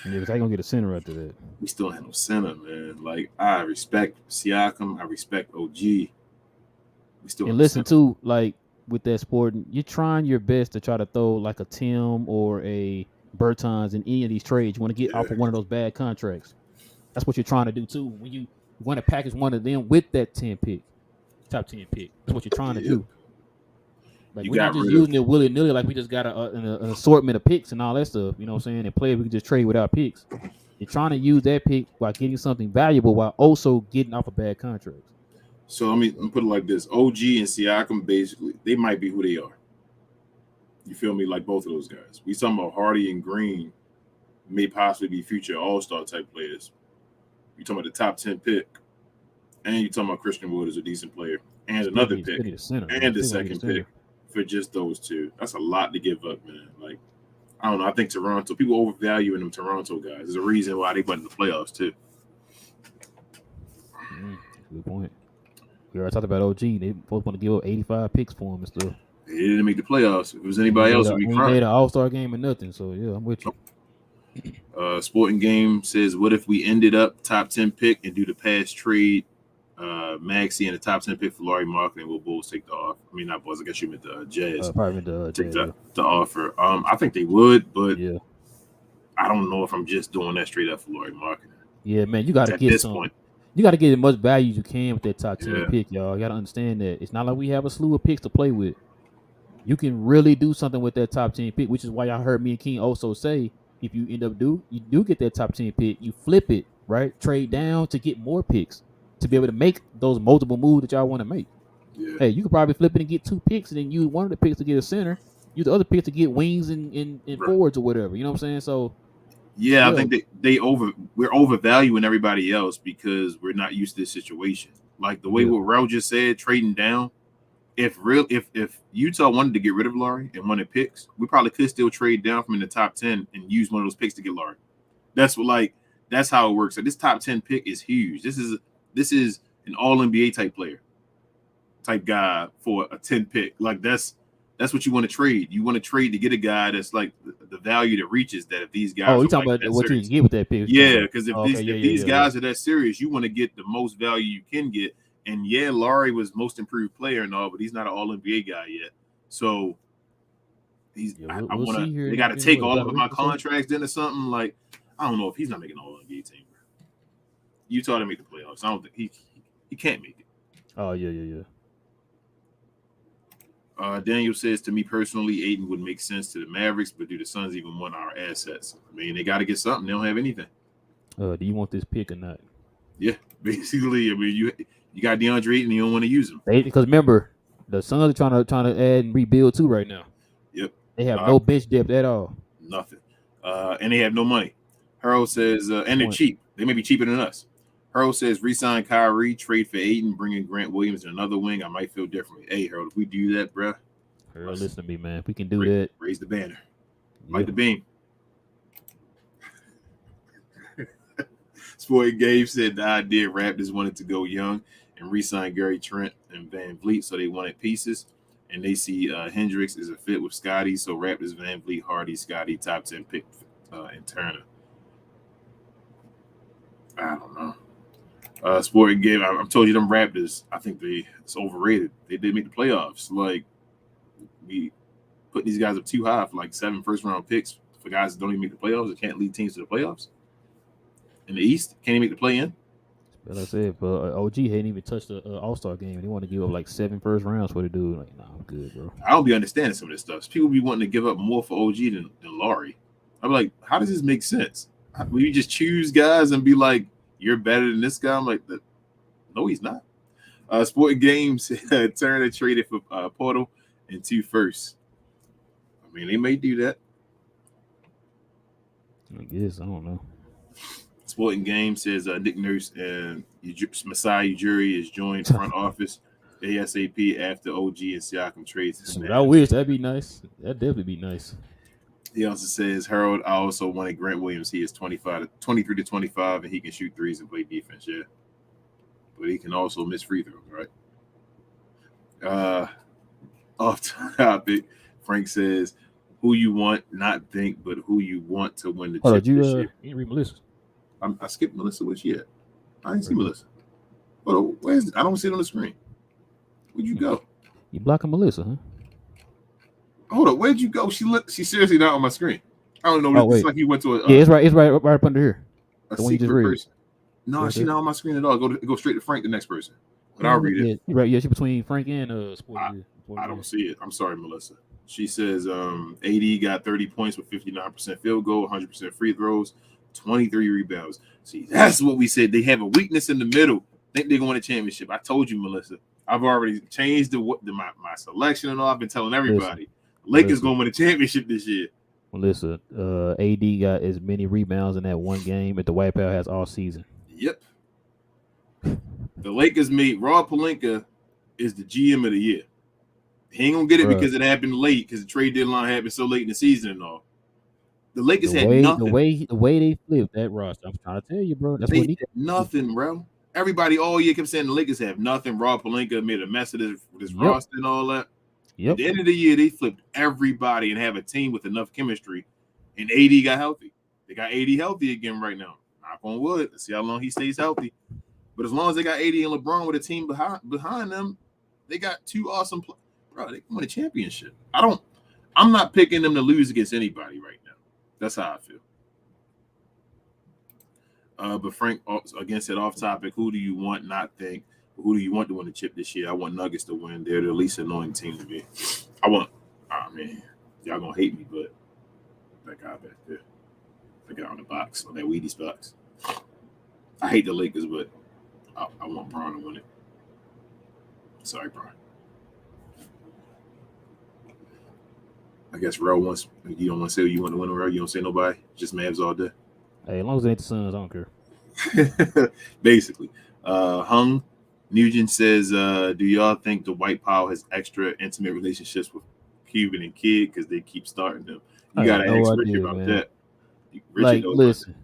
Yeah, because I gonna get a center after that. We still have no center, man. Like I respect Siakam, I respect OG. We still And have no listen center. to like with that sport, you're trying your best to try to throw like a Tim or a Bertans in any of these trades. You want to get Yeah. off of one of those bad contracts. That's what you're trying to do too. When you want to package one of them with that 10 pick, top 10 pick. That's what you're trying to Yeah. do. Like You we're not got just rid of using it willy nilly. Like we just got an assortment of picks and all that stuff. You know what I'm saying? And players we can just trade without picks. You're trying to use that pick while getting something valuable while also getting off of bad contracts. so let me put it like this. OG and Siakam basically they might be who they are. You feel me? Like both of those guys. We talking about Hardy and Green may possibly be future all-star type players. You talking about the top 10 pick, and you talking about Christian Wood as a decent player, and another Still pick, need a center, man. and the Still gonna need a second center. pick for just those two. That's a lot to give up, man. Like I don't know. I think Toronto people overvaluing them Toronto guys. There's a reason why they went in the playoffs too. That's a good point. We already talked about OG. They both want to give up 85 picks for him and stuff. They didn't make the playoffs. If it was anybody else, it'd be Ain't crying. made an All-Star game or nothing. So yeah, I'm with you. Sporting Game says, "What if we ended up top 10 pick and do the past trade? Maxey and the top 10 pick for Laurie Marketing. And will Bulls take the offer? I mean, not Bulls. I guess you meant the Jazz. Probably the Take Jazz, the offer. I think they would, but yeah. I don't know if I'm just doing that straight up for Laurie Marketing. Yeah, man, you got to At get this some. point, You got to get as much value as you can with that top 10 Yeah. pick, y'all. You got to understand that it's not like we have a slew of picks to play with. You can really do something with that top 10 pick, which is why I heard me and King also say, if you end up you do get that top 10 pick, you flip it, right? Trade down to get more picks to be able to make those multiple moves that y'all want to make. yeah, Hey, you could probably flip it and get 2 picks, and then use one of the picks to get a center, use the other picks to get wings and Right. forwards or whatever. You know what I'm saying? So yeah. I yeah. think we're overvaluing everybody else because we're not used to this situation. Like the way Yeah. what Rel just said, trading down. If Utah wanted to get rid of Laurie and wanted picks, we probably could still trade down from in the top 10 and use one of those picks to get Laurie. That's how it works. So this top 10 pick is huge. This is an all NBA type player, type guy for a 10 pick. Like that's what you want to trade. You want to trade to get a guy that's like the value that reaches that if these guys. Oh, you are talking like about that what you serious. can get with that pick? Yeah, because if Okay, these guys are that serious, you want to get the most value you can get. And yeah, Laurie was most improved player and all, but he's not an all NBA guy yet. So he's Yeah, I we'll want to. see here They got to in take what, all about a of my week or so? contracts then or something. Like I don't know if he's not making all NBA team. Utah to make the playoffs. I don't think he can't make it. Oh yeah. Daniel says, to me personally, Ayton would make sense to the Mavericks, but do the Suns even want our assets? I mean, they got to get something. They don't have anything. Do you want this pick or not? Yeah, basically. I mean, you got DeAndre Ayton, and you don't want to use him. Because remember, the Suns are trying to add and rebuild too right now. Yep. They have no bench depth at all. Nothing. And they have no money. Harold says, and they're cheap. They may be cheaper than us. Harold says, re-sign Kyrie, trade for Ayton, bring in Grant Williams and another wing. I might feel differently. Hey, Harold, if we do that, bro. Harold, listen to me, man. If we can do that, raise the banner. yeah. Like the beam. Sporting Gabe said the idea Raptors wanted to go young and re-sign Gary Trent and Van Vliet, so they wanted pieces. And they see Hendricks is a fit with Scotty, so Raptors, Van Vliet, Hardy, Scotty, top 10 pick, and Turner. I don't know. Sporting Game, I told you them Raptors, I think it's overrated. They did make the playoffs. Like, we putting these guys up too high for like 7 first-round picks for guys that don't even make the playoffs and can't lead teams to the playoffs. In the East, can't even make the play-in. Like I said, but OG hadn't even touched the All-Star game. They want to give up like 7 first rounds for the dude. Like, nah, I'm good, bro. I don't be understanding some of this stuff. People be wanting to give up more for OG than Laurie. I'm like, how does this make sense? Will you just choose guys and be like, you're better than this guy? I'm like, no, he's not. Sporting Games, Turner traded for Portal and 2 firsts. I mean, they may do that. I guess. I don't know. Sporting Game says Nick Nurse and Masai Ujiri is joined front office ASAP after OG and Siakam trades. I wish that'd be nice. That'd definitely be nice. He also says, Harold, I also wanted Grant Williams. He is 23 to 25, and he can shoot threes and play defense, yeah. But he can also miss free throws, right? Off topic, Frank says, who you want, not think, but who you want to win the Hold on, chip this year. you didn't read Melissa. I skipped Melissa. Where's she at? I didn't see Right. Melissa. Hold on, where's? I don't see it on the screen. Where'd you go? You blocking Melissa, huh? Hold on, where'd you go? She's seriously not on my screen. I don't know. Oh, It's wait. like you went to Yeah, it's right up under here. a the one you just secret read. person. No, Right she's there. not on my screen at all. Go straight to Frank, the next person. But I'll read it. Yeah, you're right. Yeah, she's between Frank and Sporty. I don't see it. I'm sorry, Melissa. She says AD got 30 points with 59% field goal, 100% free throws, 23 rebounds. See, that's what we said. They have a weakness in the middle. Think they're going to win a championship. I told you, Melissa. I've already changed my selection and all. I've been telling everybody. Lakers going to win a championship this year. Melissa, AD got as many rebounds in that one game that the White Pal has all season. Yep. The Lakers made Rob Pelinka is the GM of the year. He ain't gonna get it because it happened late, because the trade deadline happened so late in the season and all. The Lakers had nothing. The way they flipped that roster, I'm trying to tell you, bro. That's they what had nothing, bro. Everybody all year kept saying the Lakers have nothing. Rob Pelinka made a mess of this roster and all that. Yep. At the end of the year, they flipped everybody and have a team with enough chemistry, and AD got healthy. They got AD healthy again right now. Knock on wood. Let's see how long he stays healthy. But as long as they got AD and LeBron with a team behind them, they got two awesome players. Bro, they can win a championship. I'm not picking them to lose against anybody right now. That's how I feel. But Frank again said off topic, who do you want, not think? Who do you want to win the chip this year? I want Nuggets to win. They're the least annoying team to me. Y'all gonna hate me, but that guy back there, the guy on the box, on that Wheaties box. I hate the Lakers, but I want Bron to win it. Sorry, Bron. I guess Rel wants. You don't want to say who you want to win, Rel. You don't say nobody. Just Mavs all day. Hey, as long as it ain't the Suns, I don't care. Basically, Hung Nugent says, "Do y'all think the White Power has extra intimate relationships with Cuban and Kidd because they keep starting them?" You gotta ask Richard about that. Richard listen.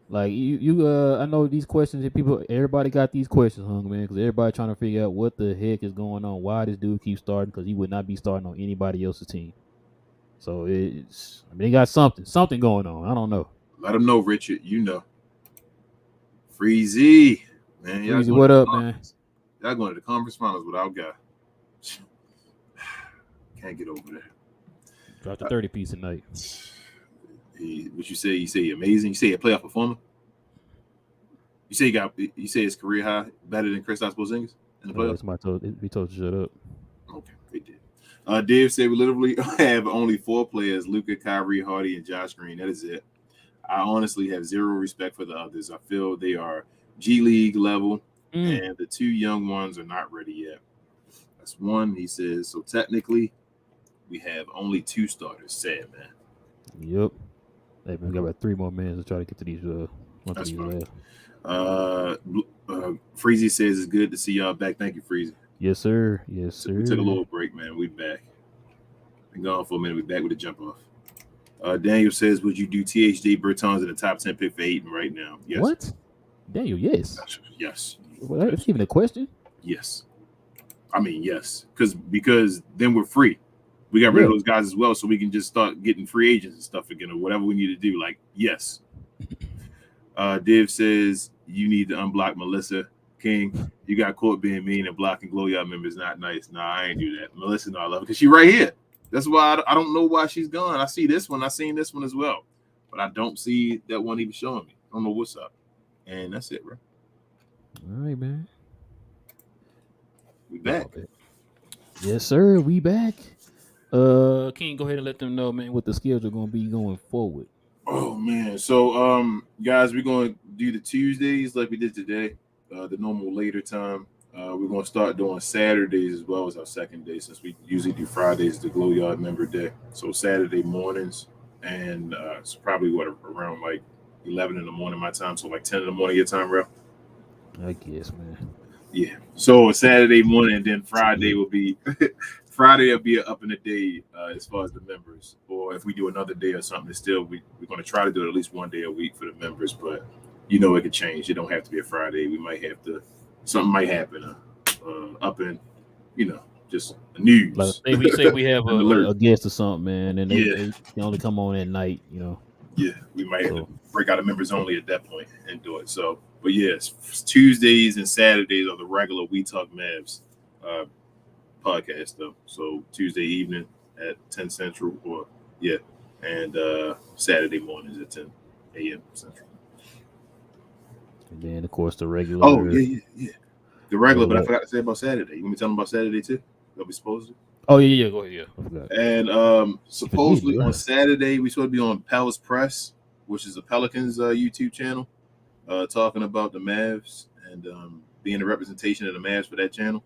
Like you, I know these questions that everybody got these questions, Hung, man, because everybody trying to figure out what the heck is going on. Why this dude keeps starting? Because he would not be starting on anybody else's team. So they got something going on. I don't know. Let them know, Richard. You know, Freezy, man. Freezy, what up, man? Y'all going to the conference finals without guy. Can't get over there. Dropped a 30-piece tonight. What you say? You say amazing. You say a playoff performer. You say You say his career high, better than Kristaps Porzingis in the playoffs. We told you to shut up. Okay, they did. Dave said we literally have only 4 players: Luka, Kyrie, Hardy, and Josh Green. That is it. I honestly have zero respect for the others. I feel they are G League level, and the 2 young ones are not ready yet. That's one. He says so. Technically, we have only 2 starters. Sad, man. Yep. Hey, we got about 3 more minutes to try to get to these. That's fine. Freezy says it's good to see y'all back. Thank you, Freezy. Yes, sir. Yes, sir. We took a little break, man. We back. Been gone for a minute. We back with a jump off. Daniel says, would you do THJ Bertans in the top 10 pick for Ayton right now? Yes. What? Daniel, yes. Yes. Well, that's even a question? Yes. I mean, yes. Because then we're free. We got rid of those guys as well, so we can just start getting free agents and stuff again or whatever we need to do. Like, yes. Div says, you need to unblock Melissa King. You got caught being mean and blocking Glow Y'all members. Not nice. Nah, I ain't do that. Melissa, no, I love her because she's right here. That's why I don't know why she's gone. I see this one. I seen this one as well. But I don't see that one even showing me. I don't know what's up. And that's it, bro. All right, man. We back. Yes, sir. We back. King, go ahead and let them know, man, what the schedule going to be going forward. Oh, man. So, guys, we're going to do the Tuesdays like we did today, the normal later time. We're going to start doing Saturdays as well as our second day, since we usually do Fridays, the Glow Yard member day. So Saturday mornings, and it's probably around like 11 in the morning my time, so like 10 in the morning your time, bro. I guess, man. Yeah. So Saturday morning, and then Friday will be Friday will be up in the day as far as the members. Or if we do another day or something, it's still we're going to try to do it at least one day a week for the members, but it could change. It don't have to be a Friday. We might have to. Something might happen up in, just Like news. say we have An alert. a guest or something, man, and Yeah. they only come on at night, you know. Yeah, we might have So to break out a members only at that point and do it. So, but yes, Tuesdays and Saturdays are the regular We Talk Mavs podcast though. So Tuesday evening at 10 Central, or and Saturday mornings at 10 a.m. Central. and then of course the regular. Oh yeah. The regular, but I what? forgot to say about Saturday. You want me to tell them about Saturday too? That we supposed to. Oh yeah, go ahead. Yeah, I forgot. And supposedly bro. on Saturday we supposed to be on Palace Press, which is a Pelicans YouTube channel, talking about the Mavs and being a representation of the Mavs for that channel.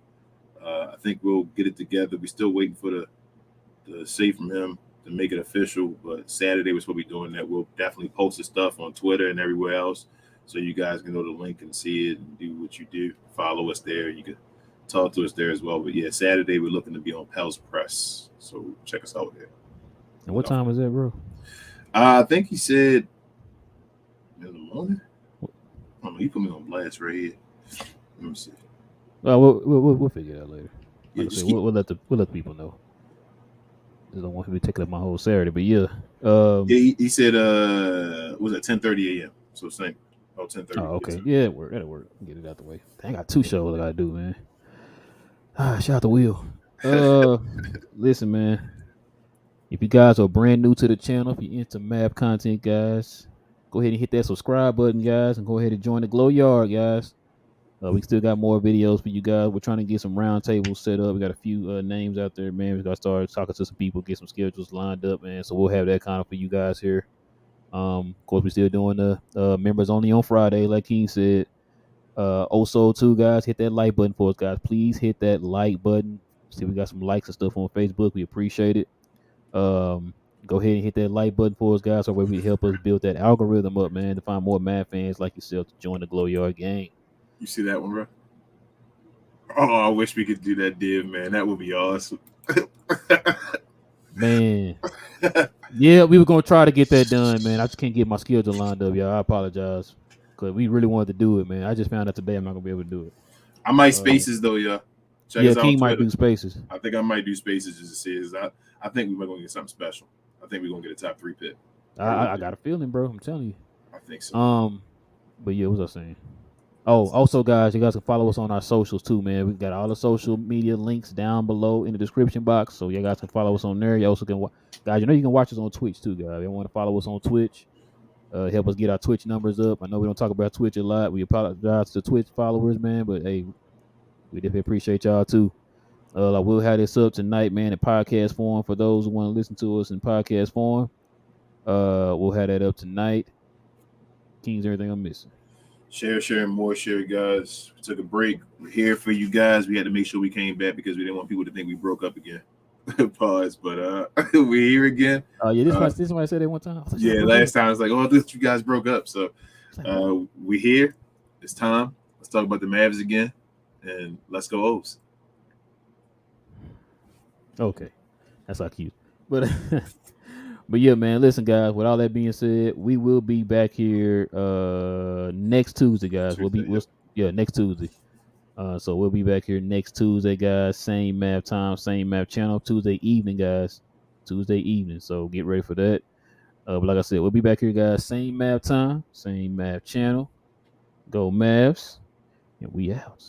I think we'll get it together. We're still waiting for the say from him to make it official, but Saturday we're supposed to be doing that. We'll definitely post the stuff on Twitter and everywhere else, so you guys can go to the link and see it and do what you do. Follow us there. You can talk to us there as well. But yeah, Saturday we're looking to be on Palace Press, so check us out there. And what time is that, bro? I think he said in the morning. I don't know. He put me on blast right here. Let me see. We'll figure it out later. Yeah, Like I just said, keep, we'll let the people know. I don't want to be taking up my whole Saturday, but yeah. he said was it 10:30 a.m. So same. 10:30. Oh, okay. Yeah, that'll work. Get it out the way. I got 2 shows I gotta do, man. Shout out to Will. Listen, man. If you guys are brand new to the channel, if you're into Mav content, guys, go ahead and hit that subscribe button, guys, and go ahead and join the Glow Yard, guys. We still got more videos for you guys. We're trying to get some roundtables set up. We got a few names out there, man. We got to start talking to some people, get some schedules lined up, man. So we'll have that kind of for you guys here. Of course, we're still doing the members only on Friday, like King said. Also, too, guys, hit that like button for us, guys. Please hit that like button. See, we got some likes and stuff on Facebook. We appreciate it. Go ahead and hit that like button for us, guys, so we help us build that algorithm up, man, to find more Mad fans like yourself to join the Glow Yard gang. You see that one, bro? Oh, I wish we could do that, div, man. That would be awesome. Man. Yeah, we were gonna try to get that done, man. I just can't get my schedule lined up, y'all. I apologize. Because we really wanted to do it, man. I just found out today I'm not gonna be able to do it. I might spaces though, yeah. Check us out King on might Twitter. do spaces. I think I might do spaces just to see. I think we might gonna get something special. I think we're gonna get a top 3 pick. I got a feeling, bro. I'm telling you. I think so. But yeah, what was I saying? Oh, also, guys, you guys can follow us on our socials too, man. We got all the social media links down below in the description box, so you guys can follow us on there. You also can, guys, you know you can watch us on Twitch too, guys. If you want to follow us on Twitch, help us get our Twitch numbers up. I know we don't talk about Twitch a lot. We apologize to Twitch followers, man, but hey, we definitely appreciate y'all too. I will have this up tonight, man, in podcast form for those who want to listen to us in podcast form. We'll have that up tonight. King's everything I'm missing. Share, and more share, guys. We took a break. We're here for you guys. We had to make sure we came back because we didn't want people to think we broke up again. Pause, but we're here again. Oh yeah, this is why I said it one time. Yeah, last time I was like, oh, this you guys broke up. So we're here. It's time. Let's talk about the Mavs again, and let's go O's. Okay, that's how cute. But but yeah, man. Listen, guys. With all that being said, we will be back here next Tuesday, guys. Next Tuesday. So we'll be back here next Tuesday, guys. Same map time, same map channel. Tuesday evening, guys. Tuesday evening. So get ready for that. But like I said, we'll be back here, guys. Same map time, same map channel. Go Mavs, and we out.